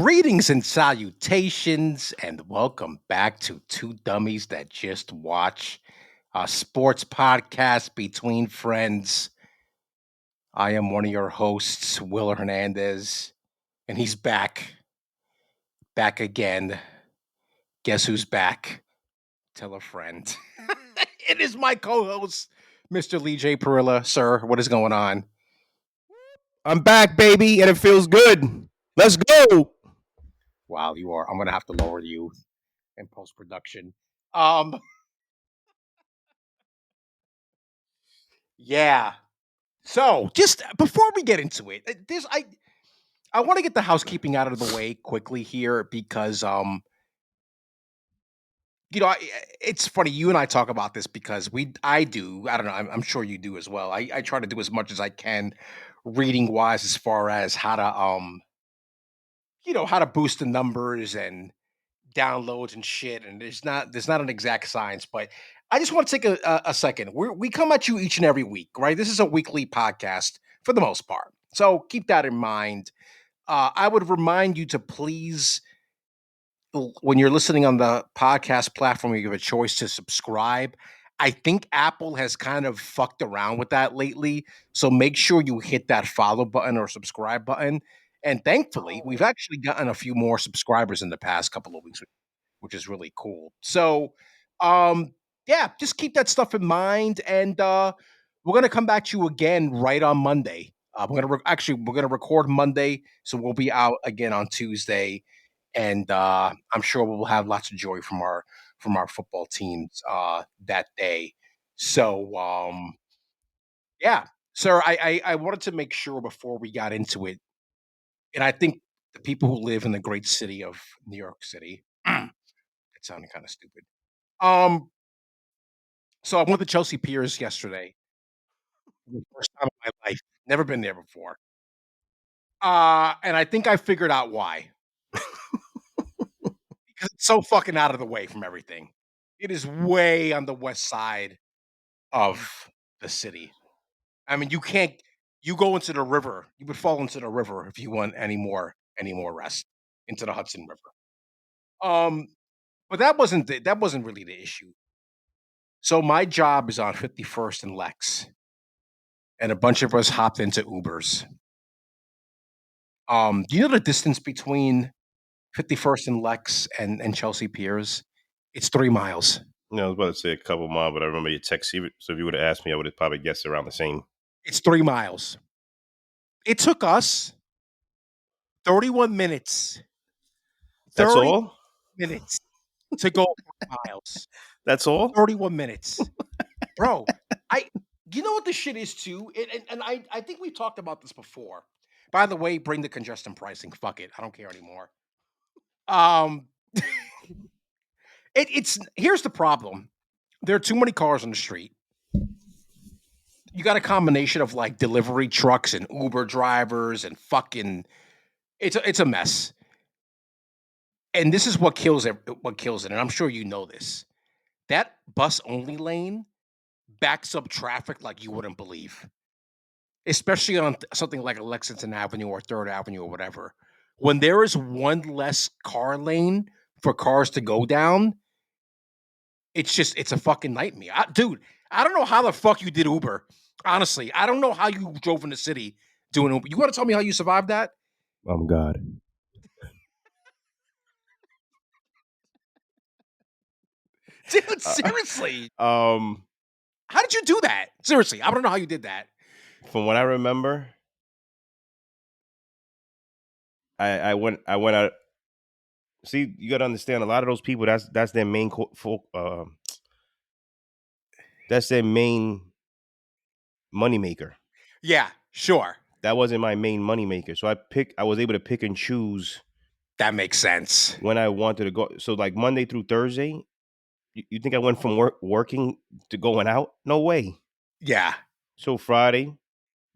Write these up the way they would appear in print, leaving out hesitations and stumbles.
Greetings and salutations, and welcome back to Two Dummies That Just Watch, a sports podcast between friends. I am one of your hosts, Will Hernandez, and he's back again. Guess who's back? Tell a friend. It is my co-host, Mr. LeeJay Perilla. Sir, what is going on? I'm back, baby, and it feels good. Let's go. Wow, you are. I'm gonna have to lower you in post production. Um, yeah. So, just before we get into it, this I want to get the housekeeping out of the way quickly here because it's funny you and I talk about this because I don't know, I'm sure you do as well. I try to do as much as I can reading wise as far as how to how to boost the numbers and downloads and shit, and there's not an exact science, but I just want to take a second. We come at you each and every week, right? This is a weekly podcast for the most part, so keep that in mind. I would remind you to please, when you're listening on the podcast platform, you have a choice to subscribe. I think Apple has kind of fucked around with that lately. So make sure you hit that follow button or subscribe button. And thankfully, we've actually gotten a few more subscribers in the past couple of weeks, which is really cool. So, yeah, just keep that stuff in mind. And we're going to come back to you again right on Monday. We're gonna record Monday, so we'll be out again on Tuesday, and I'm sure we'll have lots of joy from our football teams that day. So yeah, sir, I wanted to make sure before we got into it, and I think the people who live in the great city of New York City, it sounded kind of stupid. Um, so I went to Chelsea Piers yesterday. The first time in my life, never been there before. And I think I figured out why. Because it's so fucking out of the way from everything. It is way on the west side of the city. I mean, you go into the river, you would fall into the river if you want any more rest into the Hudson River. Um, but that wasn't really the issue. So my job is on 51st and Lex, and a bunch of us hopped into Ubers. Do you know the distance between 51st and Lex and Chelsea Piers? It's 3 miles. I was about to say a couple more, but I remember your text. So if you would have asked me, I would have probably guessed around the same. It's 3 miles. It took us 31 minutes. That's 30 all? minutes to go 3 miles. That's all? 31 minutes. Bro, I you know what this shit is too? And I think we talked about this before. By the way, bring the congestion pricing. Fuck it. I don't care anymore. Um it's here's the problem. There are too many cars on the street. You got a combination of like delivery trucks and Uber drivers and fucking it's a mess. And this is what kills it. What kills it, and I'm sure you know this. That bus only lane backs up traffic like you wouldn't believe, especially on something like a Lexington Avenue or Third Avenue or whatever. When there is one less car lane for cars to go down, it's a fucking nightmare, dude. I don't know how the fuck you did Uber. Honestly, I don't know how you drove in the city doing Uber. You want to tell me how you survived that? I'm God. Dude, Uh, seriously. um, How did you do that? Seriously, I don't know how you did that. from what I remember, I went out. See, you got to understand. A lot of those people, that's their main that's their main moneymaker. Yeah, sure. That wasn't my main moneymaker. So I was able to pick and choose That makes sense. when I wanted to go. So like Monday through Thursday, you think I went from working to going out? No way. Yeah. So Friday,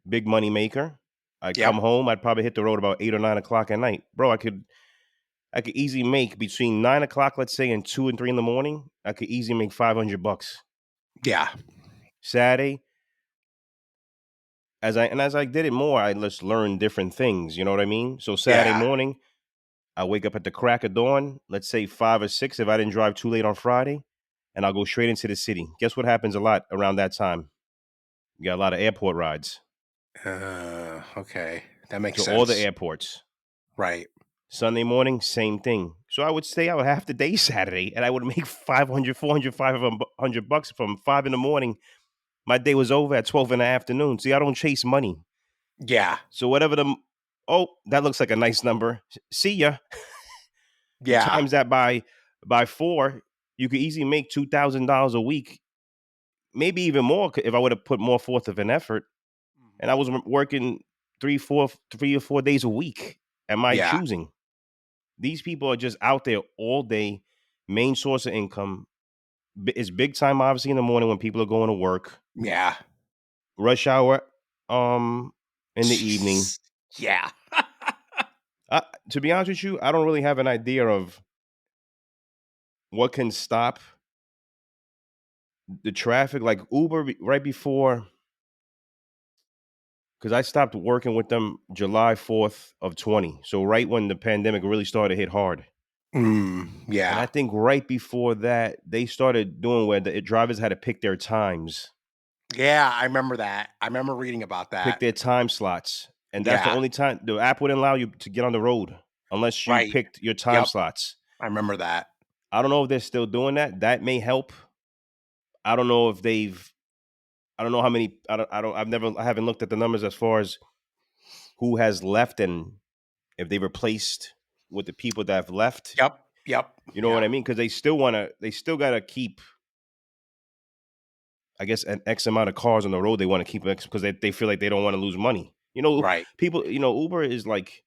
big money maker. I'd Yep. come home. I'd probably hit the road about 8 or 9 o'clock at night, bro. I could easily make between 9 o'clock, let's say, and 2 and 3 in the morning. I could easily make $500. Yeah. Saturday, as I did it more, I just learned different things. You know what I mean? So Saturday Yeah. morning, I wake up at the crack of dawn, let's say 5 or 6 if I didn't drive too late on Friday, and I'll go straight into the city. Guess what happens a lot around that time? You got a lot of airport rides Okay. That makes to all the sense. airports. Right. Sunday morning, same thing. So I would stay out half the day Saturday, and I would make 500, 400, 500 bucks from 5 in the morning. My day was over at 12 in the afternoon. See, I don't chase money. Yeah. So whatever that looks like a nice number. See ya. You Yeah. times that by 4, you could easily make $2,000 a week, maybe even more if I would have put more forth of an effort. And I was working 3 or 4 days a week at my Yeah. choosing. These people are just out there all day, main source of income. It's big time, obviously, in the morning when people are going to work. Yeah. Rush hour, in the evening. Yeah. To be honest with you, I don't really have an idea of what can stop the traffic. Like Uber, right before, because I stopped working with them July 4th of 20. So right when the pandemic really started to hit hard. And Yeah. I think right before that, they started doing where the drivers had to pick their times, Yeah. I remember that. I remember reading about pick that. their time slots. And that's the Yeah. only time the app wouldn't allow you to get on the road unless you Right. picked your time Yep. slots. I remember that. I don't know if they're still doing that. That may help. I don't know if I don't know how many, I haven't looked at the numbers as far as who has left and if they replaced with the people that have left. Yep. Yep. You know what Yeah. I mean? Because they still got to keep, I guess, an X amount of cars on the road. They want to keep X because they feel like they don't want to lose money. Right. People, Uber is like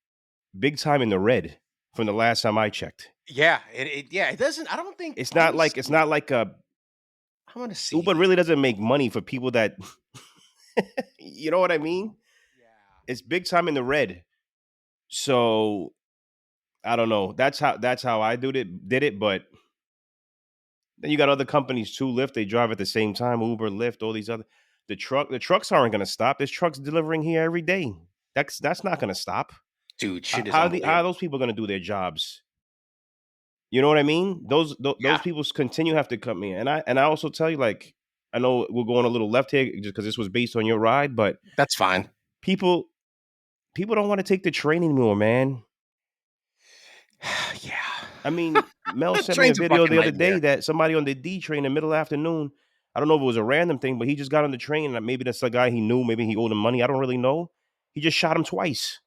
big time in the red from the last time I checked. Yeah. Yeah. It doesn't. I don't think. It's Let not me like it's see. not like a I want to see. Uber really doesn't make money for people that you know what I mean? Yeah. It's big time in the red. So I don't know. That's how I did it, but then you got other companies too. Lyft, they drive at the same time. Uber, Lyft, all these other the trucks aren't going to stop. There's trucks delivering here every day. That's not going to stop. Dude, How, shit is how are unbelievable. those people going to do their jobs? You know what I mean? Those Yeah. people continue to have to come in. And I also tell you, like, I know we're going a little left here just because this was based on your ride, but That's fine. people people don't want to take the train anymore, man. Yeah. I mean, Mel sent me a Train's a video fucking the other day nightmare. that somebody on the D train in the middle of the afternoon. I don't know if it was a random thing, but he just got on the train. And maybe that's a guy he knew. Maybe he owed him money. I don't really know. He just shot him twice.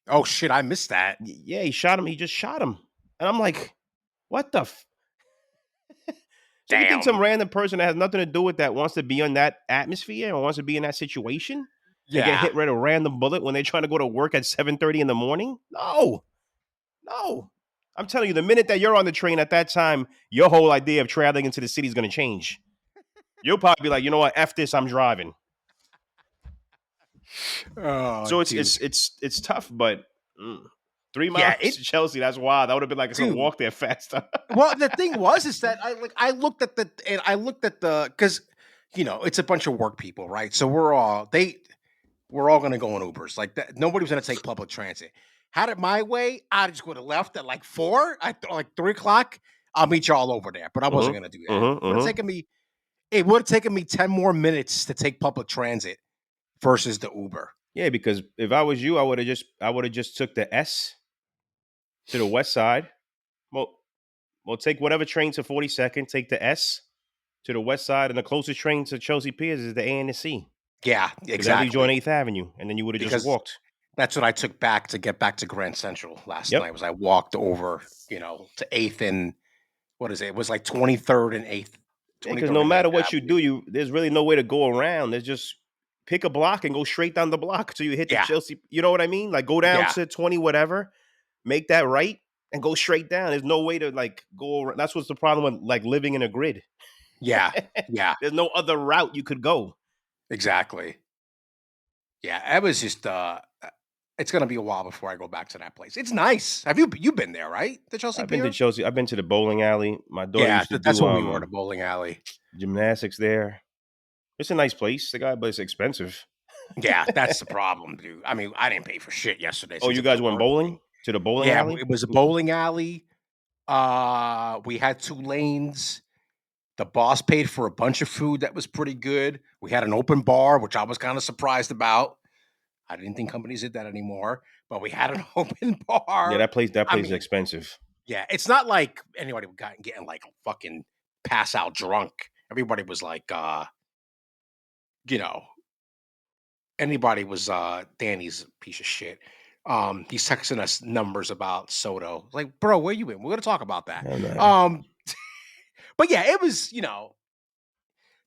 Oh shit, I missed that. Yeah, he shot him. He just shot him. And I'm like, what the? So you think some Damn. random person that has nothing to do with that wants to be in that atmosphere or wants to be in that situation and get Yeah. hit with a random bullet when they're trying to go to work at 7:30 in the morning? No, no. I'm telling you, the minute that you're on the train at that time, your whole idea of traveling into the city is going to change. You'll probably be like, you know what, f this, I'm driving. Oh, So dude. it's tough, but 3 miles Yeah, to Chelsea, that's wild. That would have been like I could dude. walk there faster. Well, the thing was is that I looked at the because it's a bunch of work people, right? So we're all gonna go in Ubers. Like that, nobody was gonna take public transit. Had it my way, I'd just go to left at like 4, like 3 o'clock. I'll meet y'all over there. But I wasn't gonna do that. It would have taken me 10 more minutes to take public transit versus the Uber. Yeah, because if I was you, I would have just took the S to the west side. Well, well, take whatever train to 42nd, take the S to the west side, and the closest train to Chelsea Piers is the A and the C. Yeah, Because that leaves you on exactly. 8th Avenue, and then you would have just Because walked. that's what I took back to get back to Grand Central last Yep. night. Was I walked over, to 8th and what is it? It was like 23rd and 8th, Yeah, because 23rd no and 8th matter what you Avenue. do, there's really no way to go around. There's just pick a block and go straight down the block till you hit the Yeah, Chelsea. You know what I mean? Like go down yeah, to 20 whatever, make that right, and go straight down. There's no way to like go around. That's what's the problem with like living in a grid. yeah, yeah, There's no other route you could go. exactly. Yeah, it was just it's gonna be a while before I go back to that place. It's nice. Have you been there, right? The Chelsea I've been to Pier? Chelsea. I've been to the bowling alley. My daughter Yeah, used to that's do where we were, the bowling alley. gymnastics there. It's a nice place, the guy, but it's expensive. Yeah, that's the problem, dude. I mean, I didn't pay for shit yesterday Oh, since you it was guys a went work thing. bowling To the bowling Yeah, alley? it was a bowling alley. We had 2 lanes. The boss paid for a bunch of food that was pretty good. We had an open bar, which I was kind of surprised about. I didn't think companies did that anymore, but we had an open Yeah, bar. that I place is mean, expensive. yeah, it's not like anybody got getting like fucking pass out drunk. Everybody was like, you know, anybody was Danny's a piece of shit. He's texting us numbers about Soto. Like, bro, where you been? We're gonna talk about that. I know. Um, but yeah, it was,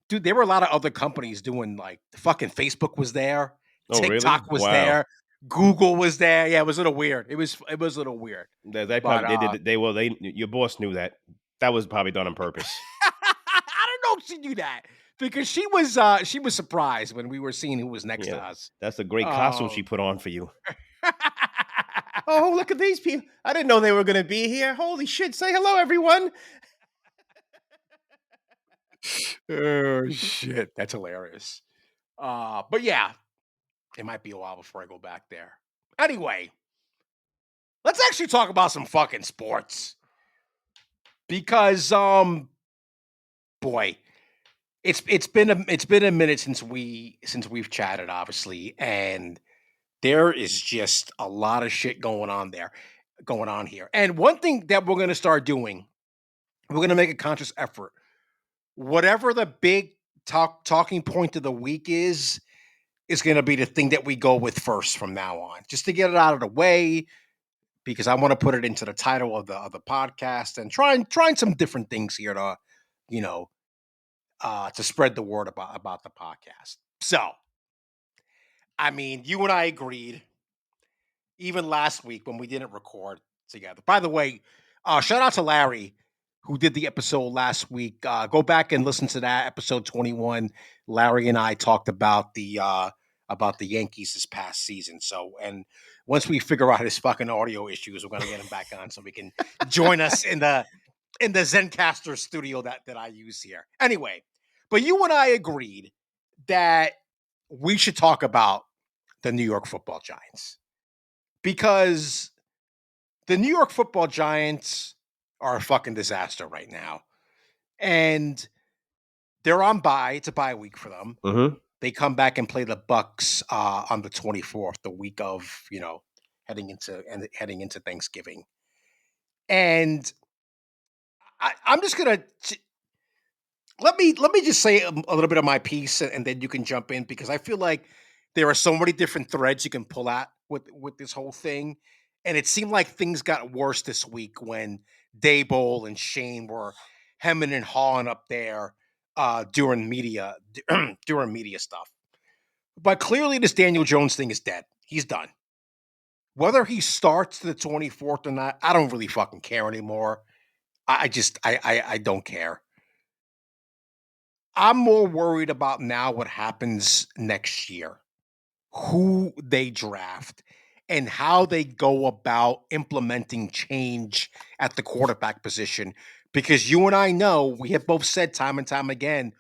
dude, there were a lot of other companies doing like fucking Facebook was there, Oh, really? TikTok was Wow. there, Google was there. Yeah, it was a little weird. It was a little weird. They But probably they did they well they your boss knew that. That was probably done on purpose. I don't know if she knew that because she was surprised when we were seeing who was next to Yeah. us. That's a great costume she Um put on for you. Oh, look at these people. I didn't know they were gonna be here. Holy shit. Say hello, everyone. oh shit, that's hilarious. But yeah, it might be a while before I go back there. Anyway, let's actually talk about some fucking sports because boy, it's been a minute since we've chatted, obviously, and there is just a lot of shit going on here. And one thing that we're gonna start doing, we're gonna make a conscious effort. Whatever the big talking point of the week is gonna be the thing that we go with first from now on, just to get it out of the way. Because I want to put it into the title of the podcast and trying some different things here to, you know, to spread the word about the podcast. So, I mean, you and I agreed even last week when we didn't record together. By the way, shout out to Larry who did the episode last week. Go back and listen to that episode 21. Larry and I talked about the Yankees this past season. So, and once we figure out his fucking audio issues, we're gonna get him back on so we can join us in the Zencaster studio that I use here. Anyway, but you and I agreed that we should talk about the New York Football Giants because the New York Football Giants are a fucking disaster right now. And they're on bye. It's a bye week for them. Mm-hmm. They come back and play the Bucks on the 24th, the week of, heading into Thanksgiving. And I'm just gonna let me just say a little bit of my piece, and then you can jump in because I feel like there are so many different threads you can pull at with this whole thing, and it seemed like things got worse this week when Daboll and Shane were hemming and hawing up there during media during media stuff. But clearly, this Daniel Jones thing is dead. He's done. Whether he starts the 24th or not, I don't really fucking care anymore. I don't care. I'm more worried about now what happens next year, who they draft, and how they go about implementing change at the quarterback position. Because you and I know, we have both said time and time again,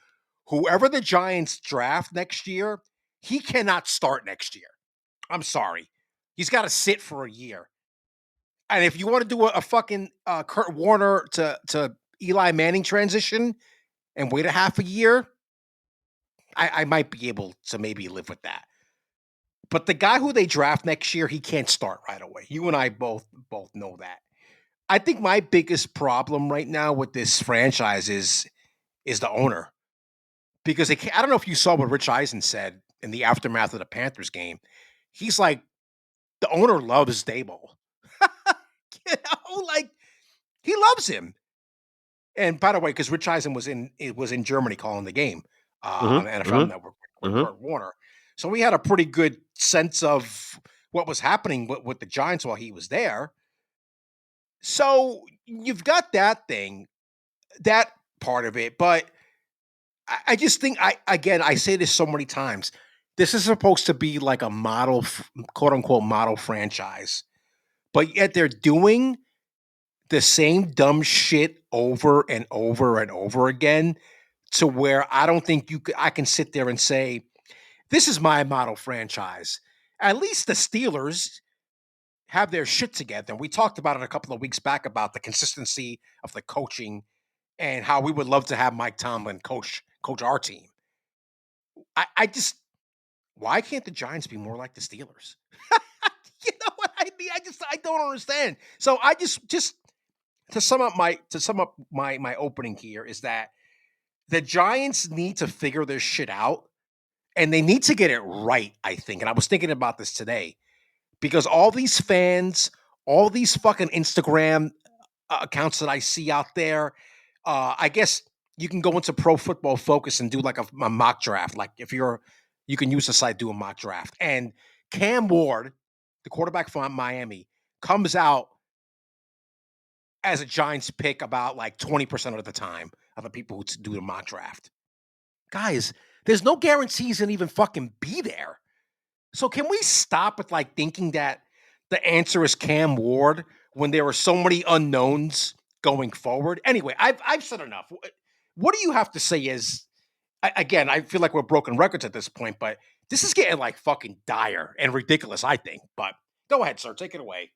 whoever the Giants draft next year, he cannot start next year. I'm sorry. He's got to sit for a year. And if you want to do a fucking Kurt Warner to Eli Manning transition and wait a half a year, I might be able to maybe live with that. But the guy who they draft next year, he can't start right away. You and I both know that. I think my biggest problem right now with this franchise is the owner because I don't know if you saw what Rich Eisen said in the aftermath of the Panthers game. He's like the owner loves Daboll. Like he loves him. And by the way, because Rich Eisen was in Germany calling the game on the Mm-hmm. NFL Mm-hmm. Network with Mm-hmm. Kurt Warner, so we had a pretty good sense of what was happening with the Giants while he was there. So you've got that part of it, but I just think I say this so many times. This is supposed to be like a model, quote unquote, model franchise, but yet they're doing the same dumb shit over and over and over again to where I don't think I can sit there and say, this is my model franchise. At least the Steelers have their shit together. And we talked about it a couple of weeks back about the consistency of the coaching and how we would love to have Mike Tomlin coach our team. I just why can't the Giants be more like the Steelers? You know what I mean? I don't understand. So I just to sum up my opening here is that the Giants need to figure this shit out and they need to get it right, I think. And I was thinking about this today because all these fans, all these fucking Instagram accounts that I see out there, I guess you can go into Pro Football Focus and do like a mock draft. Like if you can use the site, do a mock draft. And Cam Ward, the quarterback from Miami, comes out as a Giants pick about like 20% of the time of the people who do the mock draft. Guys, there's no guarantees and even fucking be there. So can we stop with like thinking that the answer is Cam Ward when there are so many unknowns going forward? Anyway, I've said enough. What do you have to say is again, I feel like we're broken records at this point, but this is getting like fucking dire and ridiculous, I think. But go ahead, sir. Take it away.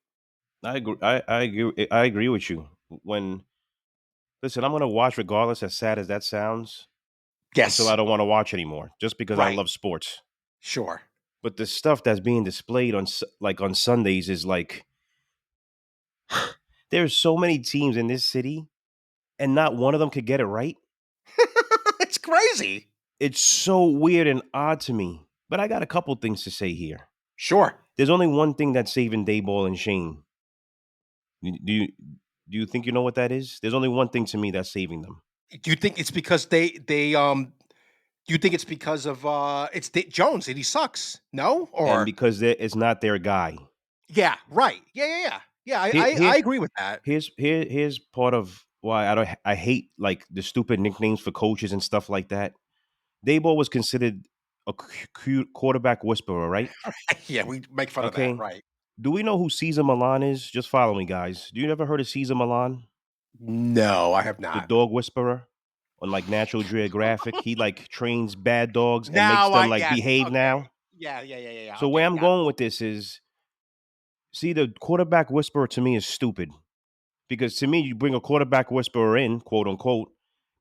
I agree. I agree. I agree with you. When listen, I'm gonna watch regardless, as sad as that sounds, until I Yes. don't want to watch anymore, just because I Right. love sports. Sure. But the stuff that's being displayed on like on Sundays is like there's so many teams in this city, and not one of them could get it right. It's crazy. It's so weird and odd to me. But I got a couple things to say here. Sure. There's only one thing that's saving Daboll and Shane. Do you do you think you know what that is? There's only one thing to me that's saving them. Do you think it's because they do you think it's because of it's Jones and he sucks? No? And Or because it's not their guy. yeah, right. Yeah. Yeah, Here, I here, agree with that. here's part of why I hate like the stupid nicknames for coaches and stuff like that. Daboll was considered a cute quarterback whisperer, right? Yeah, we make fun of that, Okay. right. Do we know who Caesar Milan is? Just follow me, guys. Do you ever heard of Caesar Milan, No, I have the not. dog whisperer? On like Natural Geographic, he like trains bad dogs and makes Now them I like yes, behave okay. now. Yeah. So where Okay, I'm got it. going with this is, see, the quarterback whisperer to me is stupid because to me, you bring a quarterback whisperer in, quote unquote,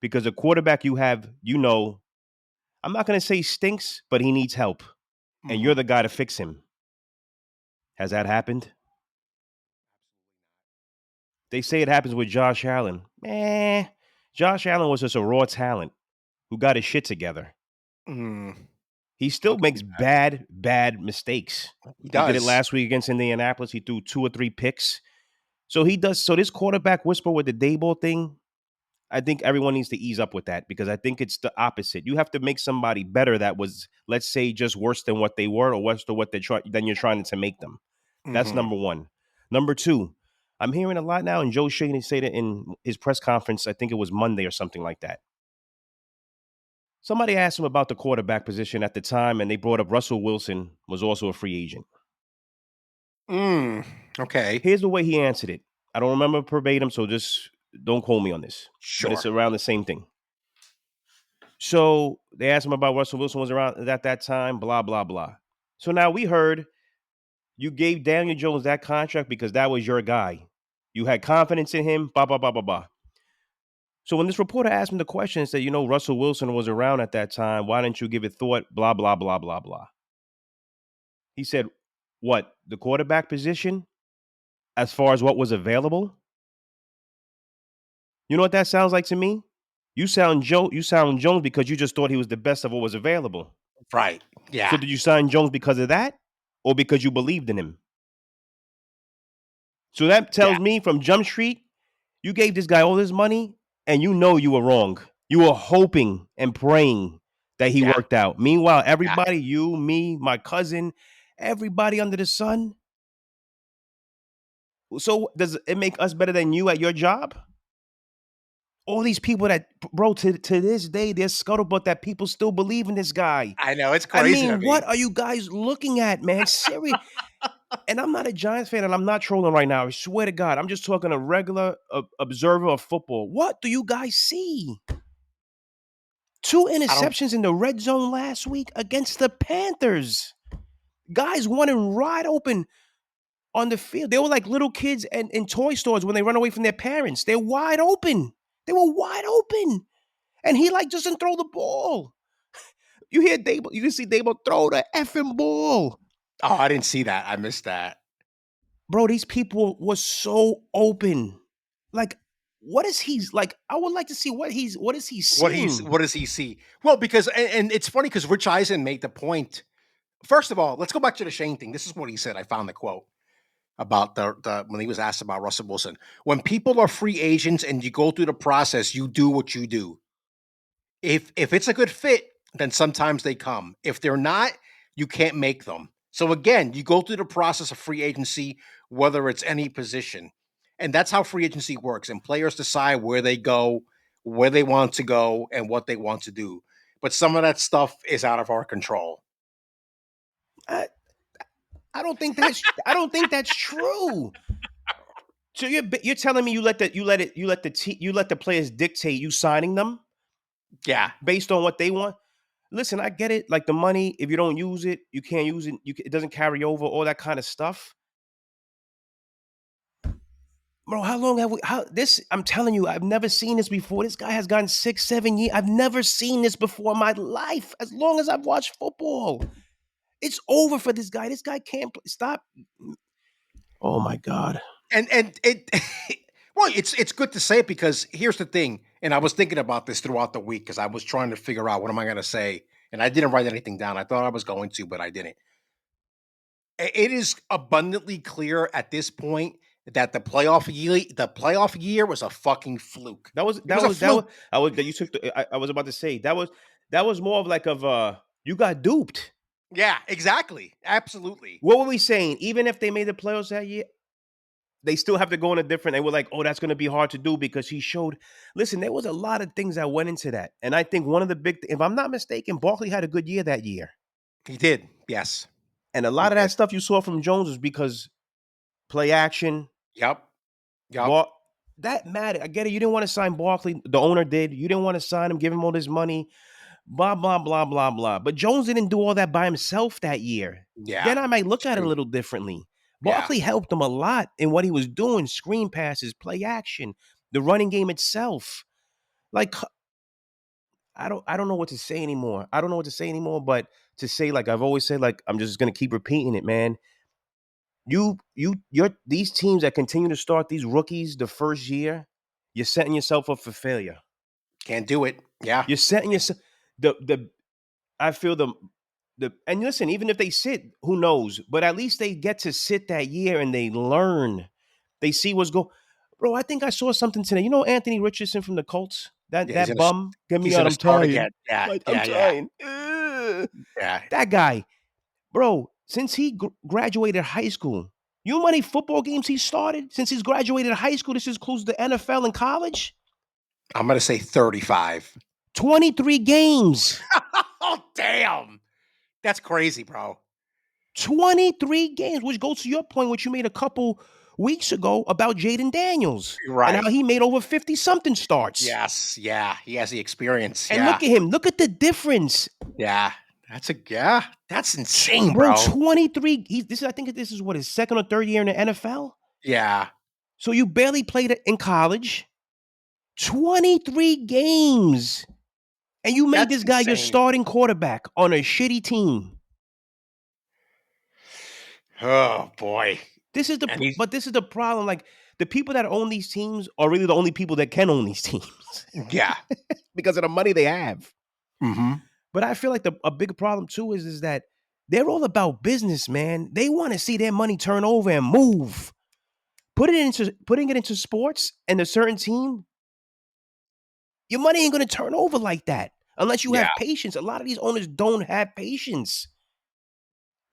because the quarterback you have, I'm not going to say stinks, but he needs help, and you're Mhm. the guy to fix him. Has that happened? They say it happens with Josh Allen. Josh Allen was just a raw talent who got his shit together. Mm, He I'll still give makes you bad mistakes. that. He He did it does. last week against Indianapolis. He threw 2 or 3 picks. So he does. So this quarterback whisper with the Daboll thing, I think everyone needs to ease up with that because I think it's the opposite. You have to make somebody better that was, let's say, just worse than what they were or worse than what than you're trying to make them. That's Mhm. number one. Number two, I'm hearing a lot now, and Joe Schoen said it in his press conference. I think it was Monday or something like that. Somebody asked him about the quarterback position at the time, and they brought up Russell Wilson was also a free agent. Mm, okay. Here's the way he answered it. I don't remember verbatim, so just don't quote me on this. But it's Sure. around the same thing. So they asked him about Russell Wilson was around at that time, blah, blah, blah. So now we heard you gave Daniel Jones that contract because that was your guy. You had confidence in him, blah, blah, blah, blah, blah. So when this reporter asked him the question and said, Russell Wilson was around at that time, why didn't you give it thought, blah, blah, blah, blah, blah. He said, what, the quarterback position as far as what was available? You know what that sounds like to me? You sound Jones because you just thought he was the best of what was available. Right. So Yeah. did you sign Jones because of that or because you believed in him? So that Yeah. tells me from Jump Street, you gave this guy all this money and you know you were wrong. You were hoping and praying that he Yeah. worked out. Meanwhile, Yeah. everybody, you, me, my cousin, everybody under the sun. So does it make us better than you at your job? All these people that, bro, to this day, there's scuttlebutt that people still believe in this guy. I know it's I crazy to mean, what me. are you guys looking at, man? Serious. And I'm not a Giants fan, and I'm not trolling right now. I swear to God, I'm just talking a regular observer of football. What do you guys see? 2 I don't interceptions in the red zone last week against the Panthers. Guys wanted wide open on the field. They were like little kids and in toy stores when they run away from their parents. They're wide open. They were wide open. And he like doesn't throw the ball. You hear Daboll, you can see Daboll throw the effing ball. Oh, I didn't see that. I missed that. Bro, these people were so open. Like, what is he like? I would like to see what is he seeing? What does he see? Well, because and it's funny because Rich Eisen made the point. First of all, let's go back to the Shane thing. This is what he said. I found the quote about the when he was asked about Russell Wilson. When people are free agents and you go through the process, you do what you do. If it's a good fit, then sometimes they come. If they're not, you can't make them. So again, you go through the process of free agency, whether it's any position. And that's how free agency works. And players decide where they go, where they want to go, and what they want to do. But some of that stuff is out of our control. I, I don't think that's true. So you're telling me you let the players dictate you signing them Yeah. based on what they want? Listen, I get it. Like the money, if you don't use it, you can't use it. It doesn't carry over. All that kind of stuff. Bro, how long have we? How this? I'm telling you, I've never seen this before. This guy has gone 6, 7 years. I've never seen this before in my life. As long as I've watched football, it's over for this guy. This guy can't stop. Oh my god. And it well, it's good to say it because here's the thing. And I was thinking about this throughout the week because I was trying to figure out what am I going to say, and I didn't write anything down. I thought I was going to, but I didn't. It is abundantly clear at this point that the playoff year was a fucking fluke. That was It was a fluke. I was that you took the I was about to say that was more of like you got duped. Yeah, exactly. Absolutely. What were we saying? Even if they made the playoffs that year, they still have to go in a different. They were like, oh, that's going to be hard to do because he showed. Listen, there was a lot of things that went into that, and I think one of the big, if I'm not mistaken, Barkley had a good year that year, He did. Yes. and a He lot of did. that stuff you saw from Jones was because play action, Yep. Yep. ball. That mattered. I get it. You didn't want to sign Barkley. The owner did. You didn't want to sign him, give him all this money. Blah blah blah blah blah. But Jones didn't do all that by himself that year. Yeah. Then I might look It's at it a true. little differently. Yeah. Barkley helped him a lot in what he was doing: screen passes, play action, the running game itself. Like I don't know what to say anymore. I don't know what to say anymore. But to say like I've always said, like I'm just gonna keep repeating it, man. You're these teams that continue to start these rookies the first year, you're setting yourself up for failure. Can't do it. Yeah. You're setting yourself the I feel the and listen, even if they sit, who knows? But at least they get to sit that year and they learn. They see what's going. Bro, I think I saw something today. You know Anthony Richardson from the Colts? That Yeah. that bum? Get me He's out. gonna I'm start tired. again. Yeah. I'm Yeah. Yeah. tired. Ugh. Yeah. That guy, bro, since he graduated high school, you know how many football games he started since he's graduated high school? This includes the NFL and college. I'm gonna say 35. 23 games. Oh damn. That's crazy, bro. 23 games, which goes to your point, which you made a couple weeks ago about Jaden Daniels and how Right. he made over 50 something starts. Yes. Yeah. He has the experience. And Yeah. look at him. Look at the difference. Yeah. That's insane, Bro, bro. 23. I think this is what his second or third year in the NFL. Yeah. So you barely played it in college. 23 games. And you made That's this guy your insane. starting quarterback on a shitty team. Oh boy. This is And he's this is the problem. Like the people that own these teams are really the only people that can own these teams yeah. because of the money they have. Mm-hmm. But I feel like a big problem too is that they're all about business, man. They want to see their money turn over and move. Putting it into sports and a certain team, your money ain't gonna turn over like that unless you Yeah. have patience. A lot of these owners don't have patience.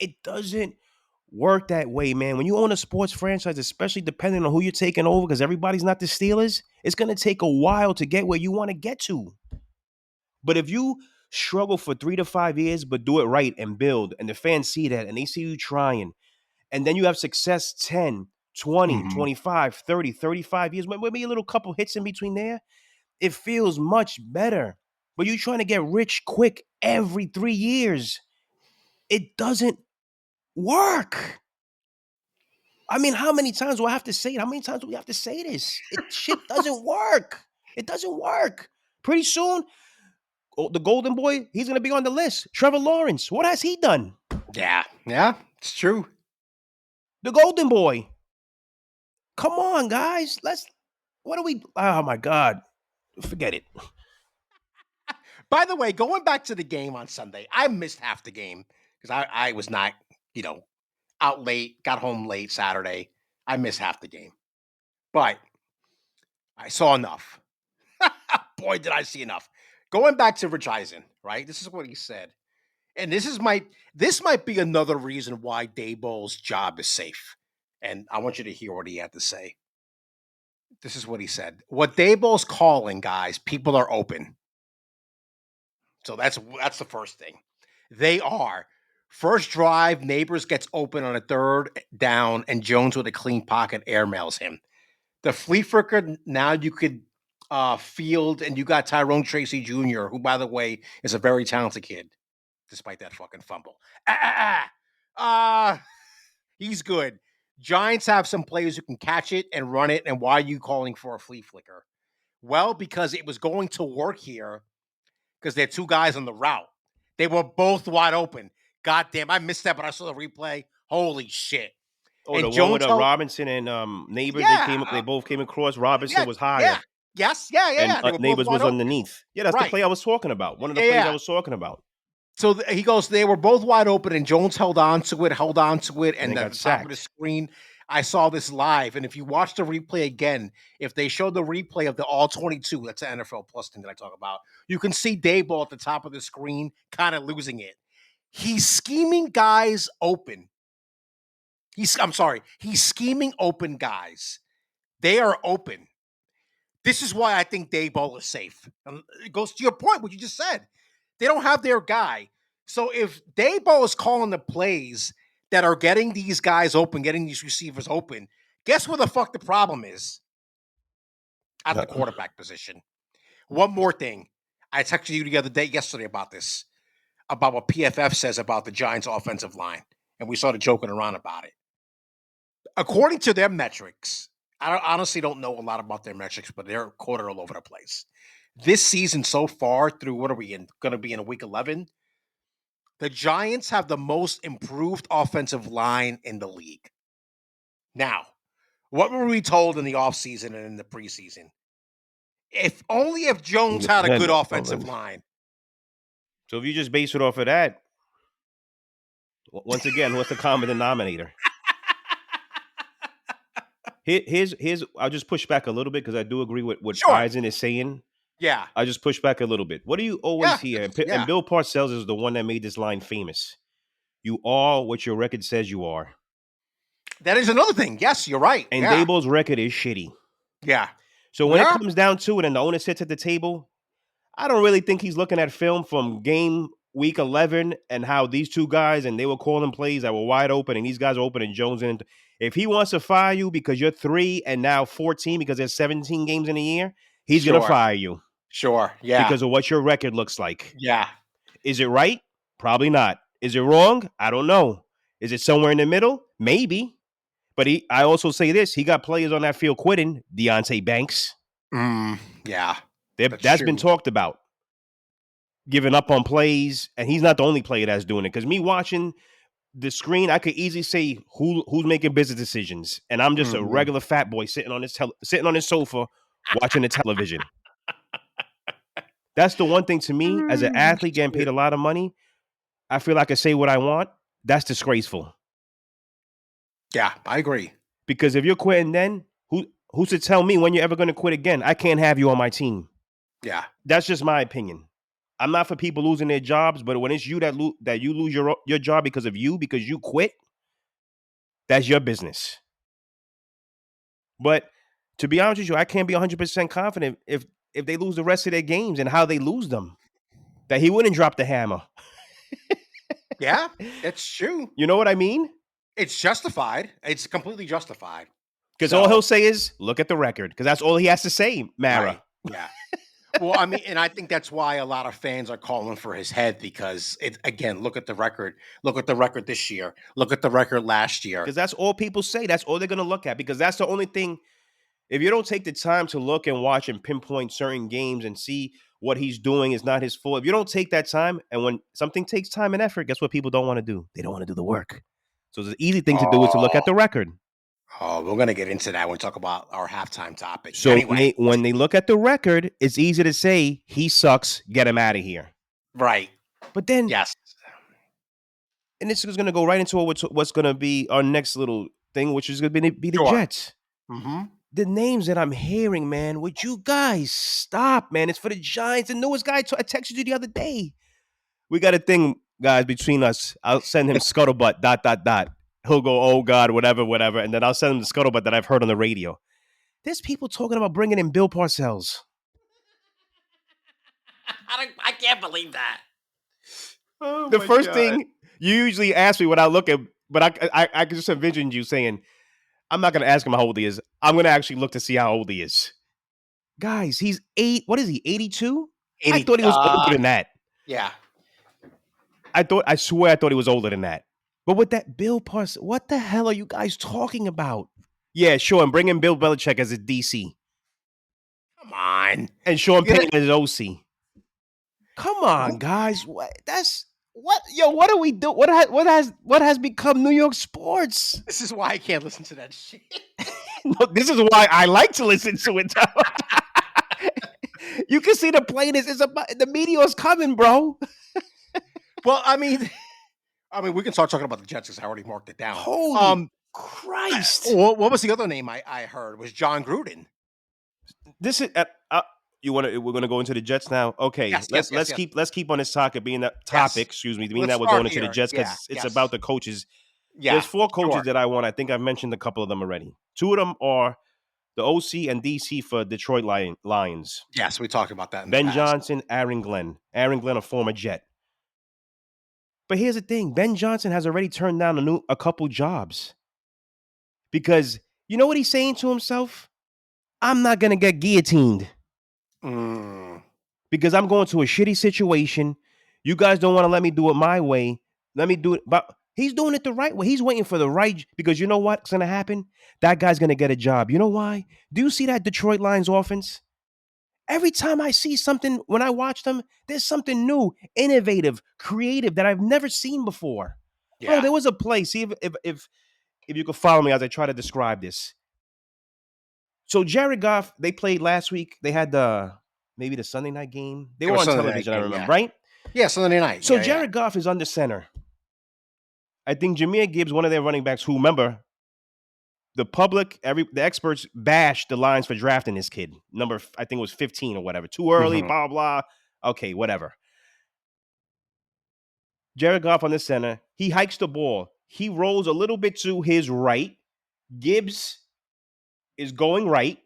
It doesn't work that way, man. When you own a sports franchise, especially depending on who you're taking over, because everybody's not the Steelers, it's gonna take a while to get where you want to get to. But if you struggle for 3 to 5 years, but do it right and build, and the fans see that and they see you trying, and then you have success 10, 20, Mm-hmm. 25, 30, 35 years, maybe a little couple hits in between there, it feels much better. But you're trying to get rich quick every 3 years. It doesn't work. I mean, how many times do I have to say it? How many times do we have to say this? Shit doesn't work. It doesn't work. Pretty soon, the golden boy, he's going to be on the list. Trevor Lawrence, what has he done? Yeah, it's true. The golden boy. Come on, guys. What are we? Oh, my God. Forget it. By the way, going back to the game on Sunday, I missed half the game because I was not, out late, got home late Saturday. I missed half the game. But I saw enough. Boy, did I see enough. Going back to Rich Eisen, right? This is what he said. And this might be another reason why Daboll's job is safe. And I want you to hear what he had to say. This is what he said. What Daboll's calling, guys, people are open. So that's the first thing. They are. First drive, Neighbors gets open on a third down, and Jones with a clean pocket airmails him. The flea flicker, now you could field, and you got Tyrone Tracy Jr., who, by the way, is a very talented kid, despite that fucking fumble. He's good. Giants have some players who can catch it and run it, and why are you calling for a flea flicker? Well, because it was going to work here because they're two guys on the route. They were both wide open. God damn, I missed that, but I saw the replay. Holy shit. Oh, and the Jones one with Robinson and Neighbors, yeah, they both came across. Robinson was higher. Yeah. Yes, yeah. And Neighbors was underneath. Yeah, that's right. The play I was talking about. One of the plays I was talking about. So he goes, they were both wide open, and Jones held on to it, and at the top of the screen, I saw this live. And if you watch the replay again, if they showed the replay of the all 22, that's the NFL Plus thing that I talk about, you can see Daboll at the top of the screen kind of losing it. He's scheming guys open. He's scheming open guys. They are open. This is why I think Daboll is safe. It goes to your point, what you just said. They don't have their guy. So if Daboll is calling the plays that are getting these guys open, getting these receivers open, guess what the fuck the problem is? At the quarterback position. One more thing. I texted you yesterday about this, about what PFF says about the Giants' offensive line. And we started joking around about it. According to their metrics, I honestly don't know a lot about their metrics, but they're quarter all over the place. This season so far, through what are we in? Going to be in week 11. The Giants have the most improved offensive line in the league. Now, what were we told in the offseason and in the preseason? If Jones had a good offensive line. So if you just base it off of that, once again, what's the common denominator? Here's I'll just push back a little bit because I do agree with what Eisen is saying. Yeah. I just push back a little bit. What do you always hear? And Bill Parcells is the one that made this line famous. You are what your record says you are. That is another thing. Yes, you're right. And Daboll's record is shitty. Yeah. So when it comes down to it and the owner sits at the table, I don't really think he's looking at film from game week 11 and how these two guys, and they were calling plays that were wide open and these guys are open and Jones in. If he wants to fire you because you're 3 and now 14 because there's 17 games in a year, he's going to fire you. Sure, yeah. Because of what your record looks like. Yeah. Is it right? Probably not. Is it wrong? I don't know. Is it somewhere in the middle? Maybe. But I also say this. He got players on that field quitting. Deonte Banks. Yeah. That's been talked about. Giving up on plays. And he's not the only player that's doing it. Because me watching the screen, I could easily say who's making business decisions. And I'm just a regular fat boy sitting on his sofa watching the television. That's the one thing to me, as an athlete getting paid a lot of money, I feel like I say what I want. That's disgraceful. Yeah, I agree. Because if you're quitting then, who's to tell me when you're ever going to quit again? I can't have you on my team. Yeah. That's just my opinion. I'm not for people losing their jobs, but when it's you that you lose your job because you quit, that's your business. But to be honest with you, I can't be 100% confident if they lose the rest of their games and how they lose them, that he wouldn't drop the hammer. Yeah, it's true. You know what I mean? It's justified. It's completely justified. Because all he'll say is, look at the record. Because that's all he has to say, Mara. Right. Yeah. Well, I mean, and I think that's why a lot of fans are calling for his head because it again, look at the record. Look at the record this year. Look at the record last year. Because that's all people say. That's all they're gonna look at. Because that's the only thing. If you don't take the time to look and watch and pinpoint certain games and see what he's doing is not his fault. If you don't take that time, and when something takes time and effort, guess what people don't want to do? They don't want to do the work. So the easy thing to do is to look Oh, at the record. we're gonna get into that when we talk about our halftime topic. So Anyway, when they look at the record, it's easy to say he sucks, get him out of here. right. But then, Yes. and this is going to go right into what's going to be our next little thing, which is going to be the Sure. Jets. Mm-hmm. The names that I'm hearing, man, would you guys stop, man? It's for the Giants. The newest guy I texted you the other day. We got a thing, guys, between us. I'll send him scuttlebutt, ... He'll go, oh, God, whatever. And then I'll send him the scuttlebutt that I've heard on the radio. There's people talking about bringing in Bill Parcells. I can't believe that. Oh, The first thing you usually ask me when I look at, but I can just envision you saying, I'm not going to ask him how old he is. I'm going to actually look to see how old he is. Guys, he's what is he, 82? I thought he was older than that. Yeah. I swear I thought he was older than that. But with that Bill Parcells, what the hell are you guys talking about? Yeah, sure, and bring in Bill Belichick as a DC. Come on. And Sean Payton as OC. Come on, guys. What do we do? What has become New York sports? This is why I can't listen to that shit. Look, this is why I like to listen to it. You can see the plainness. The meteor's coming, bro. Well, I mean, we can start talking about the Jets because I already marked it down. Holy Christ! What was the other name I heard? Was John Gruden? This is we're gonna go into the Jets now. Okay, yes, let's keep on this topic being that Yes. Excuse me, Let's that we're going into the Jets because it's about the coaches. Yeah, there's 4 coaches that I want. I think I've mentioned a couple of them already. 2 of them are the OC and DC for Detroit Lions. Yes, we talked about that. Ben Johnson, Aaron Glenn. Aaron Glenn, a former Jet. But here's the thing: Ben Johnson has already turned down a couple jobs because you know what he's saying to himself? I'm not gonna get guillotined because I'm going to a shitty situation. You guys don't want to let me do it my way. Let me do it, but he's doing it the right way. He's waiting for the right because you know what's gonna happen? That guy's gonna get a job. You know why? Do you see that Detroit Lions offense? Every time I see something, when I watch them, there's something new, innovative, creative that I've never seen before. Yeah. Bro, there was a play. See if you could follow me as I try to describe this. So Jared Goff, they played last week. They had maybe the Sunday night game. They were on television, I remember, right? Yeah, Sunday night. So Jared Goff is under center. I think Jahmyr Gibbs, one of their running backs, who, remember, the public, the experts bashed the Lions for drafting this kid. Number, I think it was 15 or whatever. Too early, blah, blah. Okay, whatever. Jared Goff on the center. He hikes the ball. He rolls a little bit to his right. Gibbs is going right.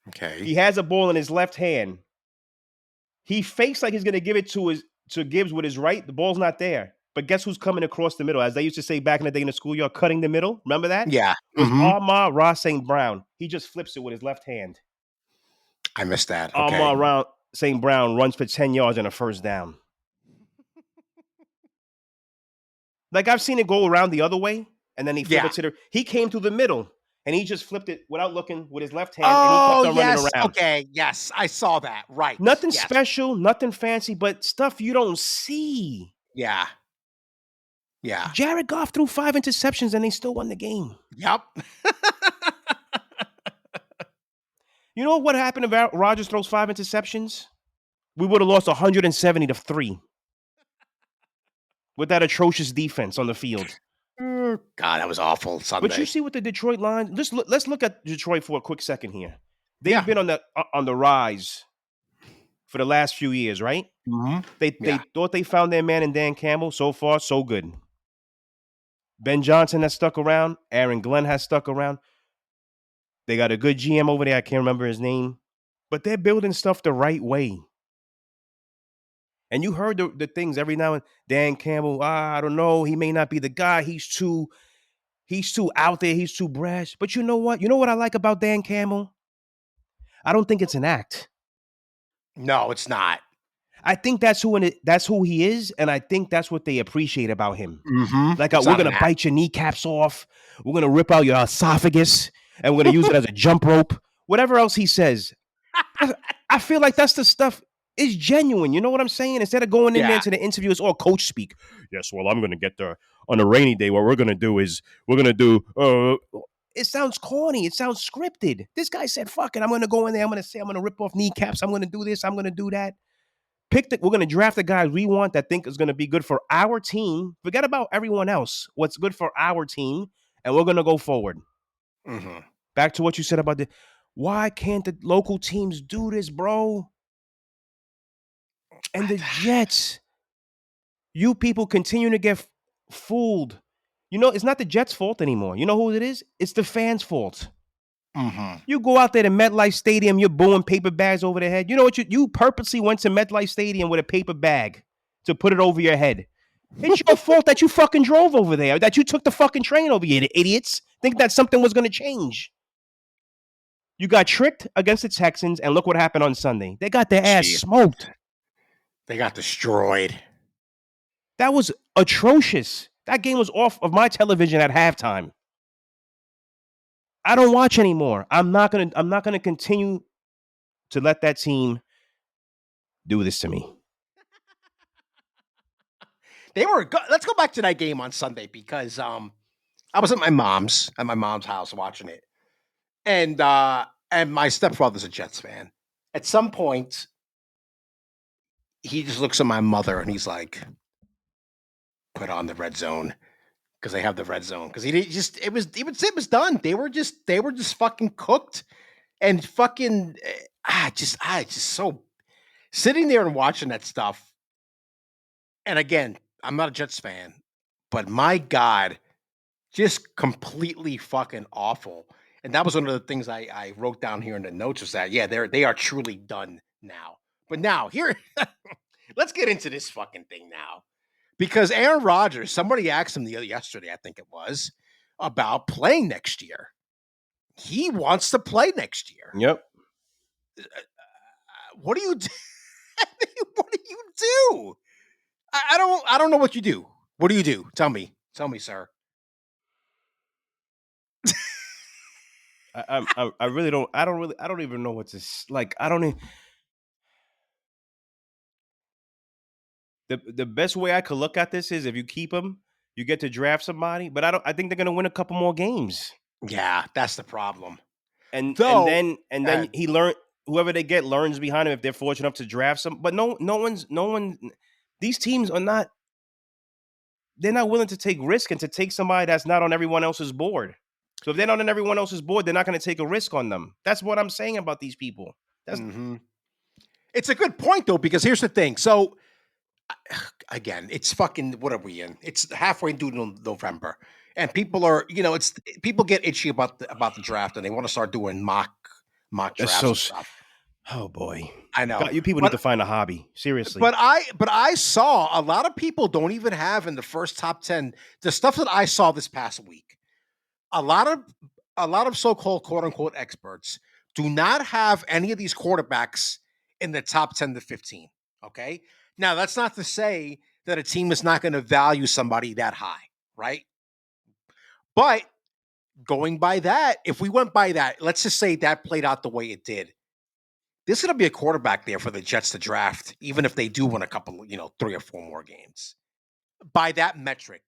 Okay. He has a ball in his left hand. He fakes like he's going to give it to Gibbs with his right. The ball's not there. But guess who's coming across the middle? As they used to say back in the day in the schoolyard, cutting the middle. Remember that? Yeah. It was Amon-Ra St. Brown. He just flips it with his left hand. I missed that. Okay. Amon-Ra St. Brown runs for 10 yards and a first down. Like, I've seen it go around the other way, and then he flipped it to he came through the middle, and he just flipped it without looking with his left hand, and he kept on running around. Okay, yes, I saw that. Right. Nothing special, nothing fancy, but stuff you don't see. Yeah. Yeah. Jared Goff threw 5 interceptions, and they still won the game. Yep. You know what happened if Rodgers throws 5 interceptions? We would have lost 170-3 with that atrocious defense on the field. God, that was awful Sunday. But you see what the Detroit Lions. Let's look at Detroit for a quick second here. They've been on the rise for the last few years, right? Mm-hmm. They thought they found their man in Dan Campbell. So far, so good. Ben Johnson has stuck around. Aaron Glenn has stuck around. They got a good GM over there. I can't remember his name. But they're building stuff the right way. And you heard the things every now and Dan Campbell, I don't know. He may not be the guy. He's too out there. He's too brash. But you know what? You know what I like about Dan Campbell? I don't think it's an act. No, it's not. I think that's who he is, and I think that's what they appreciate about him. Mm-hmm. Like, It's we're not an gonna act. bite your kneecaps off, we're gonna rip out your esophagus, and we're gonna use it as a jump rope. Whatever else he says, I feel like that's the stuff is genuine. You know what I'm saying? Instead of going in there Yeah. to the interview, it's all coach speak. Yes, well, I'm gonna get there on a rainy day. What we're gonna do is we're gonna do. It sounds corny. It sounds scripted. This guy said, "Fuck it, I'm gonna go in there. I'm gonna rip off kneecaps. I'm gonna do this. I'm gonna do that." We're going to draft the guys we want that think is going to be good for our team. Forget about everyone else. What's good for our team, and we're going to go forward. Mm-hmm. Back to what you said about why can't the local teams do this, bro? And the Jets, you people continue to get fooled. You know, it's not the Jets' fault anymore. You know who it is? It's the fans' fault. Mm-hmm. You go out there to MetLife Stadium, you're booing paper bags over the head. You know what? You purposely went to MetLife Stadium with a paper bag to put it over your head. It's your fault that you fucking drove over there, that you took the fucking train over here, idiots. Think that something was going to change. You got tricked against the Texans, and look what happened on Sunday. They got their ass Gee, smoked. they got destroyed. That was atrocious. That game was off of my television at halftime. I don't watch anymore. I'm not gonna continue to let that team do this to me. Let's go back to that game on Sunday because I was at my mom's house watching it, and my stepfather's a Jets fan. At some point, he just looks at my mother and he's like, "Put on the red zone." Because they have the red zone. Because it was done. They were just fucking cooked and fucking I just so sitting there and watching that stuff. And again, I'm not a Jets fan, but my God, just completely fucking awful. And that was one of the things I wrote down here in the notes was that they are truly done now. But now here, let's get into this fucking thing now. Because Aaron Rodgers, somebody asked him yesterday, I think it was, about playing next year. He wants to play next year. Yep. What do you do? What do you do? I don't know what you do. What do you do? Tell me, sir. I really don't. I don't even know what to like. I don't. The best way I could look at this is if you keep him, you get to draft somebody. But I think they're gonna win a couple more games. Yeah, that's the problem. And Though, then he learned whoever they get learns behind him if they're fortunate enough to draft some. But no one. These teams are not. They're not willing to take risk and to take somebody that's not on everyone else's board. So if they're not on everyone else's board, they're not going to take a risk on them. That's what I'm saying about these people. It's a good point though because here's the thing. So again, it's fucking what are we in? It's halfway through November, and people are it's people get itchy about the draft and they want to start doing mock That's drafts so. and stuff. Oh boy, I know. God, you people need to find a hobby. Seriously. But I saw a lot of people don't even have in the first top 10 the stuff that I saw this past week. A lot of so-called quote unquote experts do not have any of these quarterbacks in the top 10 to 15. Okay. Now that's not to say that a team is not going to value somebody that high, right? But going by that, if we went by that, let's just say that played out the way it did. There's going to be a quarterback there for the Jets to draft, even if they do win a couple, 3 or 4 more games. By that metric.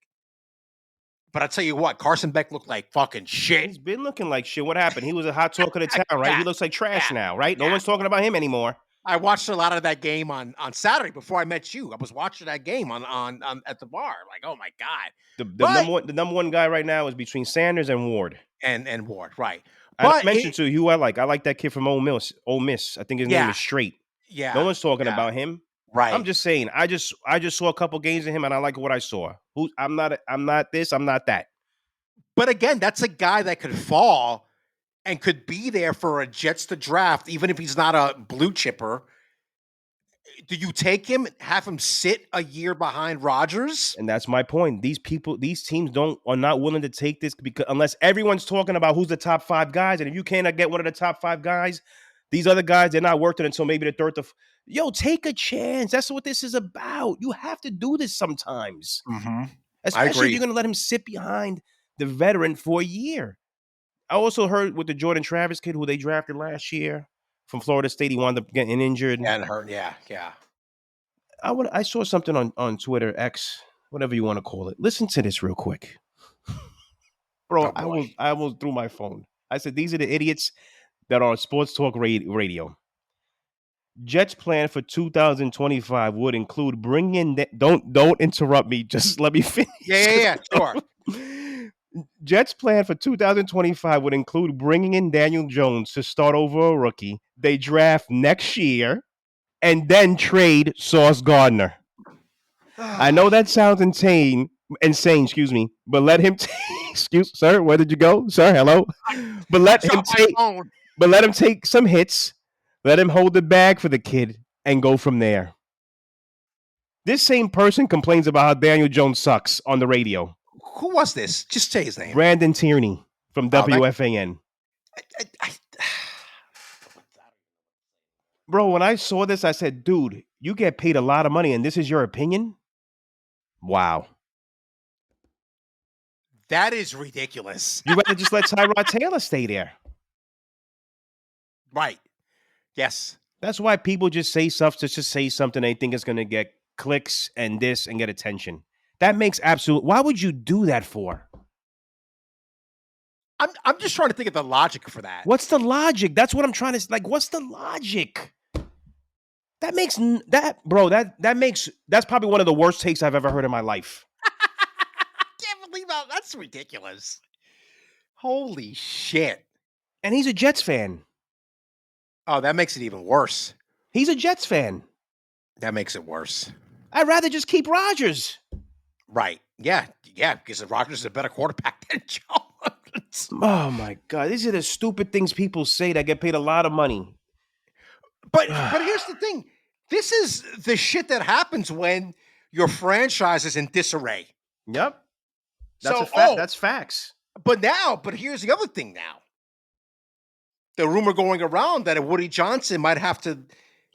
But I tell you what, Carson Beck looked like fucking shit. He's been looking like shit. What happened? He was a hot talk of the town, right? He looks like trash now, right? No one's talking about him anymore. I watched a lot of that game on Saturday before I met you. I was watching that game on at the bar. Like, oh my God. The number one guy right now is between Sanders and Ward. And Ward, right. I mentioned to you who I like. I like that kid from Ole Miss. I think his name is Straight. Yeah. No one's talking about him. Right. I'm just saying, I just saw a couple games of him and I like what I saw. I'm not this, I'm not that. But again, that's a guy that could fall and could be there for a Jets to draft, even if he's not a blue chipper. Do you take him, have him sit a year behind Rodgers? And that's my point. These teams are not willing to take this because unless everyone's talking about who's the top 5 guys, and if you cannot get one of the top 5 guys, These other guys, they're not working until maybe the third. Yo, take a chance. That's what this is about. You have to do this sometimes, Mm-hmm. I especially if agree. you're going to let him sit behind the veteran for a year. I also heard with the Jordan Travis kid who they drafted last year from Florida State, he wound up getting injured. And hurt. Yeah. I saw something on Twitter, X, whatever you want to call it. Listen to this real quick. Bro, Oh boy. I almost threw my phone. I said, these are the idiots that are on sports talk radio. Jets plan for 2025 would include bringing in don't interrupt me. Just let me finish. Yeah. Sure. Jets plan for 2025 would include bringing in Daniel Jones to start over a rookie they draft next year and then trade Sauce Gardner. I know that sounds insane, excuse me, but let him excuse sir, where did you go? Sir, hello. But let him take some hits. Let him hold the bag for the kid and go from there. This same person complains about how Daniel Jones sucks on the radio. Who was this? Just say his name. Brandon Tierney from WFAN. Bro, when I saw this, I said, dude, you get paid a lot of money and this is your opinion? Wow. That is ridiculous. You better just let Tyrod Taylor stay there. Right. Yes. That's why people just say stuff to just say something they think is going to get clicks and this and get attention. That makes why would you do that for? I'm just trying to think of the logic for that. What's the logic? That's what I'm trying to what's the logic? That makes that's probably one of the worst takes I've ever heard in my life. I can't believe that's ridiculous. Holy shit. And he's a Jets fan. Oh, that makes it even worse. He's a Jets fan. That makes it worse. I'd rather just keep Rodgers. Right. Yeah, because Rodgers is a better quarterback than Jones. Oh my God. These are the stupid things people say that get paid a lot of money. But here's the thing. This is the shit that happens when your franchise is in disarray. Yep. That's facts. But here's the other thing now. The rumor going around that Woody Johnson might have to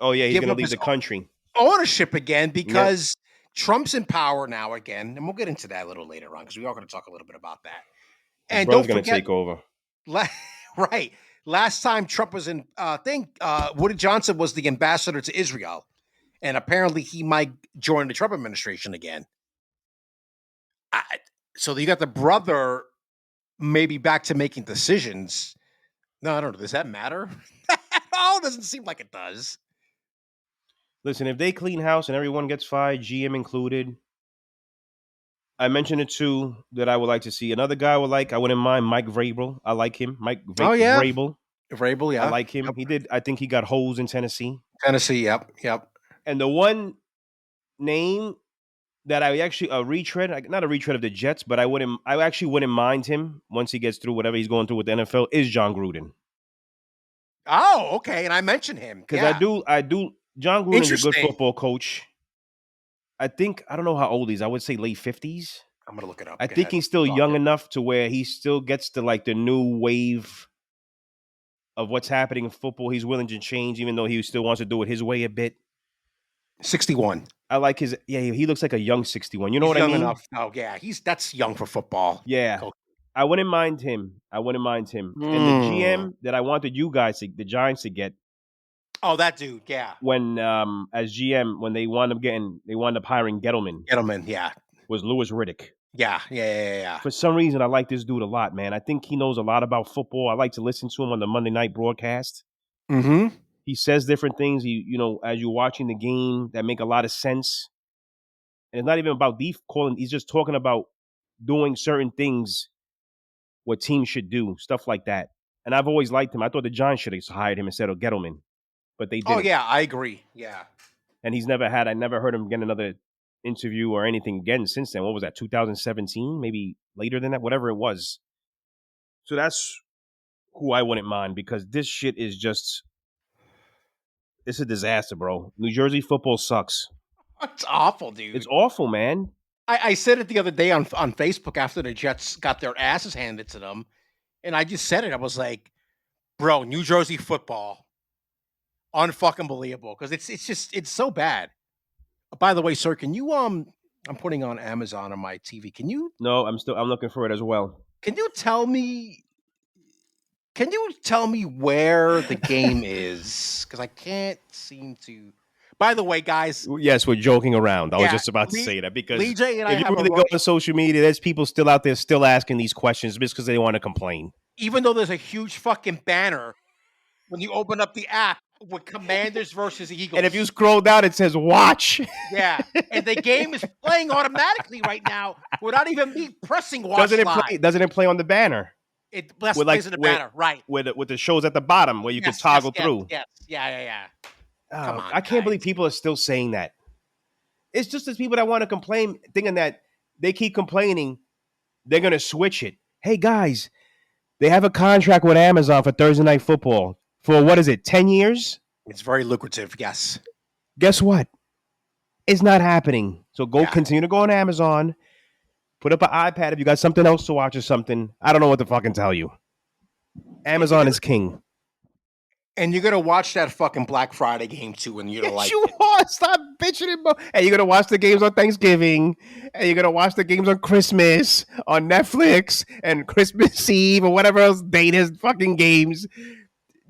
he's going to leave the country. Ownership again because Trump's in power now again. And we'll get into that a little later on because we are going to talk a little bit about that. And don't forget, going to take over. Right. Last time Trump was in Woody Johnson was the ambassador to Israel. And apparently he might join the Trump administration again. So you got the brother maybe back to making decisions. No, I don't know. Does that matter? Oh, it doesn't seem like it does. Listen, if they clean house and everyone gets fired, GM included, I mentioned it too that I would like to see. Another guy I wouldn't mind Mike Vrabel. I like him. Vrabel. Vrabel, yeah. I like him. Yep. I think he got holes in Tennessee. Yep. And the one name that I actually not a retread of the Jets, but I actually wouldn't mind him once he gets through whatever he's going through with the NFL is John Gruden. Oh, okay. And I mentioned him. Because I do. John Gruden is a good football coach. I don't know how old he is. I would say late 50s. I'm going to look it up. I think he's still young enough to where he still gets to the new wave of what's happening in football. He's willing to change, even though he still wants to do it his way a bit. 61. I like his. Yeah, he looks like a young 61. You know what I mean? Young enough. Oh yeah, that's young for football. Yeah, I wouldn't mind him. And the GM that I wanted the Giants to get. Oh, that dude. Yeah. When as GM when they wound up hiring Gettleman. Yeah. Was Louis Riddick. Yeah. For some reason, I like this dude a lot, man. I think he knows a lot about football. I like to listen to him on the Monday night broadcast. Mm-hmm. He says different things. As you're watching the game, that make a lot of sense. And it's not even about calling. He's just talking about doing certain things, what teams should do, stuff like that. And I've always liked him. I thought the Giants should have hired him instead of Gettleman, but they didn't. Oh yeah, I agree. Yeah. And I never heard him get another interview or anything again since then. What was that? 2017, maybe later than that, whatever it was. So that's who I wouldn't mind because this shit is just. It's a disaster, bro. New Jersey football sucks. It's awful, dude. It's awful, man. I said it the other day on Facebook after the Jets got their asses handed to them. And I just said it. I was like, bro, New Jersey football unfucking believable because it's so bad. By the way, sir, can you I'm putting on Amazon on my TV. No, I'm looking for it as well. Can you tell me can you tell me where the game is? Because I can't seem to. By the way, guys, Yes, we're joking around. I was yeah, just about to say that because LeeJay and I if you have a really go rush. on social media, there's people still out there still asking these questions just because they want to complain. Even though there's a huge fucking banner when you open up the app with Commanders versus And if you Eagles. scroll down, it says watch. Yeah, and the game is playing automatically right now without even me pressing watch Doesn't it live. play? Doesn't it play on the banner It with plays in the banner, right? with the shows at the bottom where you can Yes, toggle through? yes. Yeah. Come on, I can't guys. believe people are still saying that. It's just as people that want to complain, thinking that they keep complaining, they're gonna switch it. Hey guys, they have a contract with Amazon for Thursday Night Football for what is it, 10 years? It's very lucrative. Yes. Guess what? It's not happening. So go Yeah. continue to go on Amazon, put up an iPad if you got something else to watch or something. I don't know what to fucking tell you. Amazon is king. And you're gonna watch that fucking Black Friday game too, and you're gonna like You it. are. Stop bitching it. And you're gonna watch the games on Thanksgiving, and you're gonna watch the games on Christmas on Netflix and Christmas Eve or whatever else date is fucking games.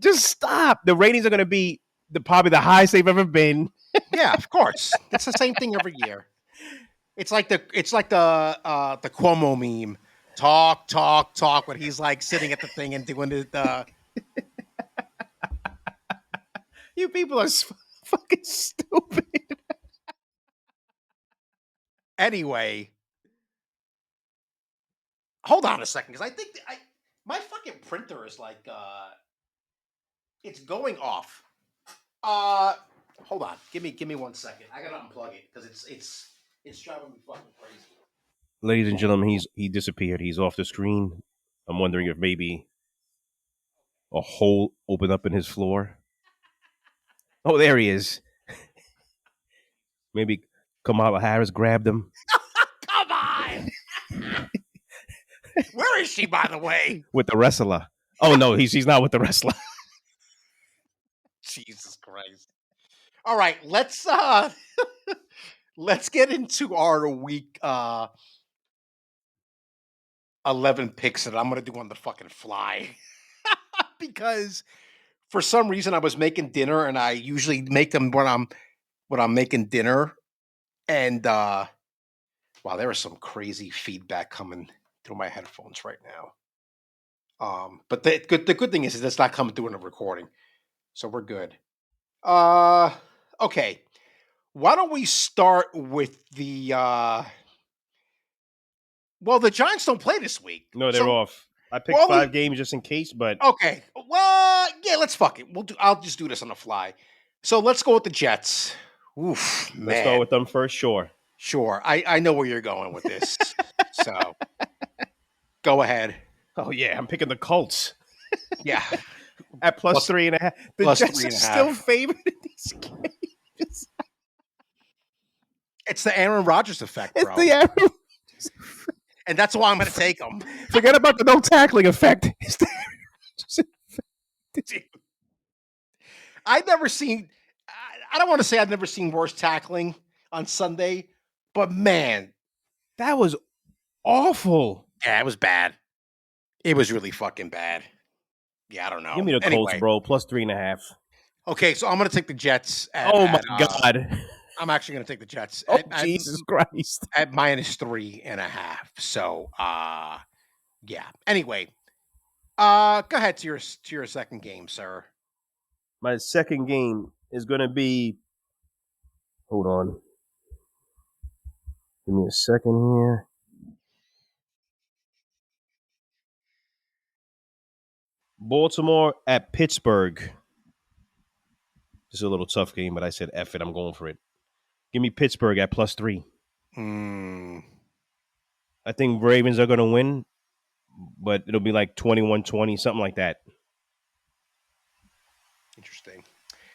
Just stop. The ratings are gonna be probably the highest they've ever been. Yeah, of course. It's the same thing every year. It's like the Cuomo meme. Talk when he's like sitting at the thing and doing the You people are fucking stupid. anyway. Hold on a second, because I think my fucking printer is like it's going off. Hold on. Give me 1 second. I gotta unplug it because it's driving me fucking crazy. Ladies and gentlemen, he disappeared. He's off the screen. I'm wondering if maybe a hole opened up in his floor. Oh, there he is. Maybe Kamala Harris grabbed him Come on. Where is she, by the way? with the wrestler. Oh no, he's not with the wrestler. Jesus Christ. All right, let's get into our week 11 picks that I'm gonna do on the fucking fly. Because for some reason I was making dinner and I usually make them when I'm making dinner. And wow, there is some crazy feedback coming through my headphones right now. But the good thing is it's not coming through in a recording. So we're good. Okay. Why don't we start with the well, the Giants don't play this week. No, they're off. I picked Well, 5 games just in case, but okay. Well, yeah, let's fuck it. I'll just do this on the fly. So let's go with the Jets. Oof, man. let's start with them first. Sure. I know where you're going with this. So go ahead. Oh yeah, I'm picking the Colts Yeah. at plus 3.5. The plus Jets 3.5. are still favored in these games. It's the Aaron Rodgers effect, bro. It's the Aaron. And that's why I'm going to take them. Forget about the no tackling effect. It's the I've never seen. I don't want to say I've never seen worse tackling on Sunday, but man, that was awful. Yeah, it was bad. It was really fucking bad. Yeah, I don't know. Give me the Colts, bro. Plus 3.5. Okay, so I'm going to take the Jets. My God. I'm actually going to take the Jets. Jesus Christ. At minus 3.5. So, yeah. Anyway, go ahead to your second game, sir. My second game is going to be. Hold on. Give me a second here. Baltimore at Pittsburgh. This is a little tough game, but I said F it. I'm going for it. Give me Pittsburgh at plus 3. I think Ravens are going to win, but it'll be like 21-20, something like that. Interesting.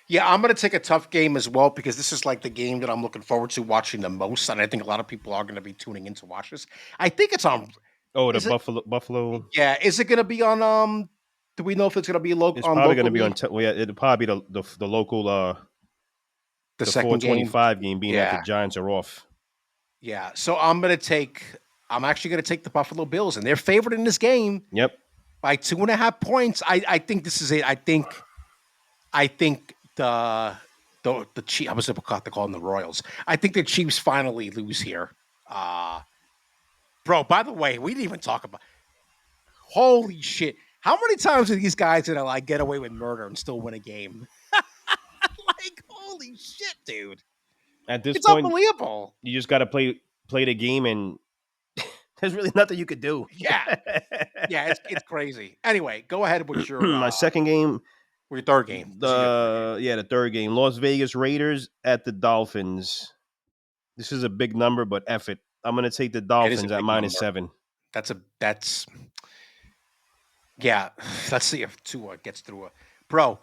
Yeah, I'm going to take a tough game as well because this is like the game that I'm looking forward to watching the most, and I think a lot of people are going to be tuning in to watch this. I think it's on. Oh, the Buffalo. Yeah, is it going to be on Do we know if it's going to be It's on probably going to be locally? on. Well, yeah, it'll probably be the local The the second game? 425 game, being that the Yeah. Giants are off. Yeah. So I'm actually going to take the Buffalo Bills, and they're favored in this game Yep. by 2.5 points. I think this is it. I think the Chiefs. I was about to call them the Royals. I think the Chiefs finally lose here. Bro, by the way, we didn't even talk about. Holy shit! How many times are these guys gonna like get away with murder and still win a game? Like, holy shit, dude! At this It's point, unbelievable. you just got to play the game, and there's really nothing you could do. Yeah, yeah, it's crazy. Anyway, go ahead with your My second game, third game. This is your third game. the third game, Las Vegas Raiders at the Dolphins. This is a big number, but F it. I'm going to take the It is a Dolphins at big number. -7. That's yeah. Let's see if Tua gets through. Bro,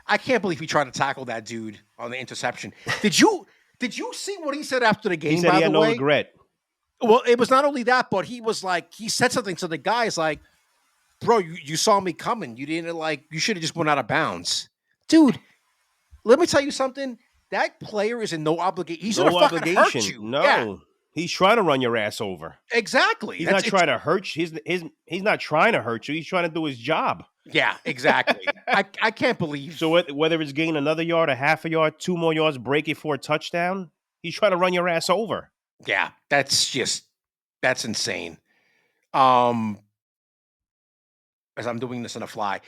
I can't believe he tried to tackle that dude on the interception. Did you see what he said after the game? He said by he the had no way, regret. well, it was not only that, but he was like, he said something to the guys like, "Bro, you saw me coming. You didn't like. You should have just went out of bounds, dude." Let me tell you something. That player is in no obligation. He's No gonna fucking hurt obligation. you. No. Yeah, He's trying to run your ass over. exactly. He's not trying to hurt you. He's not trying to hurt you. He's trying to do his job. Yeah, exactly. I can't believe. So whether it's gain another yard, a half a yard, 2 more yards, break it for a touchdown, he's trying to run your ass over. Yeah, that's insane. As I'm doing this on the fly.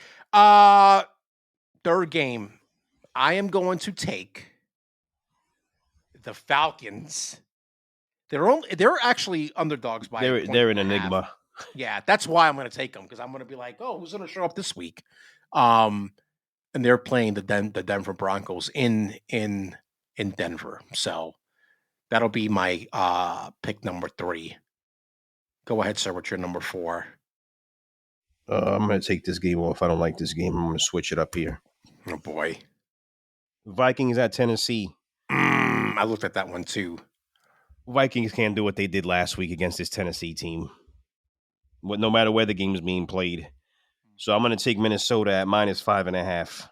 Third game, I am going to take the Falcons. They're actually underdogs by a point They're an and a half. enigma. Yeah, that's why I'm going to take them, because I'm going to be like, oh, who's going to show up this week? And they're playing the Denver Broncos in Denver, so that'll be my pick number 3. Go ahead, sir. What's your number 4? I'm going to take this game off. I don't like this game. I'm going to switch it up here. Oh boy, Vikings at Tennessee. I looked at that one too. Vikings can't do what they did last week against this Tennessee team, no matter where the game's being played. So I'm going to take Minnesota at -5.5.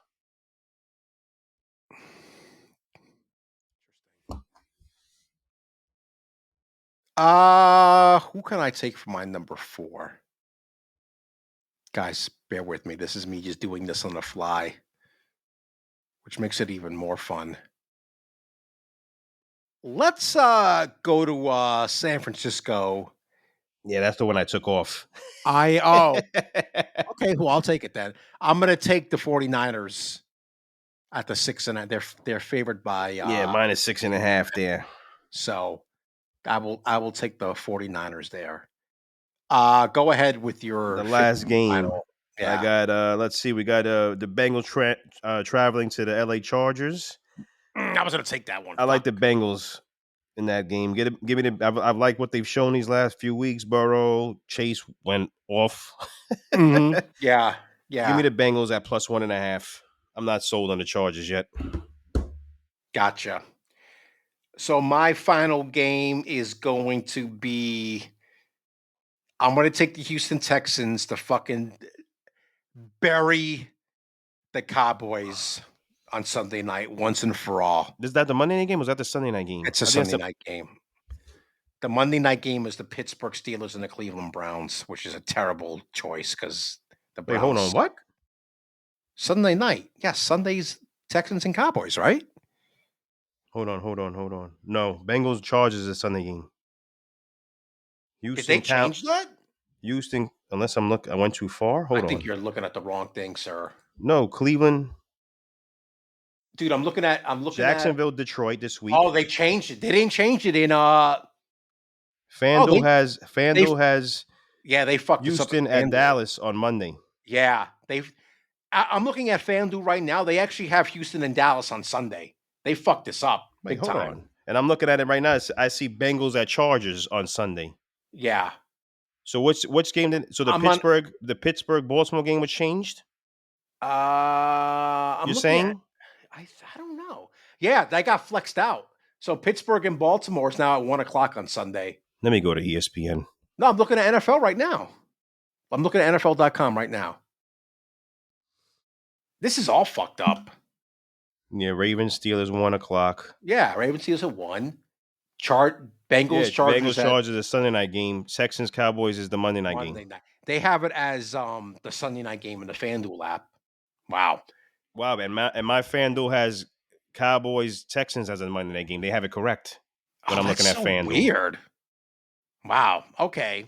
Who can I take for my number 4? Guys, bear with me. This is me just doing this on the fly, which makes it even more fun. Let's go to San Francisco. Yeah, that's the one I took off. Okay, well, I'll take it then. I'm gonna take the 49ers at the 6.5. They're favored by yeah, -6.5 there. So I will take the 49ers there. Go ahead with your The last game. final. Yeah. I got let's see, we got the Bengals traveling to the LA Chargers. I was gonna take that one. I like the Bengals in that game. Give me the. I've liked what they've shown these last few weeks. Burrow, Chase went off. Yeah, yeah. Give me the Bengals at +1.5. I'm not sold on the Chargers yet. Gotcha. So my final game is going to be. I'm going to take the Houston Texans to fucking bury the Cowboys on Sunday night once and for all. Is that the Monday night game? Or was that the Sunday night game? It's a Sunday night game. The Monday night game is the Pittsburgh Steelers and the Cleveland Browns, which is a terrible choice because the Browns. Wait, hold on. What? Sunday night? Yes, Sunday's Texans and Cowboys, right? Hold on. No, Bengals Chargers is a Sunday game. Did they change that? Houston, unless I went too far. Hold on. I think you're looking at the wrong thing, sir. No, Cleveland. Dude, I'm looking at Jacksonville, Detroit this week. Oh, they changed it. They didn't change it in FanDuel has yeah, they fucked Houston us up at Dallas on Monday. Yeah, I'm looking at FanDuel right now. They actually have Houston and Dallas on Sunday. They fucked this up big time. Hold on. And I'm looking at it right now. I see Bengals at Chargers on Sunday. Yeah. So which game did the Pittsburgh Baltimore game was changed? You're saying? I don't know. Yeah, that got flexed out. So Pittsburgh and Baltimore is now at 1:00 on Sunday. Let me go to ESPN. No, I'm looking at NFL right now. I'm looking at NFL.com right now. This is all fucked up. Yeah, Ravens Steelers 1:00. Yeah, Ravens Steelers at 1. Bengals Yeah, Chargers Bengals at Chargers is a Sunday night game. Texans Cowboys is the Monday night game. Monday night. They have it as the Sunday night game in the FanDuel app. Wow. Wow, and my FanDuel has Cowboys Texans as a Monday night game. They have it correct when I'm That's looking at so FanDuel. weird. Wow. Okay.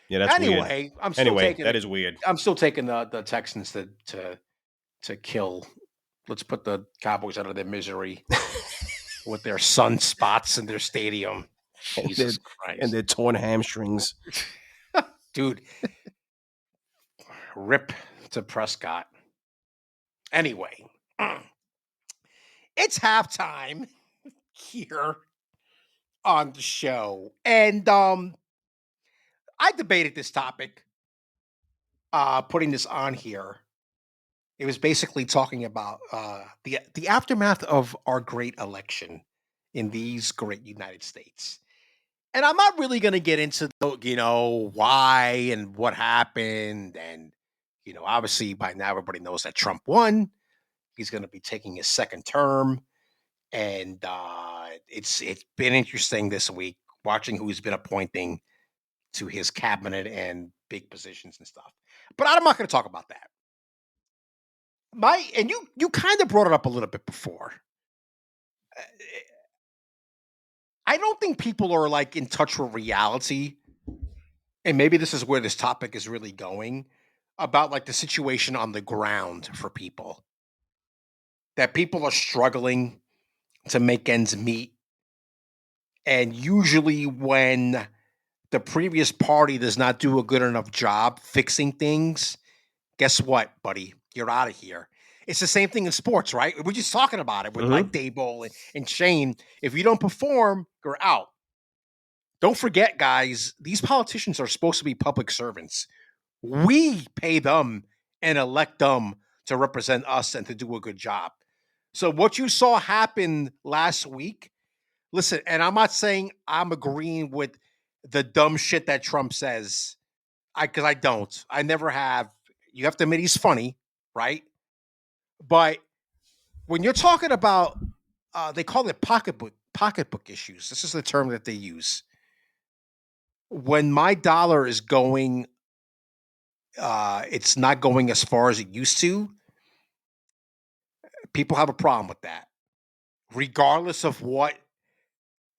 Yeah, that's weird. Anyway, I'm still taking that is weird. I'm still taking the Texans to kill. Let's put the Cowboys out of their misery with their sunspots in their stadium. Jesus Christ. And their torn hamstrings. Dude. Rip to Prescott. Anyway, it's halftime here on the show. And I debated this topic, putting this on here. It was basically talking about the aftermath of our great election in these great United States. And I'm not really going to get into why and what happened. And obviously by now everybody knows that Trump won. He's going to be taking his second term, and it's been interesting this week watching who he's been appointing to his cabinet and big positions and stuff. But I'm not going to talk about that. You kind of brought it up a little bit before. I don't think people are like in touch with reality, and maybe this is where this topic is really going, about like the situation on the ground for people. That people are struggling to make ends meet. And usually when the previous party does not do a good enough job fixing things, guess what, buddy? You're out of here. It's the same thing in sports, right? We're just talking about it with like Daboll and Shane. If you don't perform, you're out. Don't forget, guys, these politicians are supposed to be public servants. We pay them and elect them to represent us and to do a good job. So what you saw happen last week, listen, and I'm not saying I'm agreeing with the dumb shit that Trump says, because I don't. I never have. You have to admit he's funny, right? But when you're talking about, they call it pocketbook issues. This is the term that they use. When my dollar is going, it's not going as far as it used to. People have a problem with that, regardless of what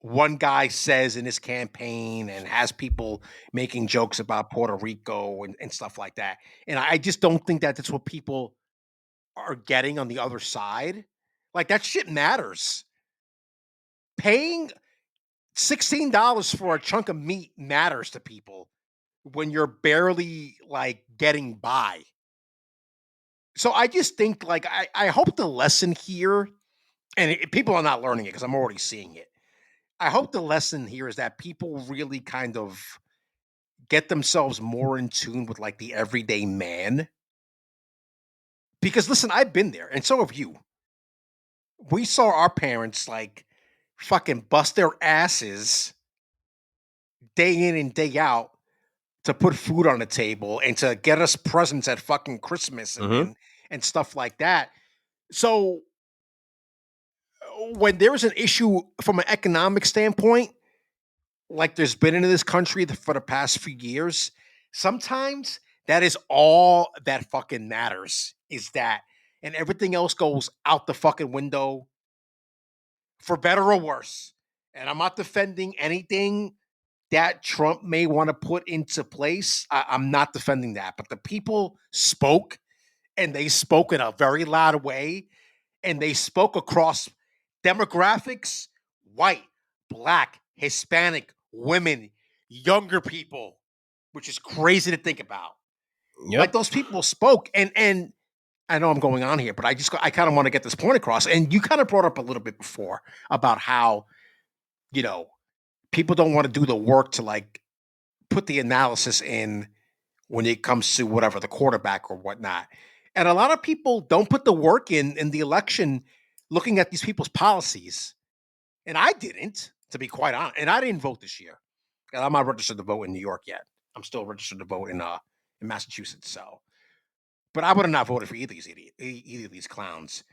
one guy says in his campaign and has people making jokes about Puerto Rico and stuff like that. And I just don't think that that's what people are getting on the other side. Like that shit matters. Paying $16 for a chunk of meat matters to people when you're barely like getting by. So I just think like, I hope the lesson here, and people are not learning it because I'm already seeing it. I hope the lesson here is that people really kind of get themselves more in tune with like the everyday man. Because listen, I've been there, and so have you. We saw our parents like fucking bust their asses day in and day out to put food on the table and to get us presents at fucking Christmas and stuff like that. So when there is an issue from an economic standpoint, like there's been in this country for the past few years, sometimes that is all that fucking matters is that, and everything else goes out the fucking window for better or worse. And I'm not defending anything that Trump may want to put into place. I'm not defending that, but the people spoke, and they spoke in a very loud way, and they spoke across demographics: white, black, Hispanic, women, younger people, which is crazy to think about. Yep. Like those people spoke, and I know I'm going on here, but I kind of want to get this point across. And you kind of brought up a little bit before about how, people don't want to do the work to like put the analysis in when it comes to whatever the quarterback or whatnot. And a lot of people don't put the work in the election looking at these people's policies. And I didn't, to be quite honest. And I didn't vote this year. And I'm not registered to vote in New York yet. I'm still registered to vote in Massachusetts. So, But I would have not voted for either of these clowns.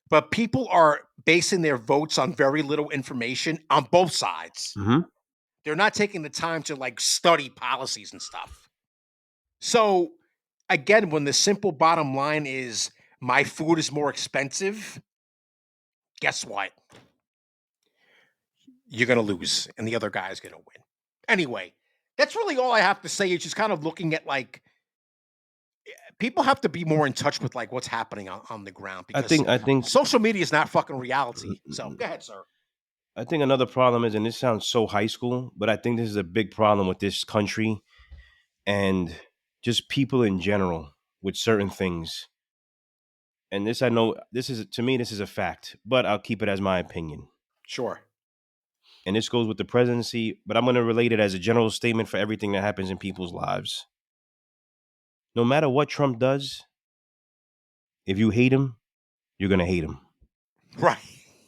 But people are basing their votes on very little information on both sides. Mm-hmm. They're not taking the time to like study policies and stuff. So again, when the simple bottom line is my food is more expensive, guess what? You're gonna lose, and the other guy's gonna win. Anyway, that's really all I have to say. Is just kind of looking at like people have to be more in touch with like what's happening on the ground I because think I think social media is not fucking reality. So go ahead, sir. I think another problem is, and this sounds so high school, but I think this is a big problem with this country and just people in general with certain things. And this, I know, this is, to me, this is a fact, but I'll keep it as my opinion. Sure. And this goes with the presidency, but I'm going to relate it as a general statement for everything that happens in people's lives. No matter what Trump does, if you hate him, you're going to hate him. Right.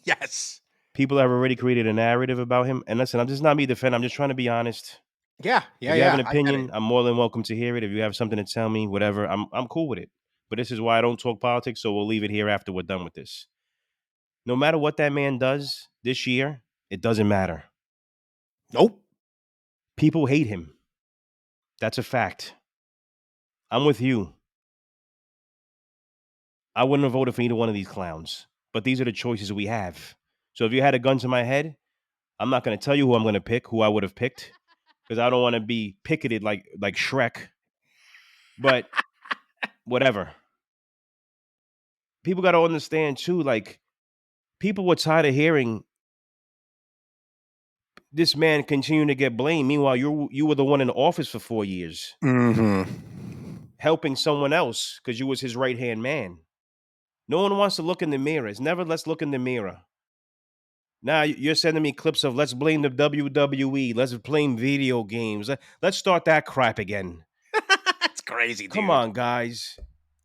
Yes. People have already created a narrative about him. And listen, I'm just not me defending. I'm just trying to be honest. Yeah. If you have an I get it. opinion, I'm more than welcome to hear it. If you have something to tell me, whatever, I'm cool with it. But this is why I don't talk politics, so we'll leave it here after we're done with this. No matter what that man does this year, it doesn't matter. Nope. People hate him. That's a fact. I'm with you. I wouldn't have voted for either one of these clowns. But these are the choices we have. So if you had a gun to my head, I'm not going to tell you who I'm going to pick, who I would have picked, because I don't want to be picketed like Shrek. But whatever. People got to understand too, like people were tired of hearing this man continue to get blamed. Meanwhile, you were the one in office for 4 years, Mm-hmm. helping someone else because you was his right hand man. No one wants to look in the mirror. It's never let's look in the mirror. Now you're sending me clips of let's blame the WWE, let's blame video games. Let's start that crap again. That's crazy, Come dude. on, guys.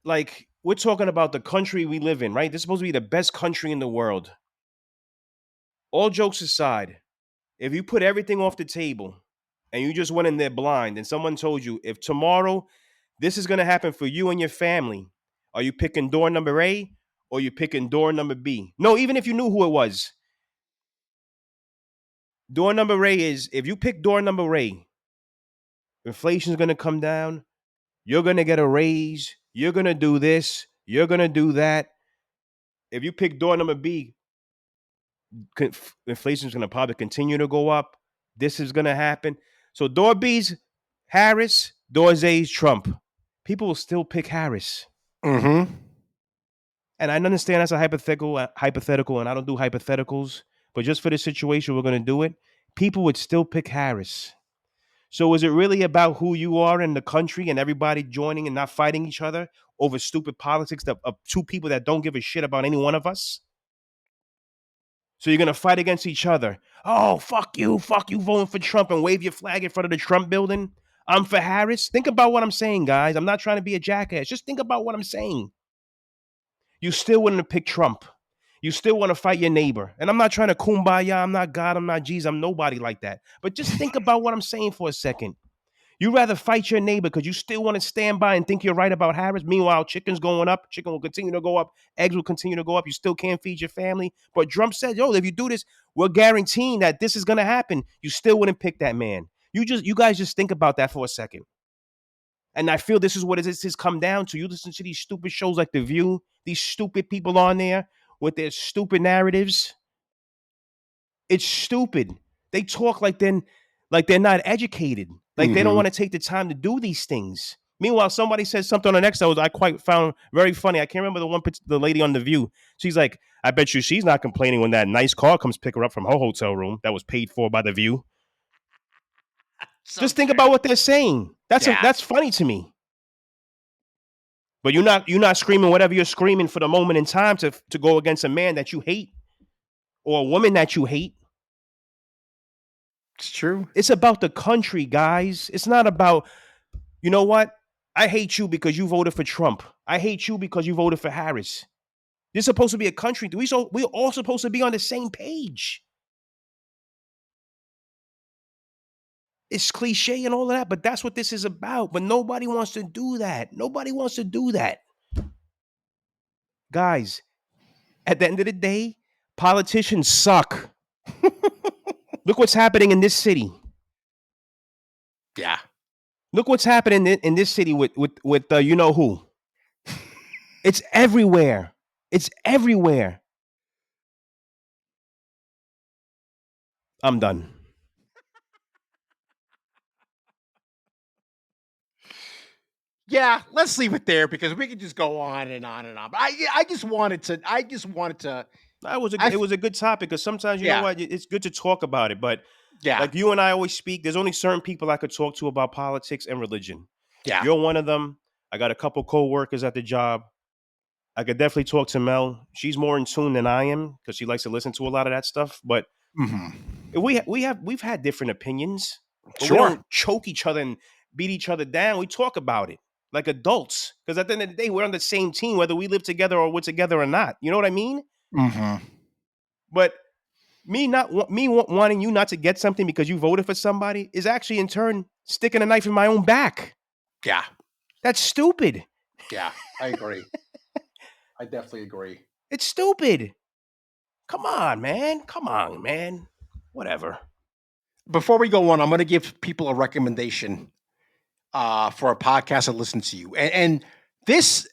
Like we're talking about the country we live in, right? This is supposed to be the best country in the world. All jokes aside, if you put everything off the table and you just went in there blind and someone told you if tomorrow this is going to happen for you and your family, are you picking door number A or you picking door number B? No, even if you knew who it was. Door number A is if you pick door number A, inflation's going to come down, you're going to get a raise, you're going to do this, you're going to do that. If you pick door number B, inflation's going to probably continue to go up. This is going to happen. So door B's Harris, door A's Trump. People will still pick Harris. Mm-hmm. And I understand that's a hypothetical, and I don't do hypotheticals. But just for this situation, we're going to do it. People would still pick Harris. So is it really about who you are in the country and everybody joining and not fighting each other over stupid politics of two people that don't give a shit about any one of us? So you're going to fight against each other. Oh, fuck you voting for Trump and wave your flag in front of the Trump building. I'm for Harris. Think about what I'm saying, guys. I'm not trying to be a jackass. Just think about what I'm saying. You still wouldn't have picked Trump. You still want to fight your neighbor. And I'm not trying to kumbaya. I'm not God. I'm not Jesus. I'm nobody like that. But just think about what I'm saying for a second. You rather fight your neighbor because you still want to stand by and think you're right about Harris. Meanwhile, chicken's going up. Chicken will continue to go up. Eggs will continue to go up. You still can't feed your family. But Trump said, yo, if you do this, we're guaranteeing that this is going to happen. You still wouldn't pick that man. You guys just think about that for a second. And I feel this is what it has come down to. You listen to these stupid shows like The View, these stupid people on there with their stupid narratives. It's stupid. They talk like they're not educated. Like they don't Mm-hmm. want to take the time to do these things. Meanwhile, somebody said something on the next episode I quite found very funny. I can't remember the lady on The View. She's like, I bet you she's not complaining when that nice car comes pick her up from her hotel room that was paid for by The View. So Just think true. about what they're saying. Yeah. That's funny to me. But you're not screaming whatever you're screaming for the moment in time to go against a man that you hate or a woman that you hate. It's true. It's about the country, guys. It's not about, you know what? I hate you because you voted for Trump. I hate you because you voted for Harris. This is supposed to be a country. We're all supposed to be on the same page. It's cliche and all of that, but that's what this is about. But nobody wants to do that. Nobody wants to do that. Guys, at the end of the day, politicians suck. Look what's happening in this city. Yeah. Look what's happening in this city with you know who. It's everywhere. It's everywhere. I'm done. Yeah, let's leave it there because we could just go on and on and on. But I just wanted to. It was a good topic because sometimes you know Yeah, what, it's good to talk about it. But yeah, like you and I always speak, there's only certain people I could talk to about politics and religion. yeah. You're one of them. I got a couple co-workers at the job. I could definitely talk to Mel. She's more in tune than I am because she likes to listen to a lot of that stuff. But Hmm. we've had different opinions, but we Sure. don't choke each other and beat each other down. We talk about it like adults because at the end of the day, we're on the same team whether we live together or we're together or not. You know what I mean? Hmm. But wanting you not to get something because you voted for somebody is actually in turn sticking a knife in my own back. Yeah, That's stupid. yeah. I agree. I definitely agree. It's stupid. Come on, man. Come on, man. Whatever. Before we go on, I'm going to give people a recommendation for a podcast to listen to you, and this,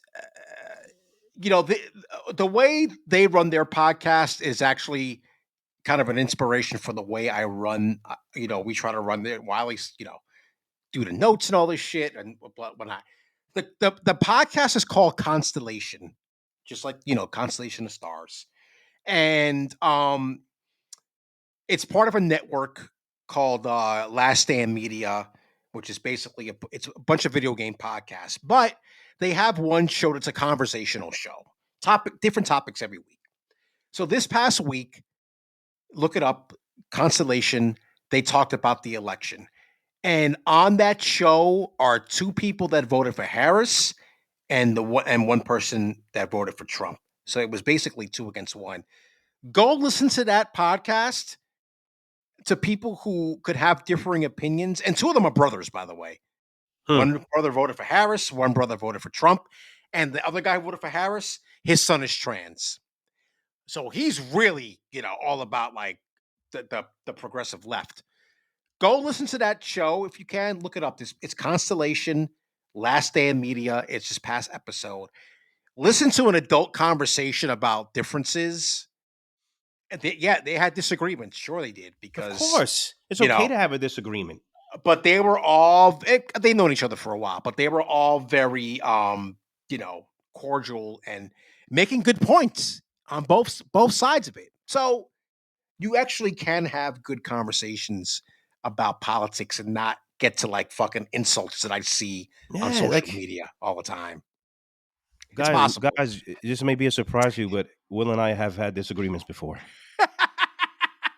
the way they run their podcast is actually kind of an inspiration for the way I run. We try to run there. Wiley's, do the notes and all this shit and whatnot. The podcast is called Constellation, just like Constellation of Stars, and it's part of a network called Last Stand Media, which is basically it's a bunch of video game podcasts, but they have one show that's a conversational show, different topics every week. So this past week, look it up, Constellation. They talked about the election. And on that show are two people that voted for Harris and one person that voted for Trump. So it was basically two against one. Go listen to that podcast to people who could have differing opinions. And two of them are brothers, by the way. Hmm. One brother voted for Harris, one brother voted for Trump, and the other guy voted for Harris. His son is trans. So he's really, all about like the progressive left. Go listen to that show if you can. Look it up. It's Constellation, Last Day in Media. It's just past episode. Listen to an adult conversation about differences. They had disagreements. Sure, they did Of because course. It's you okay know, to have a disagreement. but they were all they've known each other for a while, but they were all very cordial and making good points on both sides of it. So you actually can have good conversations about politics and not get to like fucking insults that I see on Yeah, social like media all the time. It's guys, possible. guys, this may be a surprise to you, but Will and I have had disagreements before.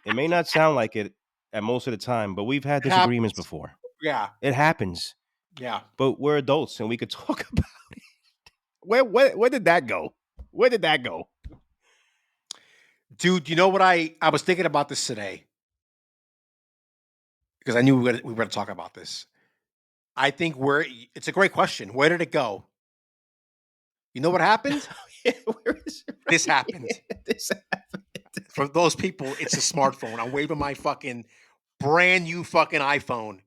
It may not sound like it at most of the time, but we've had It disagreements happens. before. Yeah. It happens. Yeah. But we're adults and we could talk about where did that go? Where did that go? Dude, you know what I was thinking about this today because I knew we were going to talk about this. I think it's a great question. Where did it go? You know what happened? Yeah, where is it? This Right? happened. Yeah, this happened. For those people, it's a smartphone. I'm waving my fucking brand new fucking iPhone.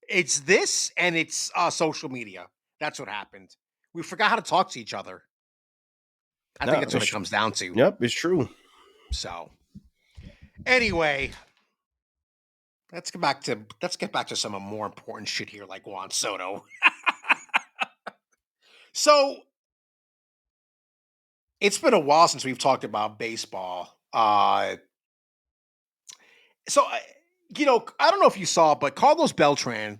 It's this and it's social media. That's what happened. We forgot how to talk to each other. I think No, that's what it comes down to. yep, it's true. So, anyway, let's get back to some more important shit here, like Juan Soto. So it's been a while since we've talked about baseball. So I don't know if you saw, but Carlos Beltran,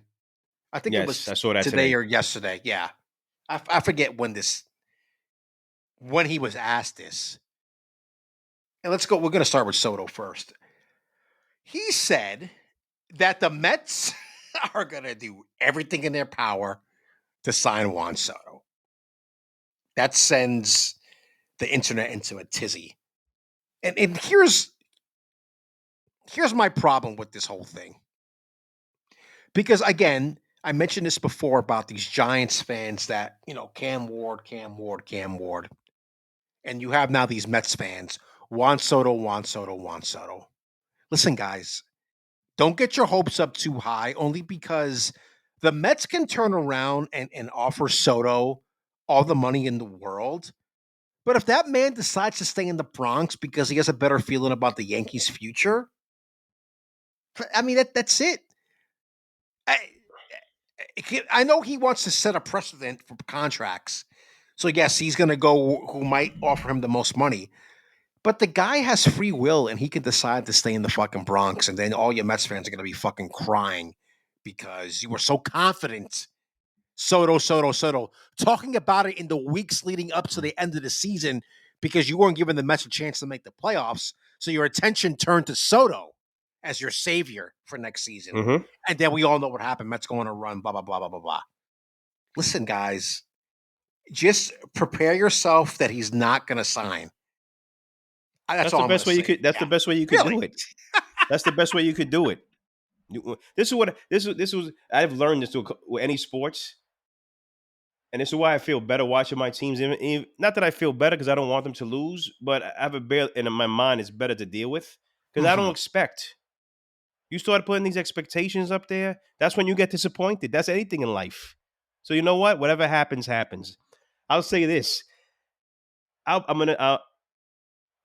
I think it Yes, was I saw that today today. or yesterday. Yeah, I forget when he was asked this. And let's go. We're going to start with Soto first. He said that the Mets are going to do everything in their power to sign Juan Soto. That sends the internet into a tizzy. And here's my problem with this whole thing. Because again, I mentioned this before about these Giants fans that, Cam Ward, Cam Ward, Cam Ward. and you have now these Mets fans, Juan Soto, Juan Soto, Juan Soto. Listen, guys, don't get your hopes up too high, only because the Mets can turn around and offer Soto all the money in the world. But if that man decides to stay in the Bronx because he has a better feeling about the Yankees' future, I mean, that's it. I know he wants to set a precedent for contracts. So, yes, he's going to go who might offer him the most money. But the guy has free will and he can decide to stay in the fucking Bronx. And then all your Mets fans are going to be fucking crying because you were so confident. Soto, Soto, Soto. Talking about it in the weeks leading up to the end of the season because you weren't giving the Mets a chance to make the playoffs. So your attention turned to Soto as your savior for next season. Mm-hmm. And then we all know what happened. Mets going to run, blah, blah, blah, blah, blah, blah. Listen, guys, just prepare yourself that he's not going to sign. That's all the best way you could. That's the best way you could do it. That's the best way you could do it. This was. I've learned this with any sports, and this is why I feel better watching my teams. Even, not that I feel better because I don't want them to lose, but I have a bear in my mind. It's better to deal with because I don't expect. You start putting these expectations up there. That's when you get disappointed. That's anything in life. So you know what? Whatever happens, happens. I'll say this. I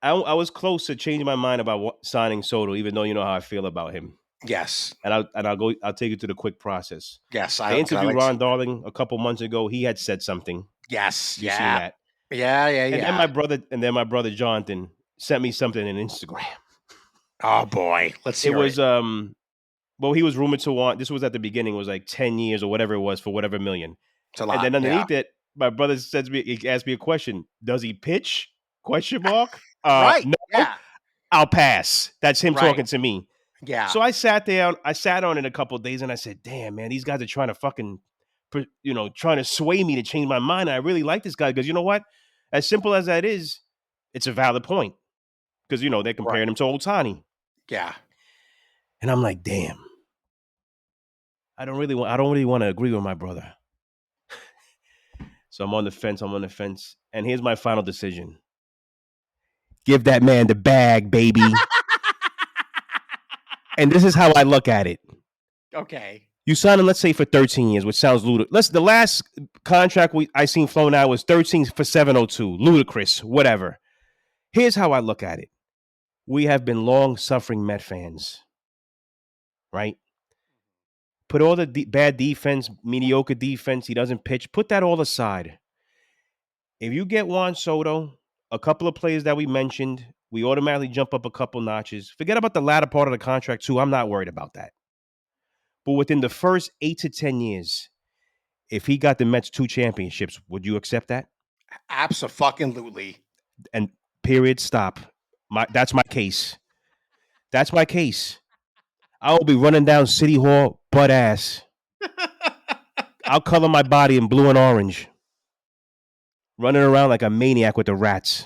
was close to changing my mind about signing Soto, even though you know how I feel about him. Yes. And I'll take you through the quick process. Yes. I interviewed Ron Darling a couple months ago. He had said something. Yes. You seen that? Yeah. And then my brother Jonathan sent me something on Instagram. Oh boy. Let's hear it. It was well, he was rumored to want, this was at the beginning, it was like 10 years or whatever it was for whatever million. It's a lot. And then underneath it, my brother said to me, he asked me a question. Does he pitch? Question mark. Right. No. Yeah. I'll pass. That's him talking to me. Yeah. So I sat on it a couple of days and I said, damn, man, these guys are trying to fucking, trying to sway me to change my mind. And I really like this guy because you know what? As simple as that is, it's a valid point. Because, they're comparing him to Ohtani. Yeah. And I'm like, damn. I don't really want to agree with my brother. So I'm on the fence. And here's my final decision. Give that man the bag, baby. And this is how I look at it. Okay. You sign him, let's say, for 13 years, which sounds ludicrous. The last contract I seen flown out was 13 for 702. Ludicrous, whatever. Here's how I look at it. We have been long-suffering Met fans, right? Put all the bad defense, mediocre defense, he doesn't pitch. Put that all aside. If you get Juan Soto, a couple of players that we mentioned, we automatically jump up a couple notches. Forget about the latter part of the contract, too. I'm not worried about that. But within the first 8 to 10 years, if he got the Mets 2 championships, would you accept that? Absolutely. And period, stop. That's my case. That's my case. I will be running down City Hall butt ass. I'll color my body in blue and orange. Running around like a maniac with the rats.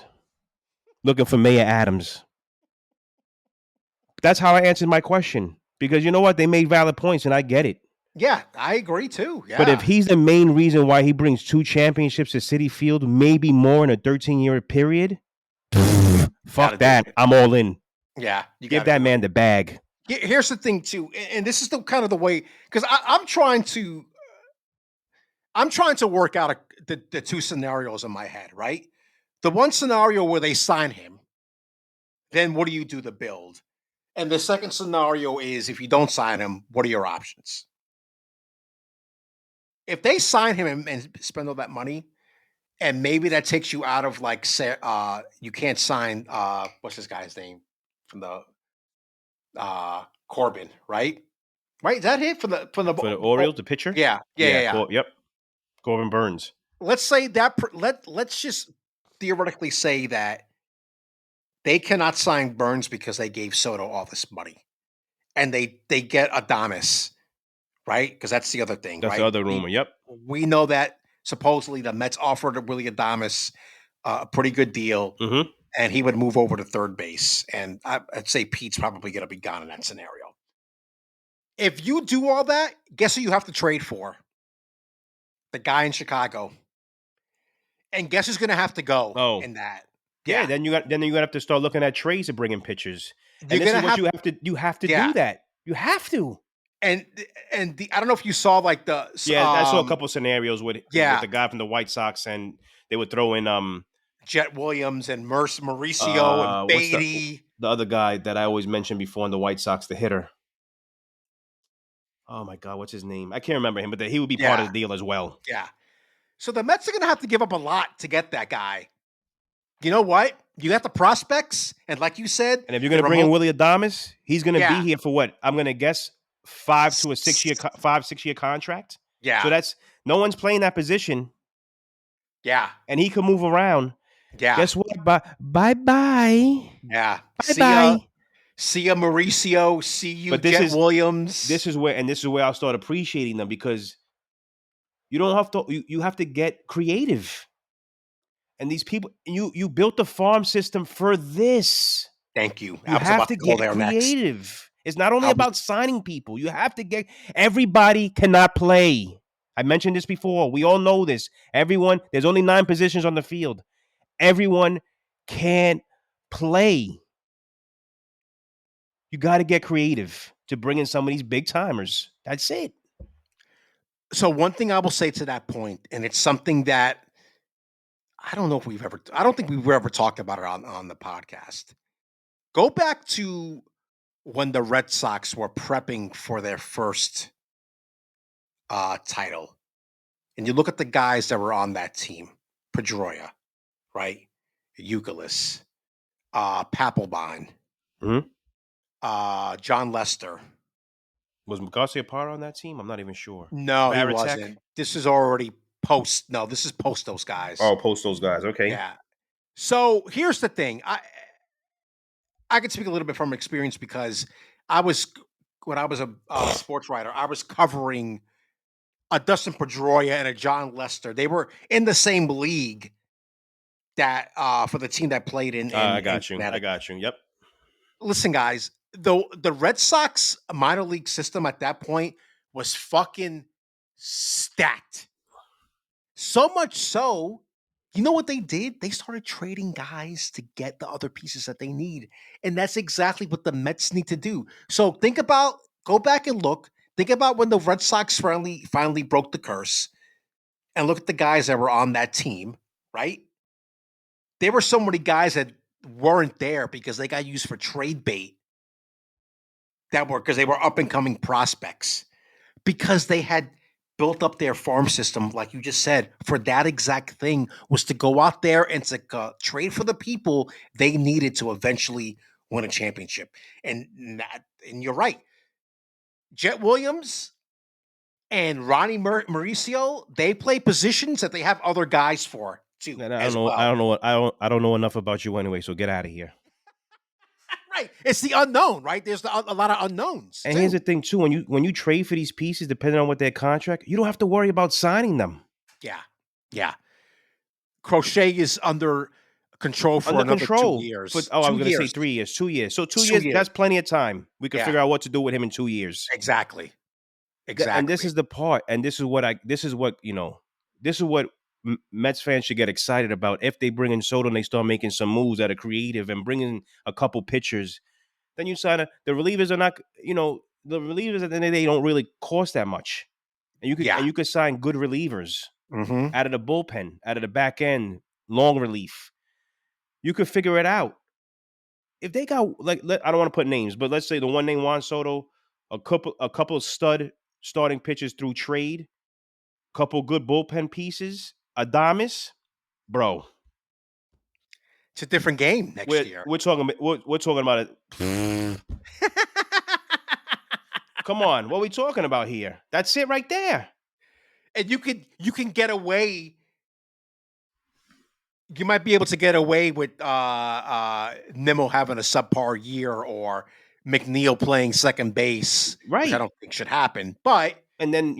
Looking for Mayor Adams. That's how I answered my question. Because you know what? They made valid points and I get it. Yeah, I agree too. Yeah. But if he's the main reason why he brings 2 championships to Citi Field, maybe more in a 13-year period, fuck that. I'm all in. Yeah. Give that man the bag. Here's the thing too, and this is the kind of the way, because I'm trying to work out the 2 scenarios in my head, right? The one scenario where they sign him, then what do you do to build? And the second scenario is if you don't sign him, what are your options? If they sign him and spend all that money, and maybe that takes you out of like, say, you can't sign what's this guy's name from the Corbin, right? Right? Is that it for the Orioles, the pitcher? Yeah. Yep. Corbin Burns. Let's say that let's just theoretically say that they cannot sign Burns because they gave Soto all this money, and they get Adames, right? Because that's the other thing. That's right? the other rumor. Yep. We know that supposedly the Mets offered Willie Adames a pretty good deal, and he would move over to third base. And I'd say Pete's probably going to be gone in that scenario. If you do all that, guess who you have to trade for? The guy in Chicago. And guess who's going to have to go in that? Yeah, Yeah. then you gotta have to start looking at trades and bringing pitchers. You're And this gonna is what have you have to yeah. do that. You have to. And I don't know if you saw like Yeah, I saw a couple scenarios with yeah, the guy from the White Sox, and they would throw in Jet Williams and Mauricio and what's Beatty. the other guy that I always mentioned before in the White Sox, the hitter. Oh my God, what's his name? I can't remember him, but he would be part of Yeah, the deal as well. yeah. So the Mets are gonna have to give up a lot to get that guy. You know what? You got the prospects, and like you said, And if you're the going to bring in remote. Willie Adames, he's going to be Yeah, here for what? I'm going to guess 5-6 year contract. So yeah, that's no one's playing that position, yeah, and he can move around. yeah, Guess what? Bye bye. yeah. Bye bye. See ya, Mauricio. See you, But this Jet is Williams. where I'll start appreciating them, because you don't have to you have to get creative. And these people, you built the farm system for this. Thank you. You I was have about to to go get there next. creative. It's not only I was about signing people. You have to get everybody cannot play. I mentioned this before. We all know this. Everyone, there's only 9 positions on the field. Everyone can't play. You got to get creative to bring in some of these big timers. That's it. so one thing I will say to that point, and it's something that I don't know if I don't think we've ever talked about it on the podcast. Go back to when the Red Sox were prepping for their first title, and you look at the guys that were on that team: Pedroia, right? Euclid, Papelbon, Mhm. John Lester. Was McCarthy a part on that team? I'm not even sure. No, he Baratek? wasn't. This is already post. No, this is post those guys. Oh, post those guys. Okay. Yeah. So here's the thing. I can speak a little bit from experience because I was when I was a sports writer, I was covering a Dustin Pedroia and a John Lester. They were in the same league that for the team that played I in got you. I Connecticut. got you. Yep. Listen, guys, the Red Sox minor league system at that point was fucking stacked. So much so, you know what they did? They started trading guys to get the other pieces that they need. And that's exactly what the Mets need to do. So go back and look. Think about when the Red Sox finally broke the curse and look at the guys that were on that team, right? There were so many guys that weren't there because they got used for trade bait because they were up and coming prospects because they had built up their farm system, like you just said, for that exact thing was to go out there and to trade for the people they needed to eventually win a championship. And you're right, Jet Williams and Ronnie Mauricio, they play positions that they have other guys for too And I don't as know. I well. don't know. I don't know enough about you anyway. So get out of here. Right, it's the unknown, right? There's a lot of unknowns And here's too. the thing too: when you trade for these pieces, depending on what their contract, you don't have to worry about signing them. Yeah, yeah. Crochet is under control for Under another two control. years. I was 2 going to say years. 3 years, 2 years. So 2 2 years, years. that's plenty of time. We can Yeah, figure out what to do with him in 2 years. exactly. And this Exactly. is the part, and this is what this is what Mets fans should get excited about. If they bring in Soto and they start making some moves that are creative and bringing a couple pitchers, then you sign the relievers are not, the relievers at the end of the day don't really cost that much. And Yeah. you could sign good relievers Mhm. out of the bullpen, out of the back end, long relief. You could figure it out. If they got I don't want to put names, but let's say the one named Juan Soto, a couple of stud starting pitchers through trade, couple good bullpen pieces, Adames, bro. It's a different game next year. We're talking about it. Come on, what are we talking about here? That's it right there. And you can get away. You might be able to get away with Nimmo having a subpar year or McNeil playing second base, which I Right. don't think should happen. But And then,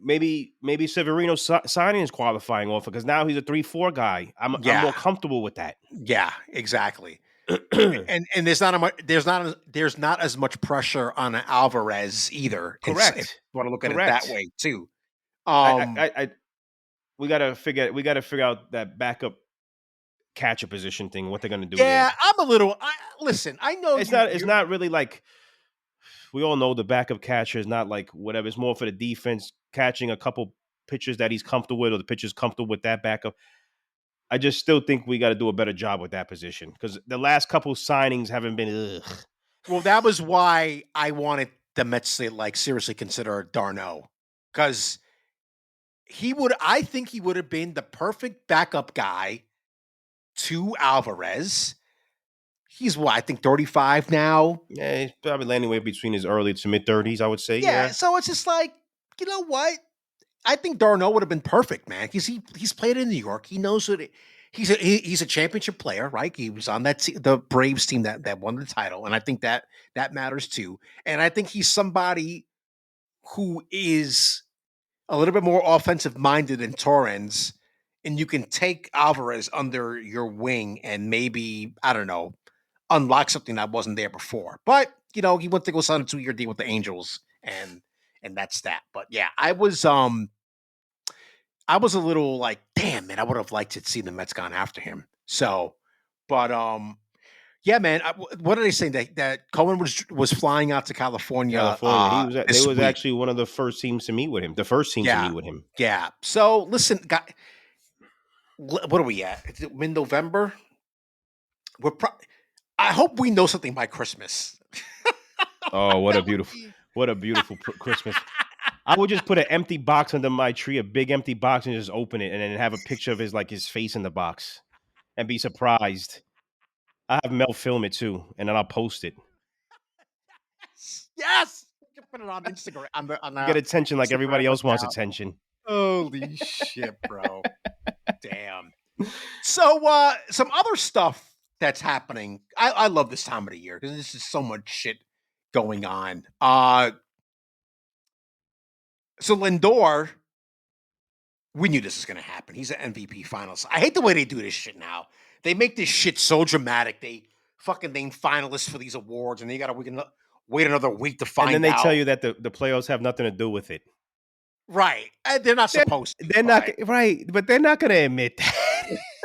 maybe Severino signing is qualifying offer because now he's a 3-4 guy. I'm yeah, more comfortable with that. yeah, exactly. And there's not as much pressure on Alvarez either. If you Correct. want to look at it that Correct. way too. I we gotta figure out that backup catcher position thing. What they're gonna do Yeah, there? I'm a little. Listen, I know It's you. not. It's not really like we all know the backup catcher is not like whatever. It's more for the defense catching a couple pitchers that he's comfortable with, or the pitcher's comfortable with that backup. I just still think we got to do a better job with that position because the last couple signings haven't been. Ugh. Well, that was why I wanted the Mets to like seriously consider Darno, because he would. I think he would have been the perfect backup guy to Alvarez. He's what, I think 35 now. Yeah, he's probably landing way between his early to mid 30s. I would say. Yeah, Yeah. so it's just like, you know what? I think Darno would have been perfect, man, because he's played in New York. He knows what he's a championship player, right? He was on that the Braves team that won the title, and I think that matters too. And I think he's somebody who is a little bit more offensive minded than Torrens, and you can take Alvarez under your wing and maybe, I don't know, unlock something that wasn't there before. But he went to go sign a 2-year deal with the Angels, and that's that. But yeah, I was a little like, damn, man, I would have liked to see the Mets gone after him. So, but yeah, man, what are they saying that Cohen was flying out to California California. They this was week? actually one of the first teams to meet with him. The first team to Yeah, meet with him. yeah. So listen, guy, what are we at? Is it mid-November? I hope we know something by Christmas. Oh, what a That would beautiful, be. Christmas. I would just put an empty box under my tree, a big empty box, and just open it, and then have a picture of his face in the box, and be surprised. I have Mel film it too, and then I'll post it. Yes, you can put it on Instagram on Get our attention like everybody Instagram else wants account. attention. Holy shit, bro! Damn. So, some other stuff that's happening. I love this time of the year because this is so much shit going on. So Lindor, we knew this was going to happen. He's an MVP finalist. I hate the way they do this shit now. They make this shit so dramatic. They fucking name finalists for these awards, and then you got to wait another week to And then find they tell out. you that the playoffs have nothing to do with it. Right. And they're not They're, supposed to, they're not but right, but they're not going to admit that.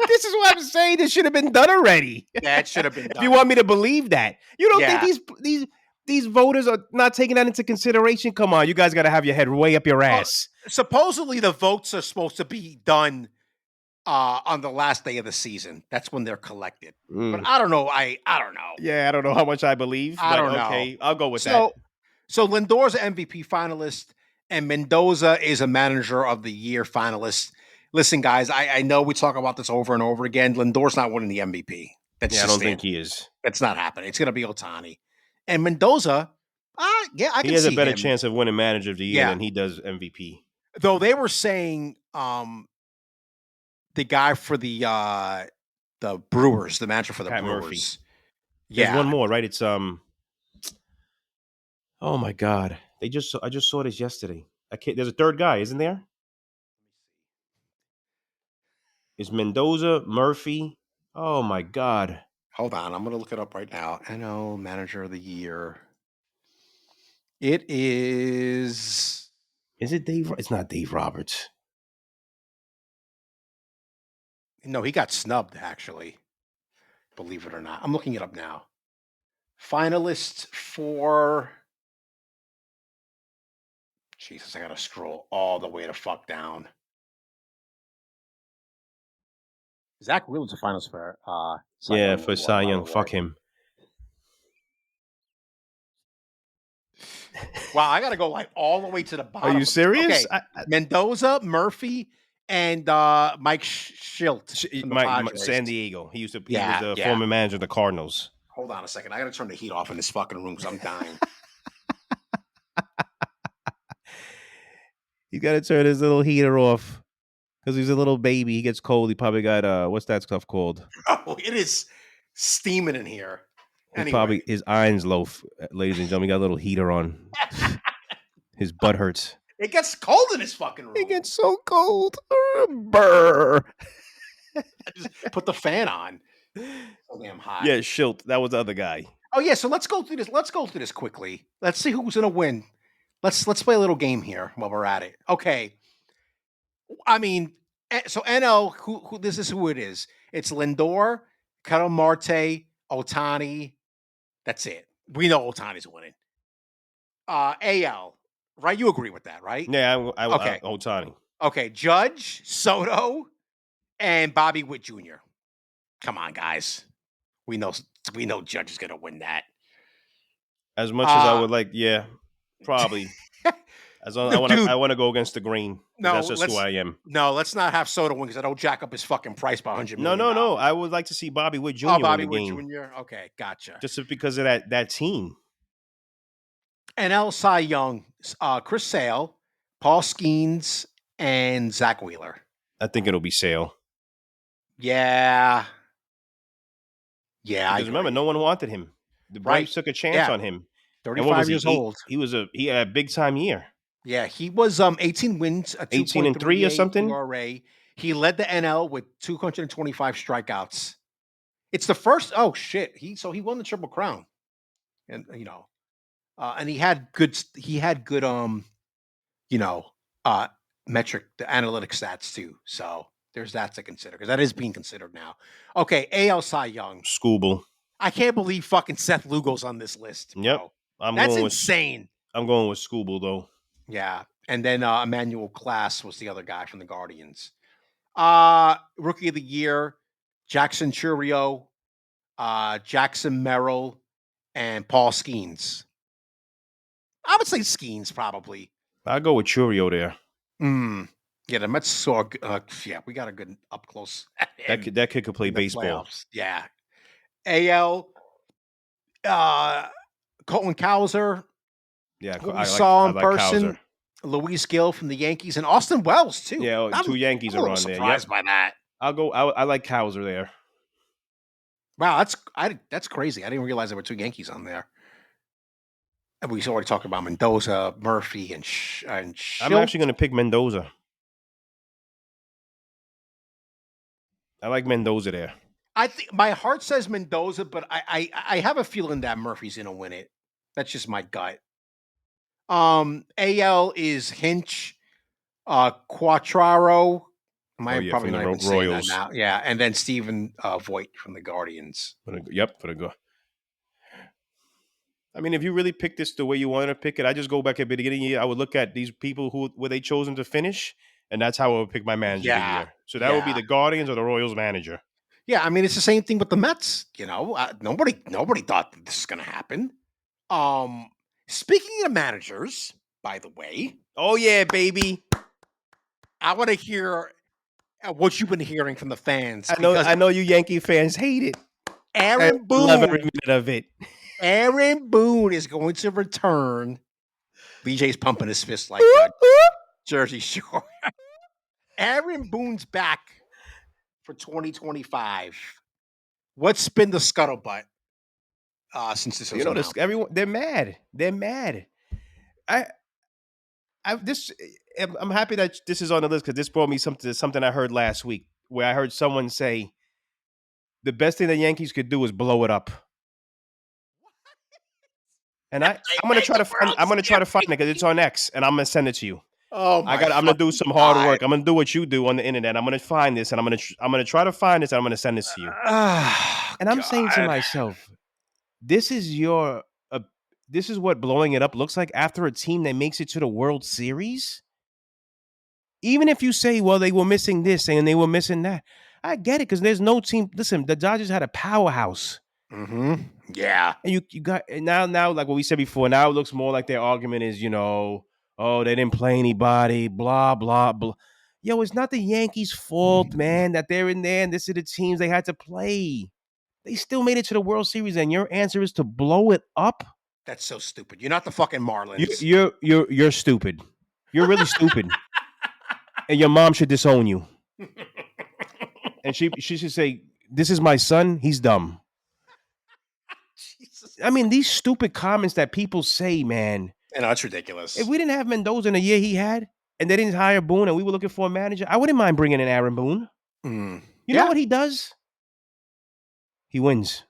This is what I'm saying. This should have been done already. that should have been If you done. want me to believe that, you don't think Yeah. these voters are not taking that into consideration? Come on, you guys got to have your head way up your Well, ass. supposedly the votes are supposed to be done on the last day of the season. That's when they're collected. But I don't know. I don't know. Yeah, I don't know how much I believe, I but don't know. okay, I'll go with that. So Lindor's an MVP finalist, and Mendoza is a Manager of the Year finalist. Listen, guys, I know we talk about this over and over again. Lindor's not winning the MVP. That's Yeah, I just don't think he is. That's not happening. It's going to be Ohtani. And Mendoza, yeah, I He can has a see better him. chance of winning Manager of the Year Yeah. than he does MVP. Though they were saying the guy for the Brewers, the manager for the Pat Brewers. Murphy. Yeah. There's one more, right? It's oh my god. I just saw this yesterday. There's a third guy, isn't there? Is Mendoza, Murphy? Oh my god. Hold on, I'm going to look it up right now. NO Manager of the Year. It is. Is it Dave? It's not Dave Roberts. No, he got snubbed, actually. Believe it or not. I'm looking it up now. Finalists for. Jesus, I got to scroll all the way to fuck down. Zach Wheeler's a finalist for Cy Young For Award, Cy Young. Award. Fuck him. Wow, I got to go like all the way to the bottom. Are you serious? Okay. Mendoza, Murphy, and Mike Schilt from the San Diego. He was the Yeah. former manager of the Cardinals. Hold on a second. I got to turn the heat off in this fucking room because I'm dying. He's got to turn his little heater off because he's a little baby. He gets cold. He probably got what's that stuff called? Oh, it is steaming in here. Anyway. Probably his iron's low, ladies and gentlemen. He got a little heater on. His butt hurts. It gets cold in this fucking room. It gets so cold. Brr. Just put the fan on. So damn hot. Yeah, Schilt. That was the other guy. Oh yeah, so let's go through this. Let's go through this quickly. Let's see who's gonna win. Let's play a little game here while we're at it. Okay. I mean, so NO, who this is who it is. It's Lindor, Ketel Marte, Ohtani. That's it. We know Ohtani's winning. AL, right? You agree with that, right? Yeah, Okay. Ohtani. Okay. Judge, Soto, and Bobby Witt Jr. Come on, guys. We know Judge is gonna win that. As much as I would like, yeah, probably. As long Dude, I want to go against the green because that's just who I am. No, let's not have Soto win because I don't jack up his fucking price by $100 million. No. I would like to see Bobby Witt Jr. Oh, win Bobby the Witt game. Jr. Okay, gotcha. Just because of that team. NL Cy Young, Chris Sale, Paul Skeens, and Zach Wheeler. I think it'll be Sale. Yeah. Because remember, no one wanted him. The Braves took a chance on him. 35 years old. He had a big time year. Yeah, he was 18 wins, a 18-3 or something. ERA. He led the NL with 225 strikeouts. It's the first. Oh shit! He won the Triple Crown, and and he had good metric, the analytic stats too. So there's that to consider because that is being considered now. Okay, AL Cy Young. Scooble. I can't believe fucking Seth Lugo's on this list. Bro. Yep, that's insane. I'm going with Scooble though. Yeah, and then Emmanuel Class was the other guy from the Guardians. Rookie of the Year, Jackson Churio, Jackson Merrill, and Paul Skeens. I would say Skeens probably. I'll go with Churio there. Yeah, the Mets saw. We got a good up close. That kid could play baseball. Playoffs. Yeah. AL, Colton Cowser. Yeah, I saw in person. Cowser. Luis Gill from the Yankees and Austin Wells too. Yeah, two Yankees are on there. Surprised by that. I'll go. I like Cowser there. Wow, that's crazy. I didn't realize there were two Yankees on there. And we already talked about Mendoza, Murphy, and Schilt. I'm actually going to pick Mendoza. I like Mendoza there. I think my heart says Mendoza, but I have a feeling that Murphy's going to win it. That's just my gut. AL is Hinch, Quattraro. Probably not even saying that now. Yeah, and then Stephen Voigt from the Guardians. For the go. I mean, if you really pick this the way you wanted to pick it, I just go back at the beginning of the year. I would look at these people who were they chosen to finish, and that's how I would pick my manager of the year. So that would be the Guardians or the Royals manager. Yeah, I mean, it's the same thing with the Mets. Nobody thought that this is going to happen. Speaking of managers, by the way. Oh, yeah, baby. I want to hear what you've been hearing from the fans. I know you Yankee fans hate it. Aaron Boone. Love every minute of it. Aaron Boone is going to return. LeeJay's pumping his fist like Jersey Shore. Aaron Boone's back for 2025. What's been the scuttlebutt since this was announced? Everyone they're mad. I'm happy that this is on the list because this brought me something I heard last week where I heard someone say the best thing the Yankees could do is blow it up. And I'm gonna try to find it because it's on X, and I'm gonna send it to you. Oh, I'm gonna do some hard work. I'm gonna do what you do on the internet. I'm gonna find this, and I'm gonna try to find this, and I'm gonna send this to you. And I'm saying to myself, this is what blowing it up looks like after a team that makes it to the World Series. Even if you say, well, they were missing this and they were missing that, I get it because there's no team. Listen, the Dodgers had a powerhouse. Mm-hmm. Yeah. And you got now like what we said before, now it looks more like their argument is, oh, they didn't play anybody, blah, blah, blah. Yo, it's not the Yankees' fault, man, that they're in there and this are the teams they had to play. They still made it to the World Series, and your answer is to blow it up? That's so stupid. You're not the fucking Marlins. You're stupid. You're really stupid. And your mom should disown you. And she should say, this is my son, he's dumb. Jesus. I mean, these stupid comments that people say, man. And that's ridiculous. If we didn't have Mendoza in the year he had, and they didn't hire Boone, and we were looking for a manager, I wouldn't mind bringing in Aaron Boone. You know what he does? He wins.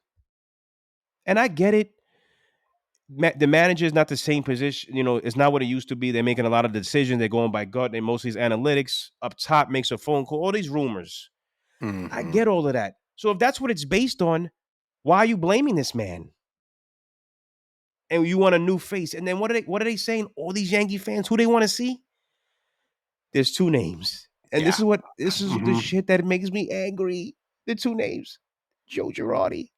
And I get it. The manager is not the same position. It's not what it used to be. They're making a lot of decisions. They're going by gut. They mostly analytics. Up top makes a phone call. All these rumors. Mm-hmm. I get all of that. So if that's what it's based on, why are you blaming this man? And you want a new face. And then what are they saying? All these Yankee fans, who they want to see? There's two names. And Yeah. this is the Mhm. shit that makes me angry. The two names. Joe Girardi,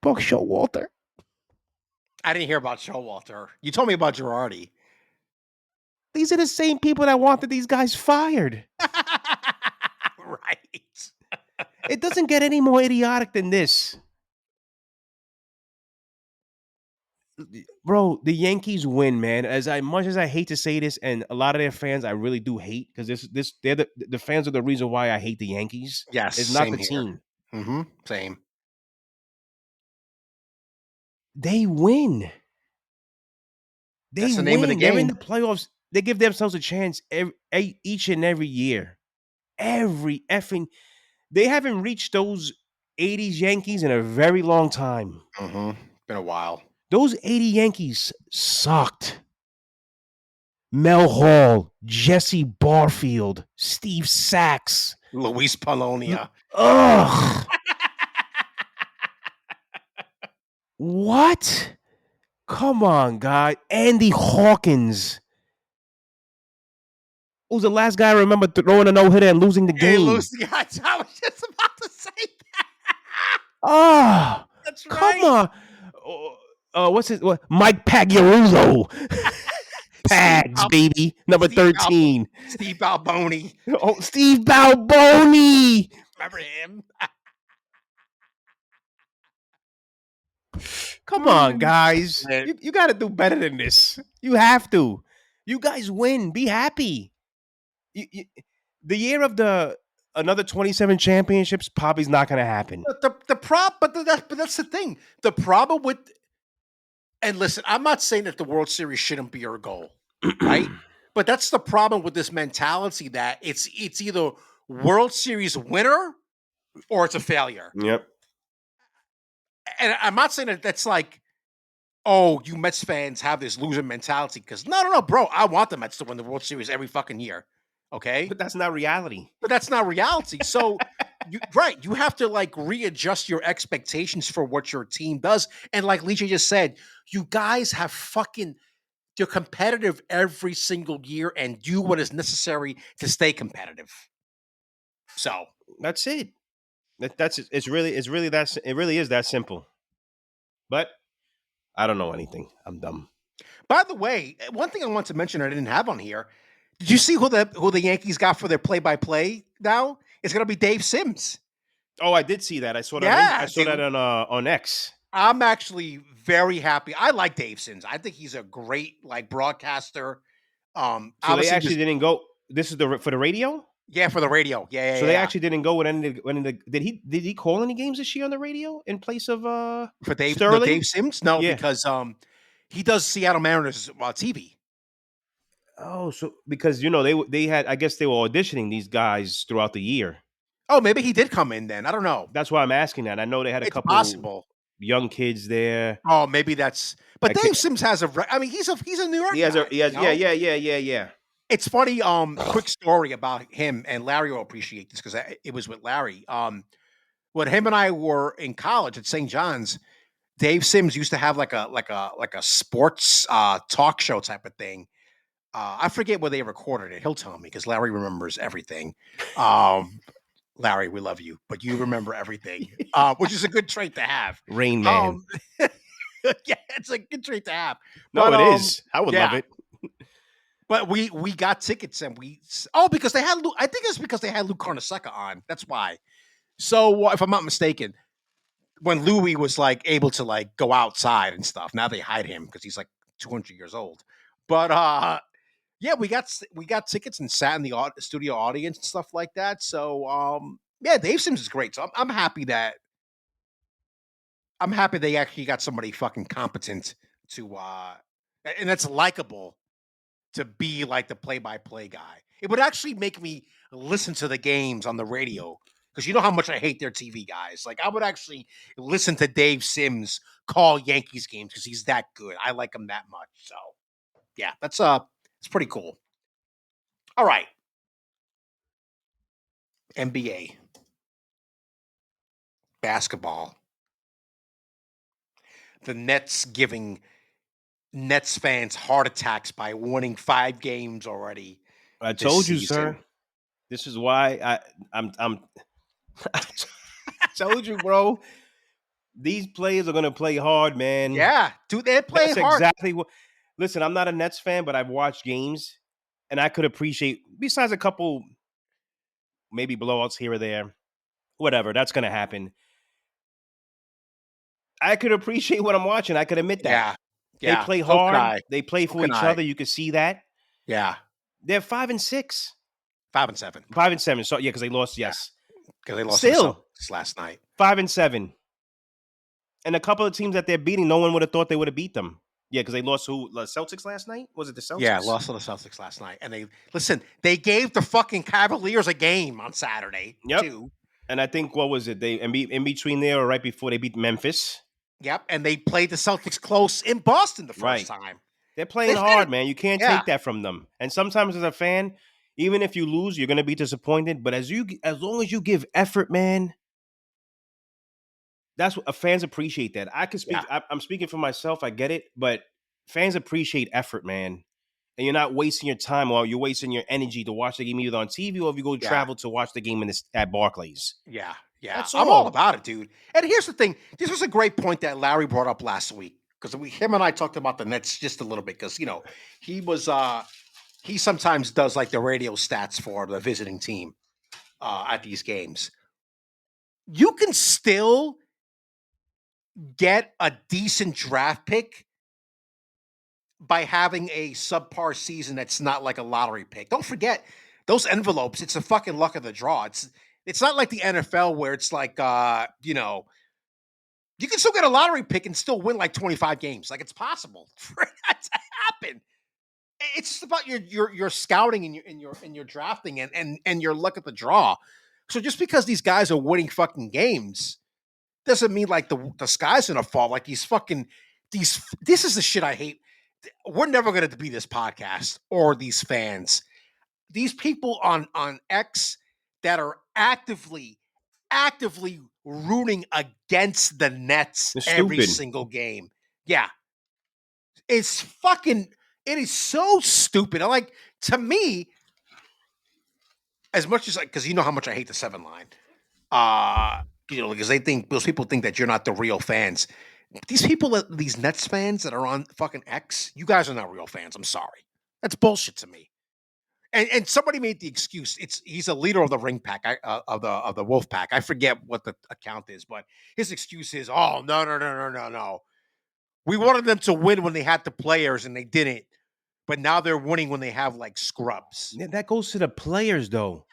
Buck Showalter. I didn't hear about Showalter. You told me about Girardi. These are the same people that wanted these guys fired. Right. It doesn't get any more idiotic than this. Bro, the Yankees win, man. Much as I hate to say this, and a lot of their fans I really do hate, because they're the fans are the reason why I hate the Yankees. Yes, It's not same the here. team. Same. They win. They That's the name of the win. They're in game. the playoffs. They give themselves a chance each and every year. Every effing. They haven't reached those 80s Yankees in a very long time. Been a while. Those 80 Yankees sucked. Mel Hall, Jesse Barfield, Steve Sachs. Luis Polonia. Ugh. What? Come on, guy. Andy Hawkins. Who's the last guy I remember throwing a no-hitter and losing the Hey, game? Lucy, I was just about to say that. Ah, That's come right. on. Mike Pagliarulo. Steve Pags, baby. Number Steve 13. Steve Balboni. Oh, Steve Balboni. Remember him? Come on, guys. Yeah. You got to do better than this. You have to. You guys win. Be happy. The year of another 27 championships probably is not going to happen. But that's the thing. The problem with, and listen, I'm not saying that the World Series shouldn't be our goal, right? But that's the problem with this mentality that it's either World Series winner or it's a failure. Yep. And I'm not saying that that's like, oh, you Mets fans have this loser mentality, because no, bro. I want the Mets to win the World Series every fucking year. Okay. But that's not reality. But that's not reality. So you have to like readjust your expectations for what your team does. And like LeeJay just said, you guys have fucking you're competitive every single year and do what is necessary to stay competitive. So That's it. It's really it really is that simple. But I don't know anything. I'm dumb. by the way, one thing I want to mention I didn't have on here. Did you see who the Yankees got for their play-by-play now? It's gonna be Dave Sims. Oh, I did see that. I saw that. I Yeah, saw that on X. I'm actually very happy. I like Dave Sims. I think he's a great like broadcaster. So they Obviously, actually didn't go. This is for the radio. yeah, for the radio. So they actually didn't go with did he call any games this year on the radio in place of For Sterling? Dave Sims. No, Yeah. because he does Seattle Mariners TV. Oh, so because they had, I guess they were auditioning these guys throughout the year. Oh, maybe he did come in then. I don't know. That's why I'm asking that. I know they had a It's couple possible. young kids there. Oh, maybe that's. But I Dave can't- Sims has I mean, he's a New York. He has guy, yeah. It's funny. Quick story about him, and Larry will appreciate this because it was with Larry. When him and I were in college at St. John's, Dave Sims used to have like a sports talk show type of thing. I forget where they recorded it. He'll tell me because Larry remembers everything. Larry, we love you, but you remember everything, which is a good trait to have. Rain Man. Yeah, it's a good trait to have. No, But, it is. I would love it. But we got tickets and because they had I think it's because they had Lou Carnesecca on. That's why. So if I'm not mistaken, when Louis was like able to like go outside and stuff, now they hide him because he's like 200 years old. But yeah, we got tickets and sat in the studio audience and stuff like that. So yeah, Dave Sims is great. So I'm happy they actually got somebody fucking competent to and that's likable to be like the play-by-play guy. It would actually make me listen to the games on the radio because you know how much I hate their TV guys. Like I would actually listen to Dave Sims call Yankees games because he's that good. I like him that much. So yeah, it's pretty cool. All right, NBA. basketball. The Nets giving Nets fans heart attacks by winning 5 games already I this told you, season. sir. This is why I'm I told you, bro. These players are gonna play hard, man. Yeah, dude, they're playing That's hard. exactly what. Listen, I'm not a Nets fan, but I've watched games, and I could appreciate. Besides a couple, maybe blowouts here or there, whatever. That's gonna happen. I could appreciate what I'm watching. I could admit that Yeah, they yeah. play So can hard. I. They play So for can each I. other. You can see that. Yeah, They're 5-6, 5-7. 5-7. So yeah, because they lost. Yeah, Yes, because they lost to the still Celtics last night. 5-7. And a couple of teams that they're beating, no one would have thought they would have beat them. Yeah, because they lost to the Celtics last night. Was it the Yeah, Celtics? lost to the Celtics last night. And they gave the fucking Cavaliers a game on Saturday, Yep. too. And I think what was it? They in between there or right before they beat Memphis. Yep, and they played the Celtics close in Boston the first time. They're playing They hard, did. man. You can't Yeah. take that from them. And sometimes as a fan, even if you lose, you're gonna be disappointed. But as long as you give effort, man, that's what fans appreciate. That I can speak. I'm speaking for myself. I get it, but fans appreciate effort, man. And you're not wasting your time or you're wasting your energy to watch the game either on TV or if you go travel to watch the game at Barclays. Yeah. That's I'm all all. about it, dude. And here's the thing. This was a great point that Larry brought up last week because him and I talked about the Nets just a little bit because, he sometimes does like the radio stats for the visiting team at these games. You can still get a decent draft pick by having a subpar season that's not like a lottery pick. Don't forget those envelopes. It's a fucking luck of the draw. It's not like the NFL where it's like you can still get a lottery pick and still win like 25 games. Like it's possible for that to happen. It's just about your scouting and your drafting and your luck at the draw. So just because these guys are winning fucking games doesn't mean like the sky's gonna fall. Like this is the shit I hate. We're never gonna be this podcast or these fans. These people on X that are actively rooting against the Nets every single game. Yeah. It's fucking it is so stupid. Like to me, as much as because you know how much I hate the 7 line. Because those people think that you're not the real fans. These Nets fans that are on fucking X, you guys are not real fans. I'm sorry. That's bullshit to me. And somebody made the excuse. He's a leader of the ring pack of the wolf pack. I forget what the account is, but his excuse is, oh no. We wanted them to win when they had the players and they didn't, but now they're winning when they have like scrubs. Yeah, that goes to the players though.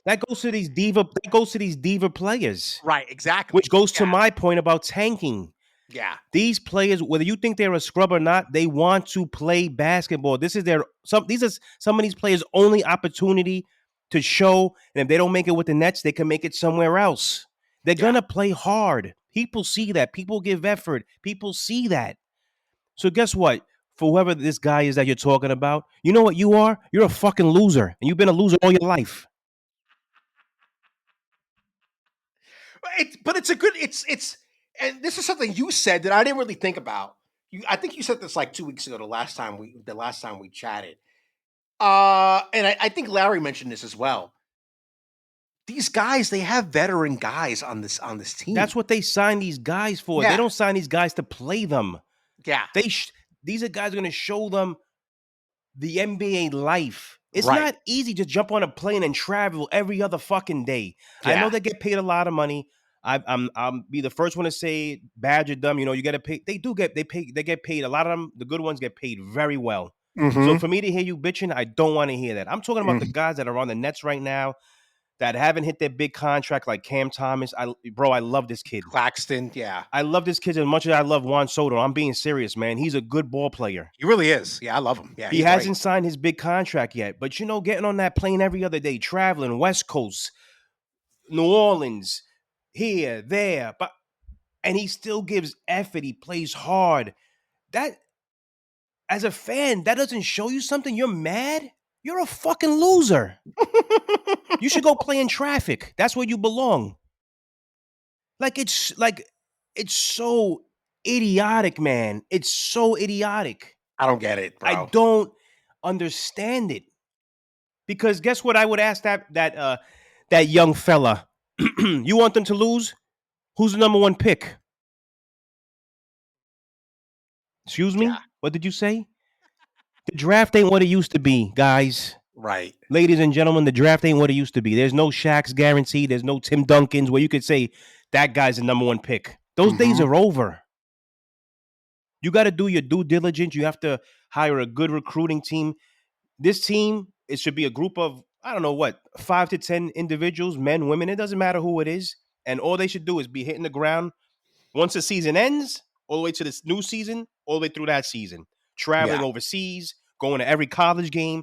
That goes to these diva players. Right, exactly. Which goes to my point about tanking. Yeah. These players, whether you think they're a scrub or not, they want to play basketball. These are some of these players' only opportunity to show. And if they don't make it with the Nets, they can make it somewhere else. They're gonna play hard. People see that. People give effort. People see that. So guess what? For whoever this guy is that you're talking about, you know what you are? You're a fucking loser. And you've been a loser all your life. But it's a good. It's and this is something you said that I didn't really think about. I think you said this like 2 weeks ago. The last time we chatted. And I think Larry mentioned this as well. These guys, they have veteran guys on this team. That's what they sign these guys for. Yeah. They don't sign these guys to play them. Yeah. These are guys going to show them the NBA life. It's not easy to jump on a plane and travel every other fucking day. Yeah. I know they get paid a lot of money. I'm be the first one to say badger them. You know, you get to pay. They get paid. A lot of them, the good ones, get paid very well. Mm-hmm. So for me to hear you bitching, I don't want to hear that. I'm talking about the guys that are on the Nets right now that haven't hit their big contract, like Cam Thomas. I love this kid. Claxton, yeah. I love this kid as much as I love Juan Soto. I'm being serious, man. He's a good ball player. He really is. Yeah, I love him. Yeah, he hasn't signed his big contract yet. But, getting on that plane every other day, traveling, West Coast, New Orleans, here, there. And he still gives effort. He plays hard. That, as a fan, that doesn't show you something? You're mad? You're a fucking loser. You should go play in traffic. That's where you belong. It's so idiotic, man. It's so idiotic. I don't get it, I bro. don't understand it. Because guess what? I would ask that young fella. You want them to lose? Who's the number one pick? Excuse Yeah, me? What did you say? The draft ain't what it used to be, guys. right. Ladies and gentlemen, the draft ain't what it used to be. There's no Shaq's guaranteed. There's no Tim Duncans where you could say that guy's the number one pick. Those days Mm-hmm. are over. You got to do your due diligence. You have to hire a good recruiting team. This team, it should be a group of, I don't know what, 5 to 10 individuals, men, women. It doesn't matter who it is. And all they should do is be hitting the ground once the season ends, all the way to this new season, all the way through that season. Traveling Yeah, overseas, going to every college game,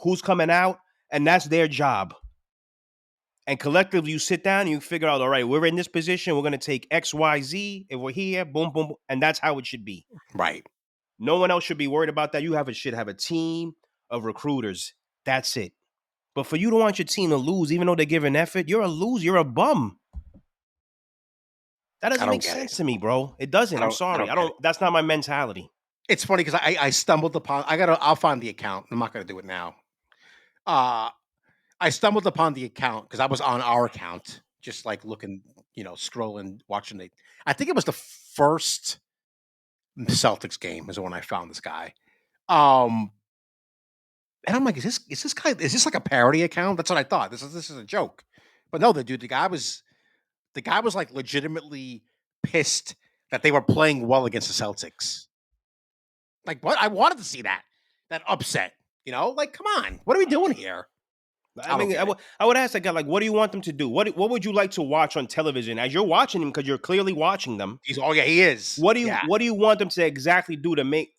who's coming out, and that's their job. And collectively, you sit down and you figure out, all right, we're in this position. We're going to take X, Y, Z. If we're here, boom, boom, boom. And that's how it should be. right. No one else should be worried about that. You should have a team of recruiters. That's it. But for you to want your team to lose, even though they're giving effort, you're a loser. You're a bum. That I doesn't don't make get sense it. to me, bro. It doesn't. I'm I sorry. don't get it. That's not my mentality. It's funny because I stumbled upon. I'll find the account. I'm not gonna do it now. I stumbled upon the account because I was on our account, just like looking, scrolling, watching it. I think it was the first Celtics game is when I found this guy. And I'm like, is this like a parody account? That's what I thought. This is a joke. But no, the guy was like legitimately pissed that they were playing well against the Celtics. Like, what? I wanted to see that upset. Like, come on, what are we doing here? I mean, I would ask that guy, like, what do you want them to do? What would you like to watch on television as you're watching them? Because you're clearly watching them. He is. What do Yeah. you want them to exactly do to make,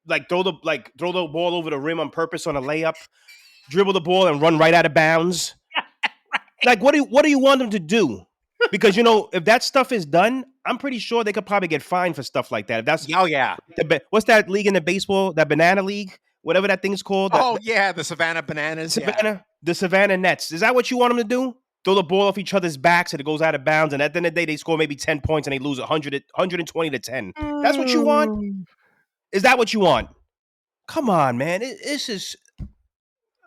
like, throw the ball over the rim on purpose on a layup, dribble the ball and run right out of bounds? Like, what do you want them to do? Because if that stuff is done, I'm pretty sure they could probably get fined for stuff like that. If that's Oh yeah. what's that league in the baseball? That banana league, whatever that thing's called. Oh yeah, the Savannah Bananas. The Savannah Nets. Is that what you want them to do? Throw the ball off each other's backs and it goes out of bounds, and at the end of the day, they score maybe 10 points and they lose 120 to 10. That's what you want? Is that what you want? Come on, man. This is.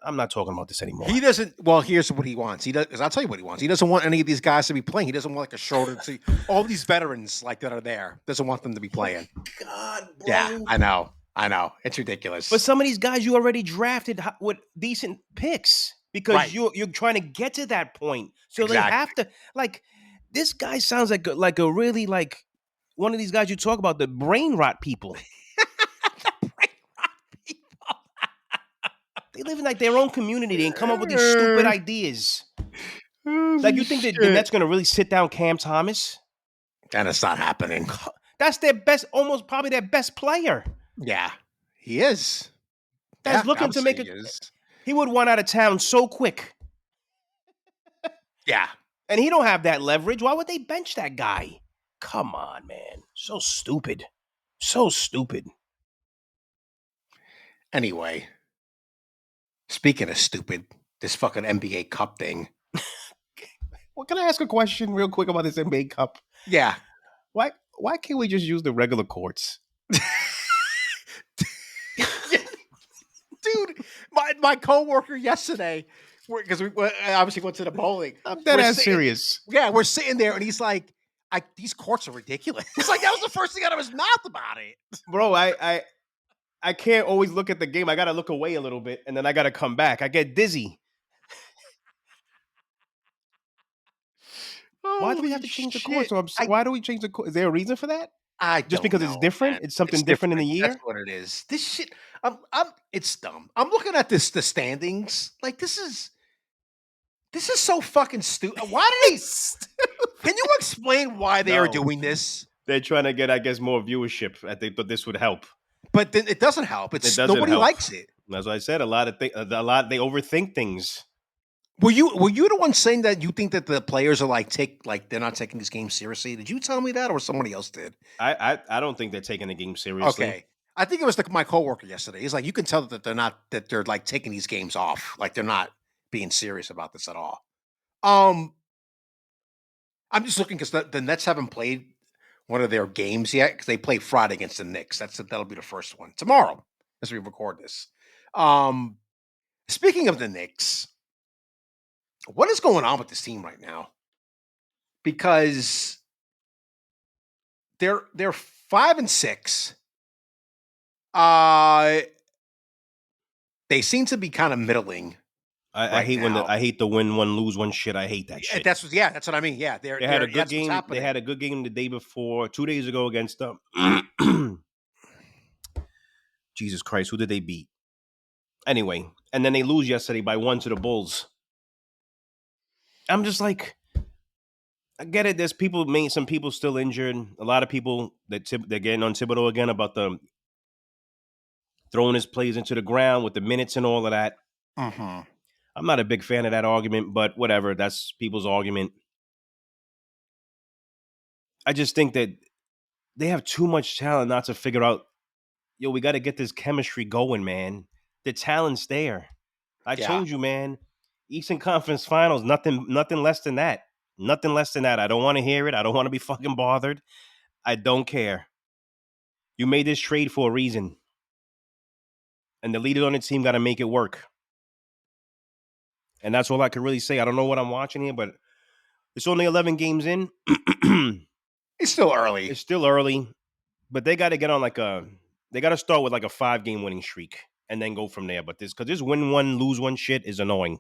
I'm not talking about this anymore. He doesn't. Well, here's what he wants. I'll tell you what he wants. He doesn't want any of these guys to be playing. He doesn't want like a shoulder to all these veterans like that are there. Doesn't want them to be playing. God, bro. Yeah, I know. It's ridiculous. But some of these guys you already drafted with decent picks because Right. you're trying to get to that point. So Exactly. they have to, like, this guy sounds like a really, like, one of these guys you talk about, the brain rot people. They live in like their own community and come up with these stupid ideas. Like, you think that the Nets going to really sit down Cam Thomas? And it's not happening. That's their best, almost probably their best player. Yeah, he is. That's looking to make it. He would run out of town so quick. Yeah. And he don't have that leverage. Why would they bench that guy? Come on, man. So stupid. So stupid. Anyway, speaking of stupid, this fucking NBA Cup thing. Well, can I ask a question real quick about this NBA Cup? Yeah. Why can't we just use the regular courts? Dude, my coworker yesterday, because we obviously went to the bowling. I'm dead ass serious. Yeah, we're sitting there, and he's like, "These courts are ridiculous." It's like that was the first thing out of his mouth about it. Bro, I can't always look at the game. I got to look away a little bit, and then I got to come back. I get dizzy. Why do we have to change the course? Why do we change the course? Is there a reason for that? Just because it's different? Man. It's something different in the year? That's what it is. This shit, it's dumb. I'm looking at the standings. Like, this is so fucking stupid. Why did they? Can you explain why they are doing this? They're trying to get, I guess, more viewership. I think that this would help. But then it doesn't help. Nobody likes it. As I said, a lot they overthink things. Were you the one saying that you think that the players are they're not taking these games seriously? Did you tell me that, or somebody else did? I don't think they're taking the game seriously. Okay, I think it was my coworker yesterday. He's like, you can tell that they're like taking these games off, like they're not being serious about this at all. I'm just looking because the Nets haven't played one of their games yet because they play Friday against the Knicks. That'll be the first one tomorrow as we record this. Um, Speaking of the Knicks, what is going on with this team right now? Because they're 5-6. Uh, they seem to be kind of middling I right hate now. I hate the win one lose one shit. I hate that shit. That's what I mean. Yeah, They had a good that's what's game. They happening. had a good game the day before, 2 days ago against them. Jesus Christ, who did they beat? Anyway, and then they lose yesterday by 1 to the Bulls. I'm just like, I get it. There's some people still injured. A lot of people they're getting on Thibodeau again about the throwing his plays into the ground with the minutes and all of that. Mm-hmm. I'm not a big fan of that argument, but whatever. That's people's argument. I just think that they have too much talent not to figure out, yo, we got to get this chemistry going, man. The talent's there. I Yeah. told you, man. Eastern Conference Finals, nothing less than that. Nothing less than that. I don't want to hear it. I don't want to be fucking bothered. I don't care. You made this trade for a reason. And the leaders on the team got to make it work. And that's all I can really say. I don't know what I'm watching here, but it's only 11 games in. It's still early. It's still early, but they got to get on they got to start with like a 5-game winning streak and then go from there. But because this win one, lose one shit is annoying.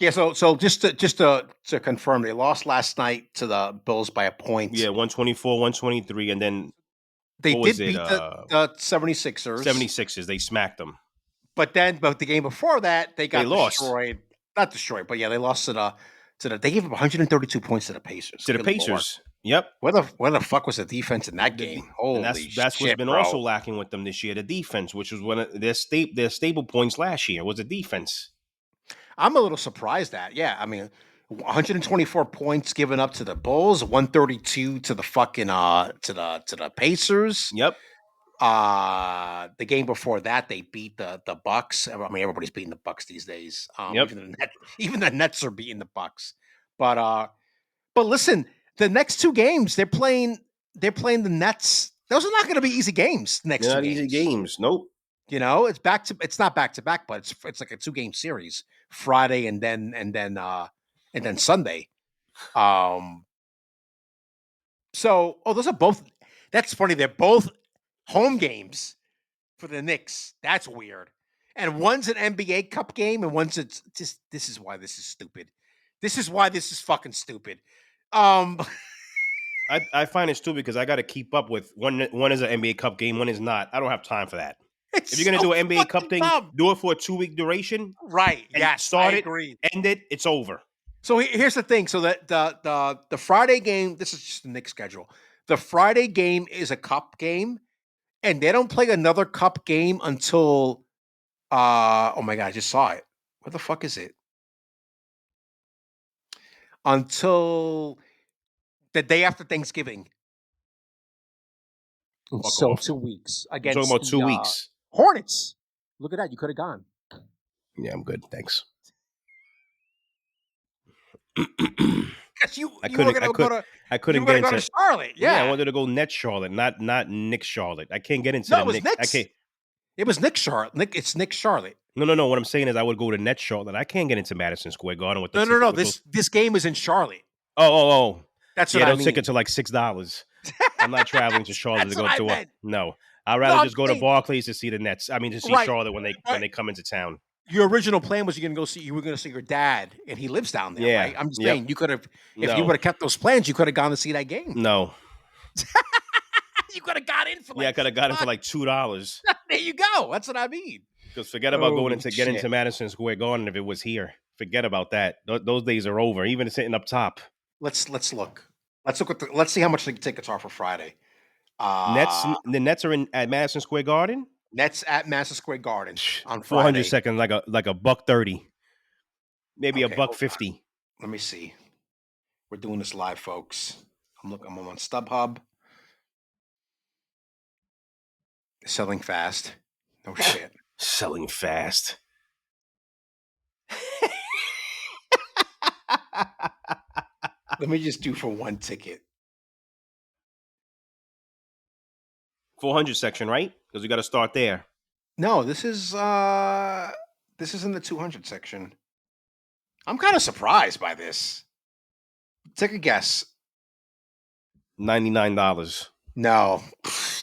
Yeah, so just to confirm, they lost last night to the Bills by a point. Yeah, 124, 123, and then They what was did it? beat the 76ers. 76ers. They smacked them. But the game before that, they got lost destroyed. Not destroyed, but yeah, they lost to the. They gave up 132 points to the Pacers. To the Good Pacers. Lord. Yep. Where the fuck was the defense in that game? And Holy that's what's shit, been bro. also lacking with them this year. The defense, which was one of their stable points last year, was the defense. I'm a little surprised at. Yeah, I mean, 124 points given up to the Bulls, 132 to the fucking to the Pacers. Yep. The game before that, they beat the Bucks. I mean, everybody's beating the Bucks these days. Yep. Even the Nets are beating the Bucks. But listen, the next two games they're playing the Nets. Those are not going to be easy games. Next They're two not games. easy games. Nope. You know, it's not back to back, but it's like a 2-game series. Friday and then Sunday. So those are both. That's funny. They're both home games for the Knicks. That's weird. And one's an NBA Cup game, and one's it's just. This is why this is stupid. This is why this is fucking stupid. I find it stupid because I got to keep up with one is an NBA Cup game, one is not. I don't have time for that. If you're gonna do an NBA Cup thing, do it for a 2-week duration. Right. And yes. start I it, agree. end it, it's over. So here's the thing. So that the Friday game, this is just the Knicks schedule. The Friday game is a cup game, and they don't play another cup game until oh my god, I just saw it. Where the fuck is it? Until the day after Thanksgiving. So 2 weeks against talking about 2 weeks. Hornets. Look at that. You could have gone. Yeah, I'm good. Thanks. I couldn't get into Charlotte. Yeah. I wanted to go Nets Charlotte, not Knicks Charlotte. I can't get into the the Knicks. I can't. It was Knicks Charlotte. It's Knicks Charlotte. No. What I'm saying is I would go to Nets Charlotte. I can't get into Madison Square Garden with the No. This game is in Charlotte. Oh. That's what I mean. Those tickets are like $6. I'm not traveling to Charlotte to go to a no. I'd rather just go to Barclays to see the Nets. I mean, to see Charlotte when they come into town. Your original plan was you were going to see your dad, and he lives down there, right? I'm just saying you could have, if you would have kept those plans, you could have gone to see that game. No. You could have got in for I could have got in for like $2. There you go. That's what I mean. Because forget about getting into Madison Square Garden if it was here. Forget about that. Those days are over. Even sitting up top. Let's look. Let's see how much the tickets are for Friday. The Nets are at Madison Square Garden. Nets at Madison Square Garden on 400 seconds, like a $1.30, maybe $1.50. Let me see. We're doing this live, folks. I'm on StubHub. Selling fast. No shit. Selling fast. Let me just do for one ticket. 400 section, right? Because we got to start there. No, this is in the 200 section. I'm kind of surprised by this. Take a guess. $99. No,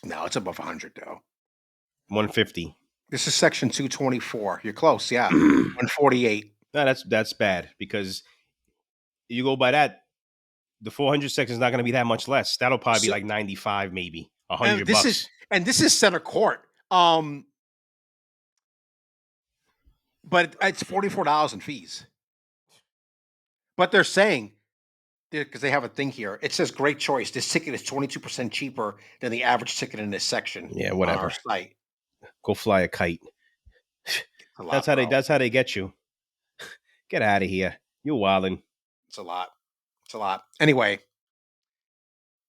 no, it's above 100 though. 150. This is section 224. You're close, yeah. 148. No, that's bad because you go by that, the 400 section is not going to be that much less. That'll probably be like 95, maybe $100. This is center court. But it's $44 in fees. But they're saying, because they have a thing here, it says great choice. This ticket is 22% cheaper than the average ticket in this section. Yeah, whatever. On our site. Go fly a kite. That's how they get you. Get out of here. You're wilding. It's a lot. Anyway,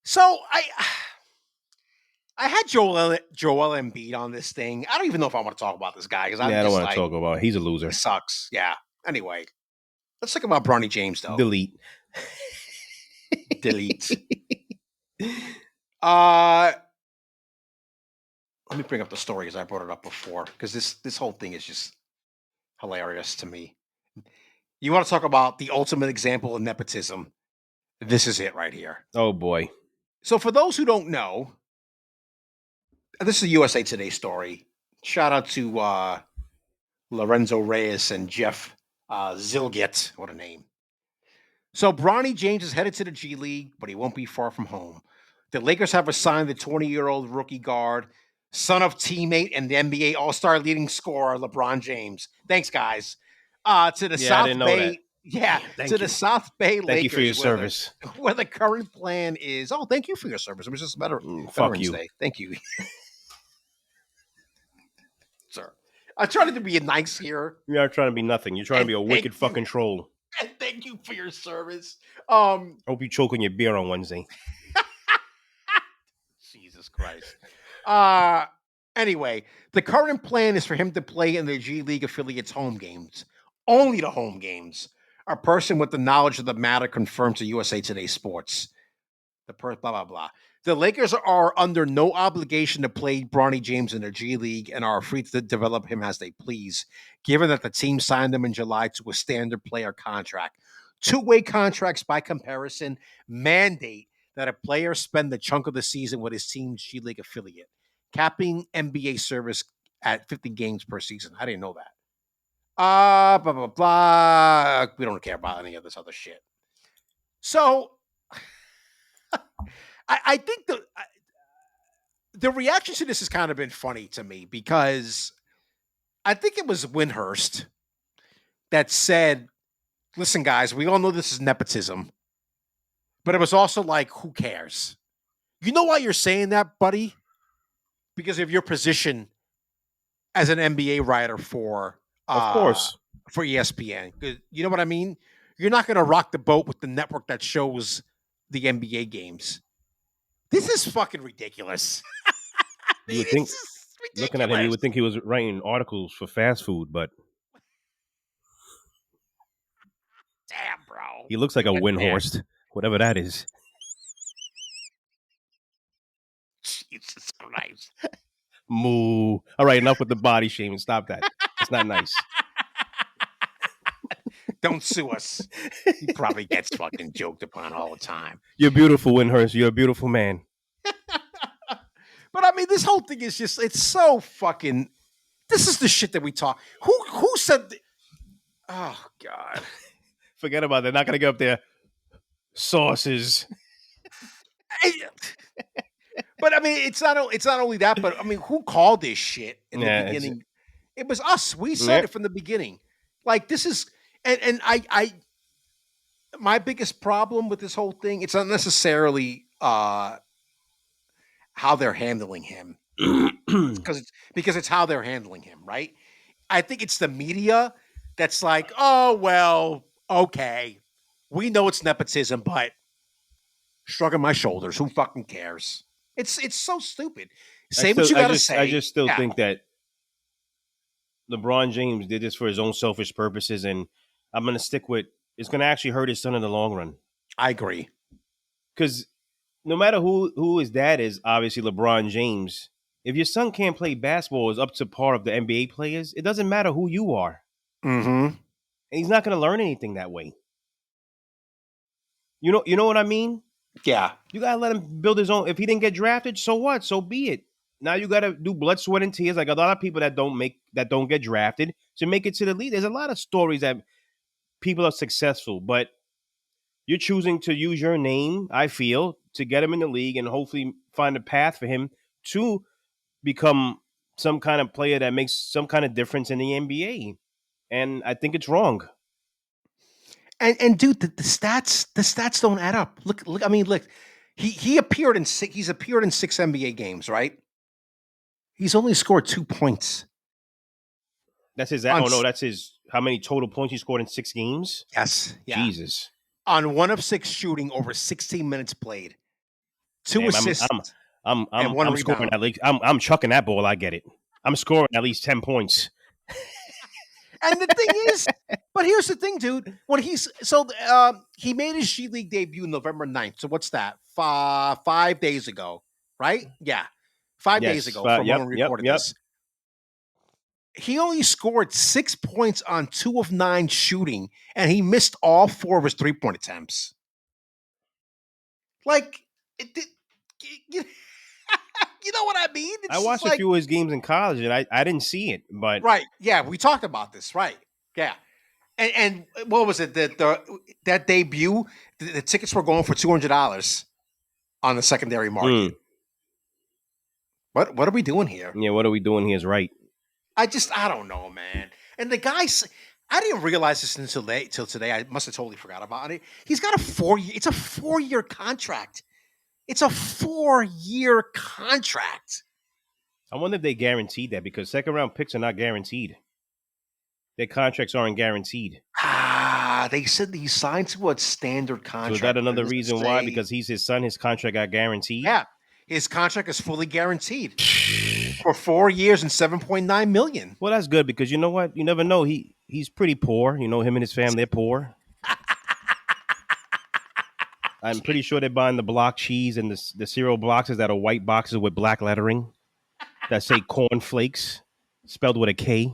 so I had Joel Embiid on this thing. I don't even know if I want to talk about this guy because I don't want to talk about it. He's a loser. He sucks. Yeah. Anyway, let's talk about Bronny James though. Delete. Let me bring up the story because I brought it up before because this whole thing is just hilarious to me. You want to talk about the ultimate example of nepotism? This is it right here. Oh boy. So for those who don't know, this is a USA Today story. Shout out to Lorenzo Reyes and Jeff Zilgett. What a name. So Bronny James is headed to the G League, but he won't be far from home. The Lakers have assigned the 20-year-old rookie guard, son of teammate and the NBA All-Star leading scorer LeBron James. Thanks, guys. To the South Bay. Yeah, to the South Bay Lakers. Thank you for your service. Where the current plan is. Oh, thank you for your service. It was just Veterans Day. Thank you. Sir. I'm trying to be nice here. You are trying to be nothing. You're trying to be a wicked fucking troll. And thank you for your service. Hope you choke on your beer on Wednesday. Jesus Christ. Anyway, the current plan is for him to play in the G League affiliates' home games. Only the home games. A person with the knowledge of the matter confirmed to USA Today Sports. Blah, blah, blah. The Lakers are under no obligation to play Bronny James in the G League and are free to develop him as they please, given that the team signed him in July to a standard player contract. Two-way contracts, by comparison, mandate that a player spend the chunk of the season with his team's G League affiliate, capping NBA service at 50 games per season. I didn't know that. Blah, blah, blah. We don't care about any of this other shit. So I think the reaction to this has kind of been funny to me because I think it was Windhurst that said, listen, guys, we all know this is nepotism, but it was also like, who cares? You know why you're saying that, buddy? Because of your position as an NBA writer for ESPN. You know what I mean? You're not going to rock the boat with the network that shows the NBA games. This is fucking ridiculous. You would think, looking at him, you would think he was writing articles for fast food, but damn, bro, he looks like a Windhorst, whatever that is. Jesus Christ. Moo. All right, enough with the body shaming. Stop that. It's not nice. Don't sue us. He probably gets fucking joked upon all the time. You're beautiful, Windhurst. You're a beautiful man. But I mean, this whole thing is just, it's so fucking, this is the shit that we talk. Who said, oh God. Forget about it. They're not going to get up there. Sauces. But I mean, it's not only that, but I mean, who called this shit in the beginning? It was us. We said it from the beginning. Like, this is, and I my biggest problem with this whole thing, it's not necessarily how they're handling him. because it's how they're handling him, right? I think it's the media that's like, oh well, okay. We know it's nepotism, but shrugging my shoulders. Who fucking cares? It's so stupid. Say what you gotta say. I just still think that LeBron James did this for his own selfish purposes, and I'm gonna stick with it's gonna actually hurt his son in the long run. I agree. Because no matter who his dad is, obviously LeBron James, if your son can't play basketball is up to par of the NBA players, it doesn't matter who you are. Mm-hmm. And he's not going to learn anything that way. You know what I mean? Yeah. You got to let him build his own. If he didn't get drafted, so what? So be it. Now you got to do blood, sweat, and tears like a lot of people that don't get drafted to make it to the league. There's a lot of stories that people are successful, but you're choosing to use your name, I feel, to get him in the league and hopefully find a path for him to become some kind of player that makes some kind of difference in the NBA. And I think it's wrong. And dude, the stats don't add up. Look. I mean, look. He appeared in six. He's appeared in 6 NBA games, right? He's only scored 2 points. That's his. On Oh no, that's his. How many total points he scored in 6 games? Yes. Yeah. Jesus. On 1 of 6 shooting over 16 minutes played. 2 Damn, assists and 1 I'm scoring rebound. at least. I'm chucking that ball. I get it. I'm scoring at least 10 points. And the thing is, but here's the thing, dude. When he made his G League debut November 9th. So what's that? 5 days ago, right? Yeah. 5 days ago from when we recorded this. He only scored 6 points on 2 of 9 shooting, and he missed all 4 of his 3-point attempts. Like, you know what I mean? I watched a few of his games in college, and I didn't see it, but right, yeah, we talked about this, right? Yeah, and what was it that debut? The tickets were going for $200 on the secondary market. What are we doing here? Yeah, what are we doing here is right. I don't know, man. And the guys, I didn't realize this until today. I must have totally forgot about it. He's got a 4-year. It's a 4-year contract. It's a 4-year contract. I wonder if they guaranteed that because second round picks are not guaranteed. Their contracts aren't guaranteed. They said he signed to a standard contract. So is that another reason why? Because he's his son, his contract got guaranteed? Yeah. His contract is fully guaranteed for 4 years and $7.9 million. Well, that's good because you know what? You never know. He's pretty poor. You know, him and his family, they're poor. I'm pretty sure they're buying the block cheese and the cereal boxes that are white boxes with black lettering that say cornflakes, spelled with a K.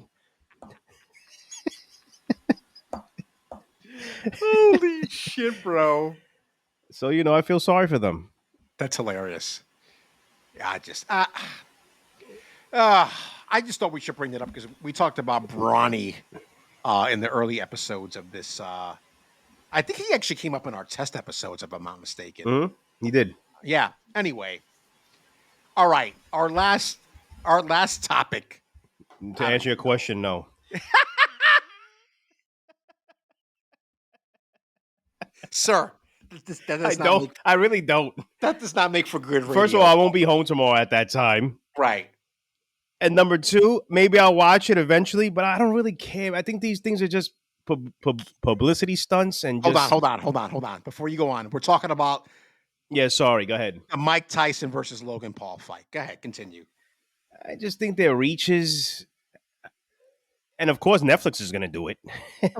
Holy shit, bro. So, you know, I feel sorry for them. That's hilarious. Yeah, I just thought we should bring that up because we talked about Bronny in the early episodes of this. I think he actually came up in our test episodes, if I'm not mistaken. Mm-hmm. He did. Yeah. Anyway. All right. Our last topic. To answer your question, no. Sir, I really don't. That does not make for good radio. First of all, I won't be home tomorrow at that time. Right. And number 2, maybe I'll watch it eventually, but I don't really care. I think these things are just publicity stunts. And just... Hold on. Before you go on, we're talking about. Yeah, sorry. Go ahead. A Mike Tyson versus Logan Paul fight. Go ahead, continue. I just think their reaches, and of course Netflix is going to do it.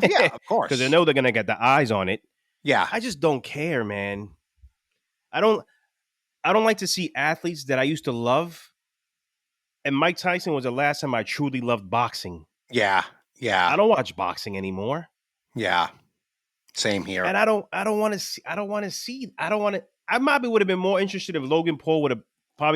Yeah, of course, because they know they're going to get the eyes on it. Yeah, I just don't care, man. I don't like to see athletes that I used to love. And Mike Tyson was the last time I truly loved boxing. Yeah. I don't watch boxing anymore. Yeah, same here. And I don't want to see. I probably would have been more interested if Logan Paul would have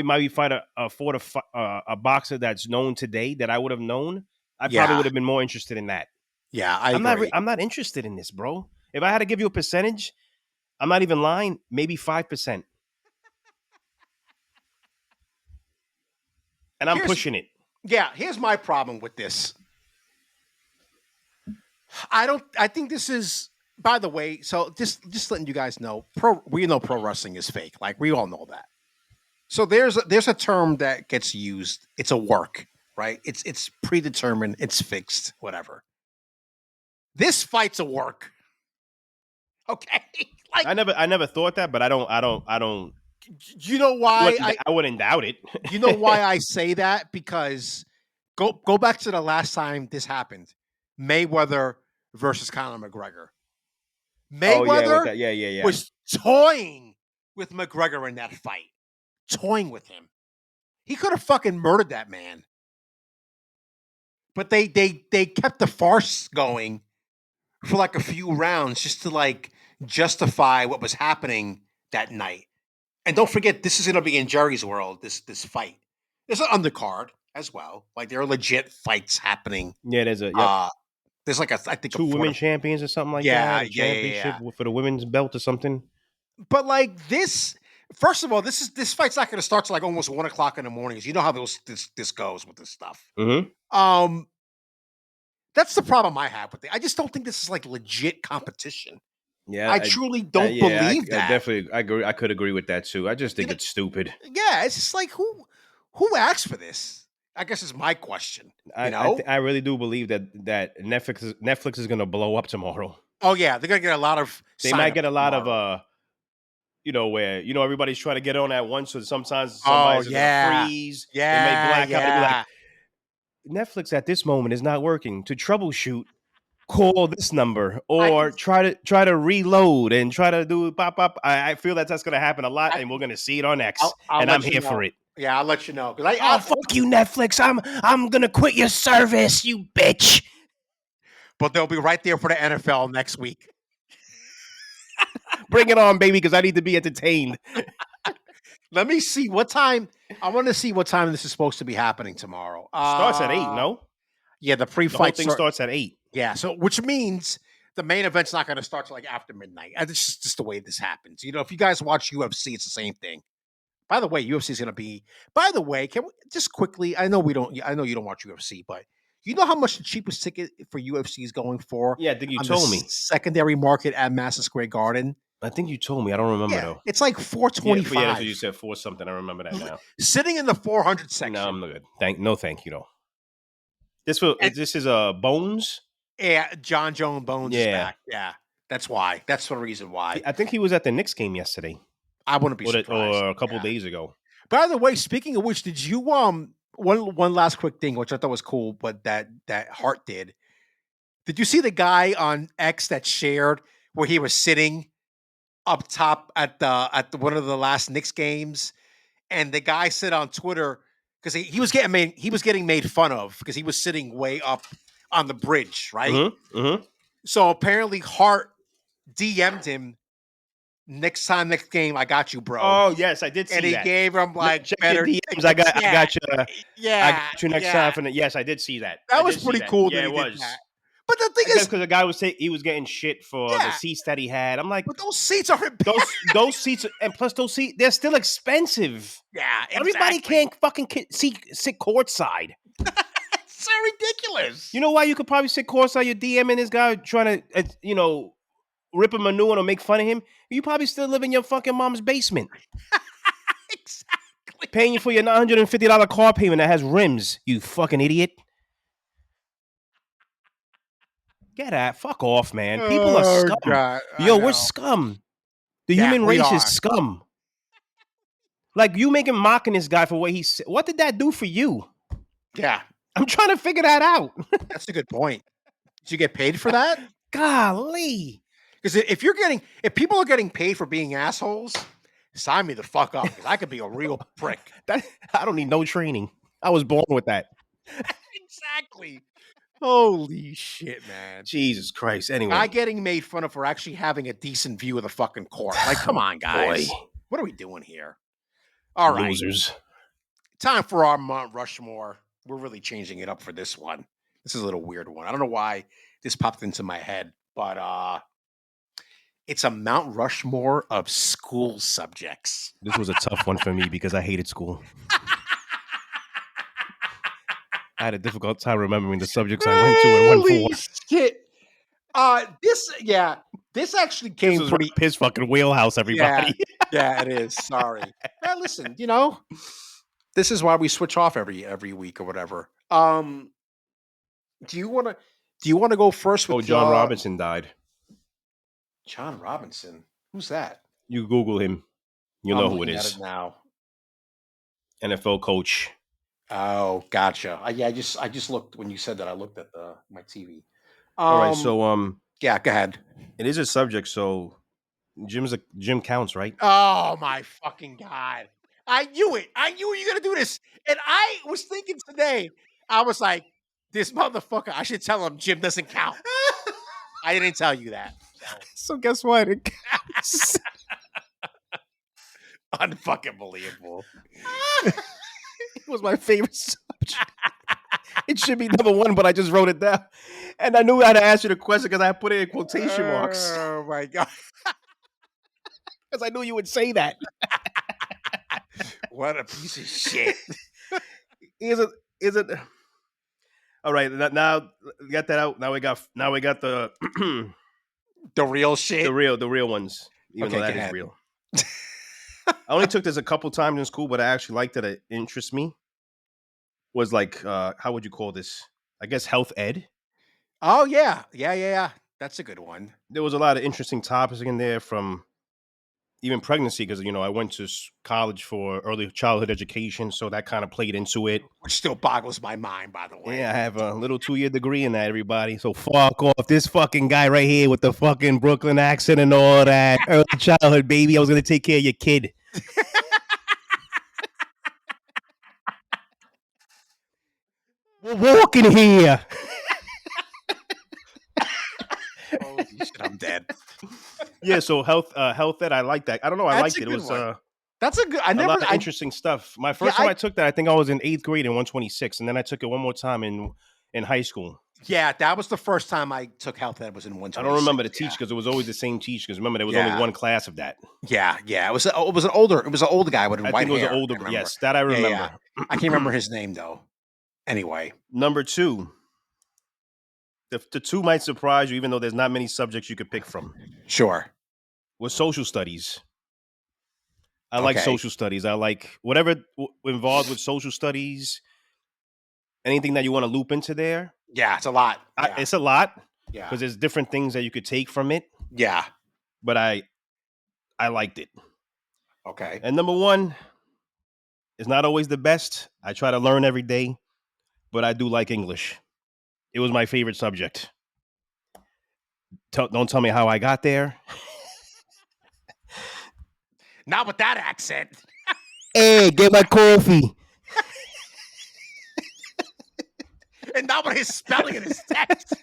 maybe fight a boxer that's known today that I would have known. I probably would have been more interested in that. Yeah, I agree. I'm not interested in this, bro. If I had to give you a percentage, I'm not even lying. Maybe 5%. And I'm pushing it. Yeah, here's my problem with this. I think this is, by the way, so just letting you guys know, we know pro wrestling is fake. Like, we all know that. So there's a term that gets used. It's a work, right? It's predetermined, it's fixed, whatever. This fight's a work. Okay. Like, I never thought that, but I don't. You know why I wouldn't doubt it. You know why I say that? Because go back to the last time this happened. Mayweather versus Conor McGregor. Mayweather with that. Yeah. was toying with McGregor in that fight. Toying with him. He could have fucking murdered that man. But they kept the farce going for like a few rounds just to like justify what was happening that night. And don't forget, this is going to be in Jerry's world. This fight. There's an undercard as well. Like there are legit fights happening. Yeah, there's There's like I think two women champions or something like that. A championship for the women's belt or something. But like this, first of all, this fight's not going to start till like almost 1:00 in the mornings. You know how this goes with this stuff. Mm-hmm. That's the problem I have with it. I just don't think this is like legit competition. Yeah, I truly don't believe that. I definitely, I agree. I could agree with that too. I just think it's stupid. Yeah, it's just like who asked for this? I guess is my question. I really do believe that Netflix is going to blow up tomorrow. Oh yeah, they're going to get a lot of. They might get a lot of where everybody's trying to get on at once, so sometimes somebody's gonna freeze. Yeah, they may black out and be like, Netflix at this moment is not working. To troubleshoot, call this number or try to reload and try to do pop up. I feel that's going to happen a lot, and we're going to see it on X, and I'm here for it. Yeah, I'll let you know. Fuck you, Netflix! I'm going to quit your service, you bitch. But they'll be right there for the NFL next week. Bring it on, baby, because I need to be entertained. Let me see what time. I want to see what time this is supposed to be happening tomorrow. Starts at 8, no? Yeah, the pre-fight thing starts at 8. Yeah, so which means the main event's not going to start till like after midnight. It's just the way this happens. If you guys watch UFC, it's the same thing. By the way, UFC is going to be. By the way, can we just quickly? I know you don't watch UFC, but you know how much the cheapest ticket for UFC is going for? Yeah, I think you told me. Secondary market at Madison Square Garden. I think you told me. I don't remember though. It's like $425. Yeah, that's what you said. $4 something. I remember that now. Sitting in the 400 section. No, I'm good. Thank you. No. This is Bones. Yeah, John Jones Bones is back. Yeah, that's why. That's the reason why. I think he was at the Knicks game yesterday. I wouldn't be surprised. Or a couple days ago. By the way, speaking of which, did you one last quick thing, which I thought was cool, but that Hart did. Did you see the guy on X that shared where he was sitting up top at the one of the last Knicks games, and the guy said on Twitter because he was getting made fun of because he was sitting way up on the bridge, right? Mm-hmm, mm-hmm. So apparently Hart DM'd him. Next game, I got you, bro. Oh yes, I did see that. And he gave him like check better your DMs. I got you. Yeah, I got you next time. For yes, I did see that. That was pretty cool. Yeah, it was. But the thing is, because the guy was saying he was getting shit for the seats that he had. I'm like, but those seats aren't bad. Those seats, and plus those seats, they're still expensive. Yeah, exactly. Everybody can't fucking sit courtside. It's so ridiculous. You know why you could probably sit courtside? You're DMing this guy trying to, rip him a new one or make fun of him. You probably still live in your fucking mom's basement. Exactly. Paying you for your $950 car payment that has rims, you fucking idiot. Get out. Fuck off, man. People are scum. God, we're scum. The human race is scum. Like, you making mocking this guy for what he said. What did that do for you? Yeah. I'm trying to figure that out. That's a good point. Did you get paid for that? Golly. Because if people are getting paid for being assholes, sign me the fuck up. Because I could be a real prick. I don't need no training. I was born with that. Exactly. Holy shit, man. Jesus Christ. Anyway. Guy getting made fun of for actually having a decent view of the fucking court. Like, come on, guys. Boy. What are we doing here? All right. Losers. Time for our Mount Rushmore. We're really changing it up for this one. This is a little weird one. I don't know why this popped into my head, but it's a Mount Rushmore of school subjects. This was a tough one for me because I hated school. I had a difficult time remembering the subjects I went to and went for. Shit. This actually came this pretty his fucking wheelhouse, everybody. Yeah, it is. Sorry. Listen, this is why we switch off every week or whatever. Do you want to go first with John Robinson died. John Robinson? Who's that? You Google him. You know who it is. Now. NFL coach. Oh, gotcha. I just looked when you said that. I looked at my TV. All right, so Yeah, go ahead. It is a subject, so gym counts, right? Oh my fucking God. I knew it. I knew you were gonna do this. And I was thinking today, I was like, this motherfucker, I should tell him gym doesn't count. I didn't tell you that. So guess what? It counts. Unfucking believable. It was my favorite subject. It should be number one, but I just wrote it down. And I knew how to answer the question because I put it in quotation marks. Oh my God. Because I knew you would say that. What a piece of shit. Is it all right? Now we got that out. Now we got the The real shit. the real ones. Even though that is real. I only took this a couple times in school, but I actually liked it. It interests me. Was like, how would you call this? I guess health ed. Oh yeah. Yeah. That's a good one. There was a lot of interesting topics in there, from even pregnancy, because I went to college for early childhood education, so that kind of played into it. Which still boggles my mind, by the way. Yeah, I have a little 2-year degree in that, everybody. So fuck off. This fucking guy right here with the fucking Brooklyn accent and all that. Early childhood, baby. I was gonna take care of your kid. We're walking here. Holy shit, I'm dead. Yeah, so health ed, I like that. I don't know, I liked it. It was that's a good. a lot of interesting stuff. My first time I took that, I think I was in 8th grade in 126, and then I took it one more time in high school. Yeah, that was the first time I took health ed. Was in 126. I don't remember the teach because it was always the same teach. Because remember, there was only one class of that. Yeah. It was an older guy with white hair. I think it was an older. Yes, that I remember. Yeah. I can't remember his name though. Anyway, number 2. The 2 might surprise you, even though there's not many subjects you could pick from. Sure. Was social studies. I like social studies. I like whatever involved with social studies. Anything that you want to loop into there. Yeah, it's a lot. Yeah. It's a lot. Yeah. Because there's different things that you could take from it. Yeah. But I liked it. Okay. And number 1 is not always the best. I try to learn every day, but I do like English. It was my favorite subject. Don't tell me how I got there. Not with that accent. Hey, get my coffee. And not with his spelling in his text.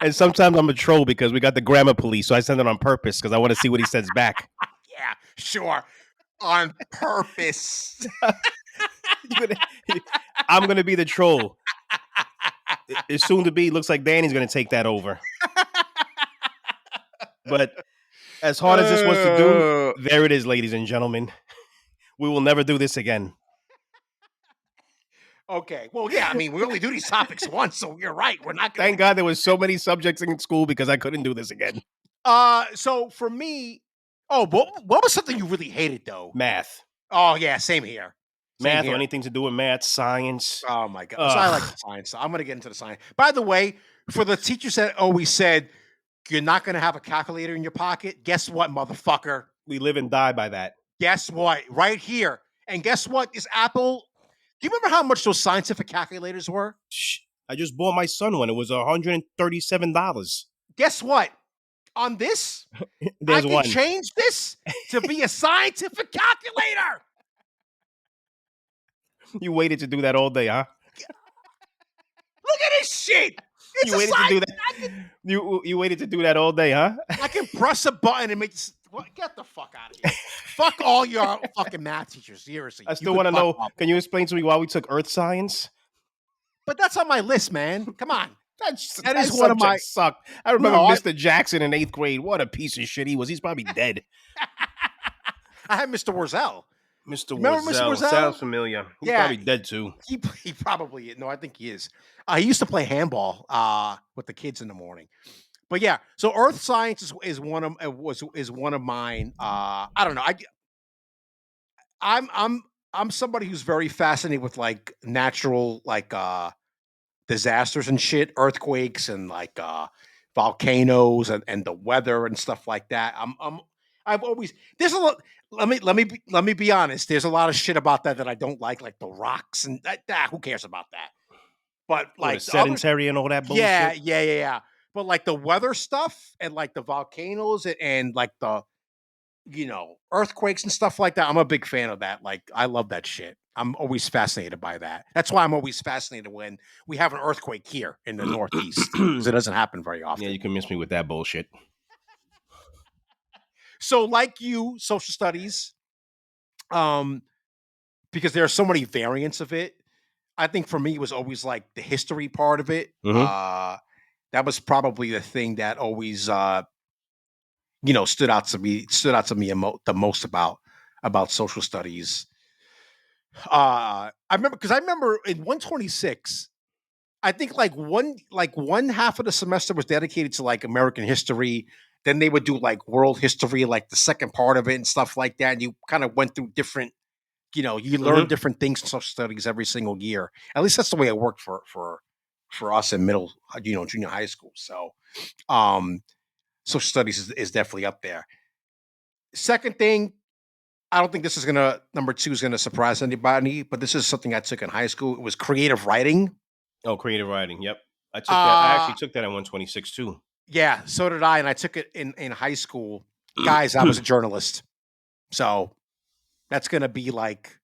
And sometimes I'm a troll because we got the grammar police, so I send it on purpose because I want to see what he says back. Yeah, sure. On purpose. I'm going to be the troll. It's soon to be. Looks like Danny's going to take that over. But as hard as this was to do, there it is, ladies and gentlemen. We will never do this again. Okay. Well, yeah, I mean, we only do these topics once, so you're right. We're not gonna... Thank God there was so many subjects in school because I couldn't do this again. So for me, what was something you really hated though? Math. Oh yeah, same here. Math or anything to do with math, science. Oh my God. So I like the science. So I'm gonna get into the science. By the way, for the teachers that always said you're not gonna have a calculator in your pocket, guess what, motherfucker? We live and die by that. Guess what? Right here. And guess what? This Apple. Do you remember how much those scientific calculators were? I just bought my son one. It was $137. Guess what? On this, I can change this to be a scientific calculator. You waited to do that all day, huh? Look at this shit. It's you waited to do that. You waited to do that all day, huh? I can press a button and make this. Get the fuck out of here. Fuck all your fucking math teachers. Seriously. I still want to know. Can you explain to me why we took earth science? But that's on my list, man. Come on. That is one of my sucked. I remember Mr. Jackson in 8th grade. What a piece of shit he was. He's probably dead. I had Mr. Wurzel. Mr. Wurzel sounds familiar. He's probably dead too. He probably no. I think he is. He used to play handball with the kids in the morning. But yeah, so earth science is one of mine. I don't know. I'm somebody who's very fascinated with like natural disasters and shit, earthquakes and like volcanoes and the weather and stuff like that. I've always there's a lot. Let me be honest. There's a lot of shit about that I don't like the rocks and that. Who cares about that? But Or the like the other, sedentary and all that yeah, bullshit. yeah, yeah, yeah. But like the weather stuff and like the volcanoes and like the earthquakes and stuff like that. I'm a big fan of that. Like I love that shit. I'm always fascinated by that. That's why I'm always fascinated when we have an earthquake here in the Northeast because it doesn't happen very Yeah, often. you can miss me with that bullshit. So like you, social studies, um, because there are so many variants of it. I think for me it was always like the history part of it. Mm-hmm. That was probably the thing that always stood out to me the most about social studies. I remember in 126, I think like one half of the semester was dedicated to like American history. Then they would do like world history, like the second part of it and stuff like that. And you kind of went through different, you learn Mm-hmm. different things in social studies every single year. At least that's the way it worked for us in middle, junior high school. So um social studies is definitely up there. Second thing, I don't think this is gonna number two is gonna surprise anybody, but this is something I took in high school. It was creative writing. Oh, creative writing. Yep. I took that. I Uh actually took that at 126 too. yeah, so did I, and I took it in high school. Guys, I was a journalist. So that's gonna be like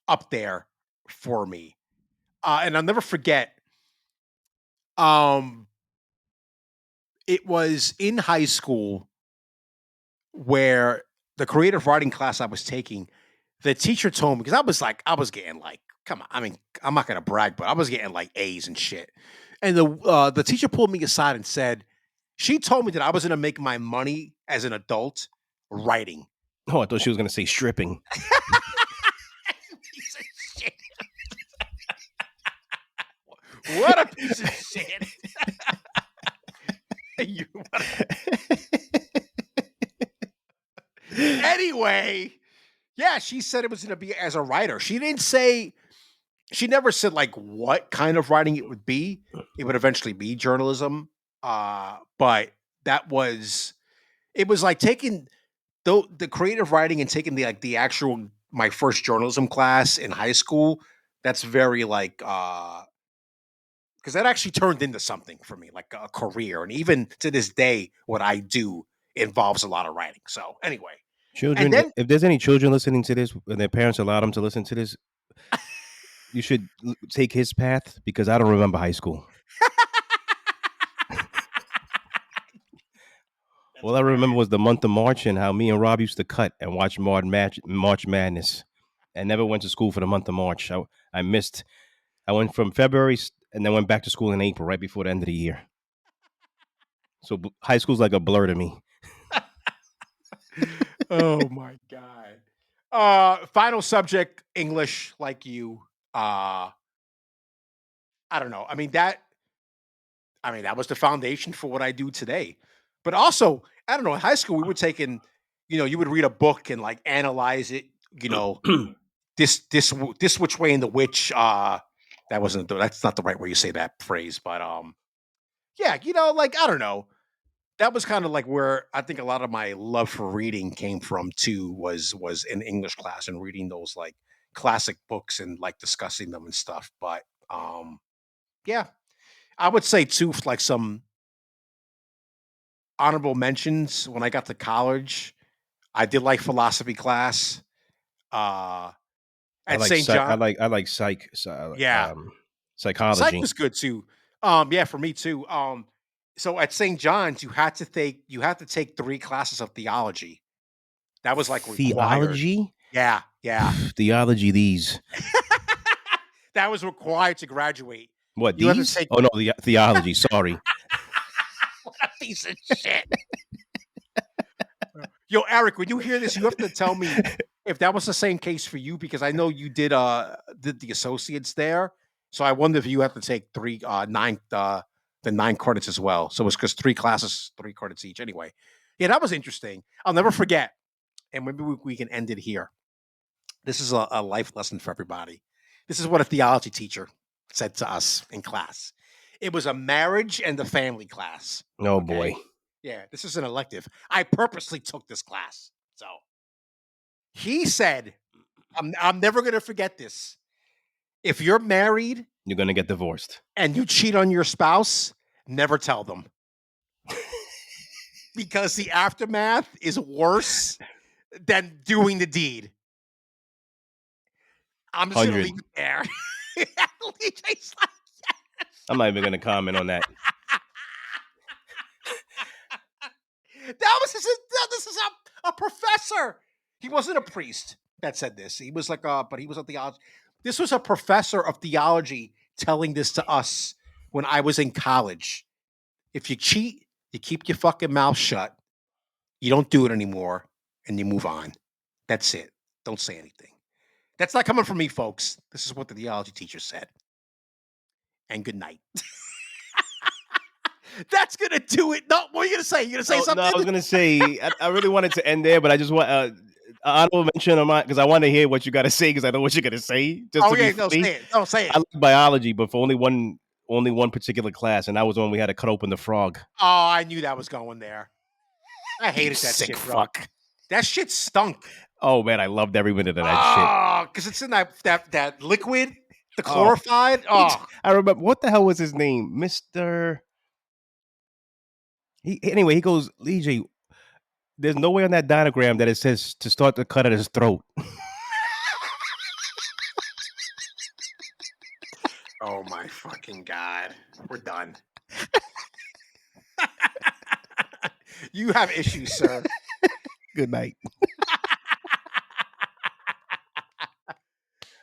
up there for me. And I'll never forget, um, it was in high school where the creative writing class I was taking, the teacher told me because I was getting like, come on, I mean, I'm not gonna brag, but I was getting like A's and shit. And the teacher pulled me aside and said, she told me that I was gonna make my money as an adult writing. Oh, I thought she was gonna say stripping. Piece of shit. What a piece of shit. You- anyway, yeah, she said it was gonna be as a writer. She never said like what kind of writing it would be. It would eventually be journalism. But that was it was like taking the creative writing and taking the actual my first journalism class in high school. That's very like because that actually turned into something for me, like a career. And even to this day, what I do involves a lot of writing. So anyway, and Children, then if there's any children listening to this and their parents allowed them to listen to this, you should take his path because I don't remember high school. that's All I remember hilarious. was the month of March and how me and Rob used to cut and watch March Madness. I never went to school for the month of March. I missed. I went from February and then went back to school in April, right before the end of the year. So high school's like a blur to me. Oh my god. Final subject, English, like you. Uh I don't know. I mean that was the foundation for what I do today. But also, I don't know, in high school we were taking, you would read a book and like analyze it, you know, this which way and the which that's not the right way you say that phrase, but yeah, like I don't know. That was kind of like where I think a lot of my love for reading came from too was in English class and reading those like classic books and like discussing them and stuff. But yeah, I would say too like some honorable mentions when I got to college. I did like philosophy class uh I at like St. psych. John. I like psych. Yeah, psych Psychology. was good too. Yeah, for me too. So at St. John's you had to take 3 classes of theology. That was like required. Theology. Yeah, yeah. Theology. These. That was required to graduate. What You have to these? take Oh no, the theology. Sorry. what a piece of shit. Yo, Eric, when you hear this, you have to tell me if that was the same case for you because I know you did the associates there. So I wonder if you have to take the 9 credits as well. So it's because 3 classes, 3 credits each. Anyway, yeah, that was interesting. I'll never forget. And maybe we can end it here. This is a life lesson for everybody. This is what a theology teacher said to us in class. It was a marriage and the family class. Oh boy. Okay. Yeah, this is an elective. I purposely took this class. So he said, I'm never going to forget this. If you're married you're gonna get divorced. and you cheat on your spouse, never tell them. Because the aftermath is worse than doing the deed. I'm just going to 100. leave it there. LeeJay's like, I'm not even gonna comment on that. This is a professor. He wasn't a priest that said this. He was like but he was a theology. This was a professor of theology telling this to us when I was in college. If you cheat, you keep your fucking mouth shut. You don't do it anymore, and you move on. That's it. Don't say anything. That's not coming from me, folks. This is what the theology teacher said. And good night. That's gonna do it. No, what are you gonna say? You gonna say something? No, I was gonna say I really wanted to end there, but I just want honorable mention on my because I want to hear what you got to say because I know what you're gonna say. Just to be funny. Say it. No, say it. I like biology, but for only one particular class, and that was when we had to cut open the frog. Oh, I knew that was going there. I hated that sick shit, bro. fuck. That shit stunk. Oh man, I loved every minute of that shit. Oh, because it's in that liquid, the chlorified. Oh, I remember what the hell was his name, Mr. Anyway, he goes, LeeJay, there's no way on that diagram that it says to start the cut at his throat. Oh my fucking God. We're done. You have issues, sir. Good night.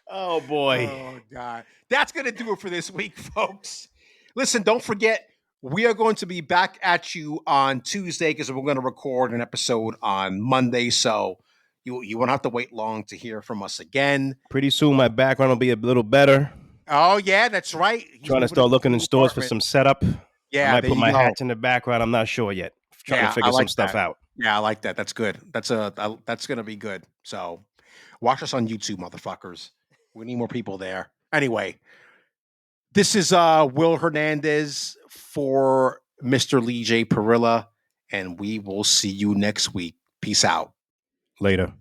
Oh boy. Oh God. That's gonna do it for this week, folks. Listen, don't forget, we are going to be back at you on Tuesday because we're going to record an episode on Monday. So you won't have to wait long to hear from us again. Pretty soon my background will be a little better. Oh, yeah, that's right. Trying to start looking in stores for some setup. Yeah, I might put my hats in the background. I'm not sure yet. Trying to figure some stuff out. Yeah, I like that. That's good. That's going to be good. So watch us on YouTube, motherfuckers. We need more people there. Anyway, this is Will Hernandez for Mr. LeeJay Parilla, and we will see you next week. Peace out. Later.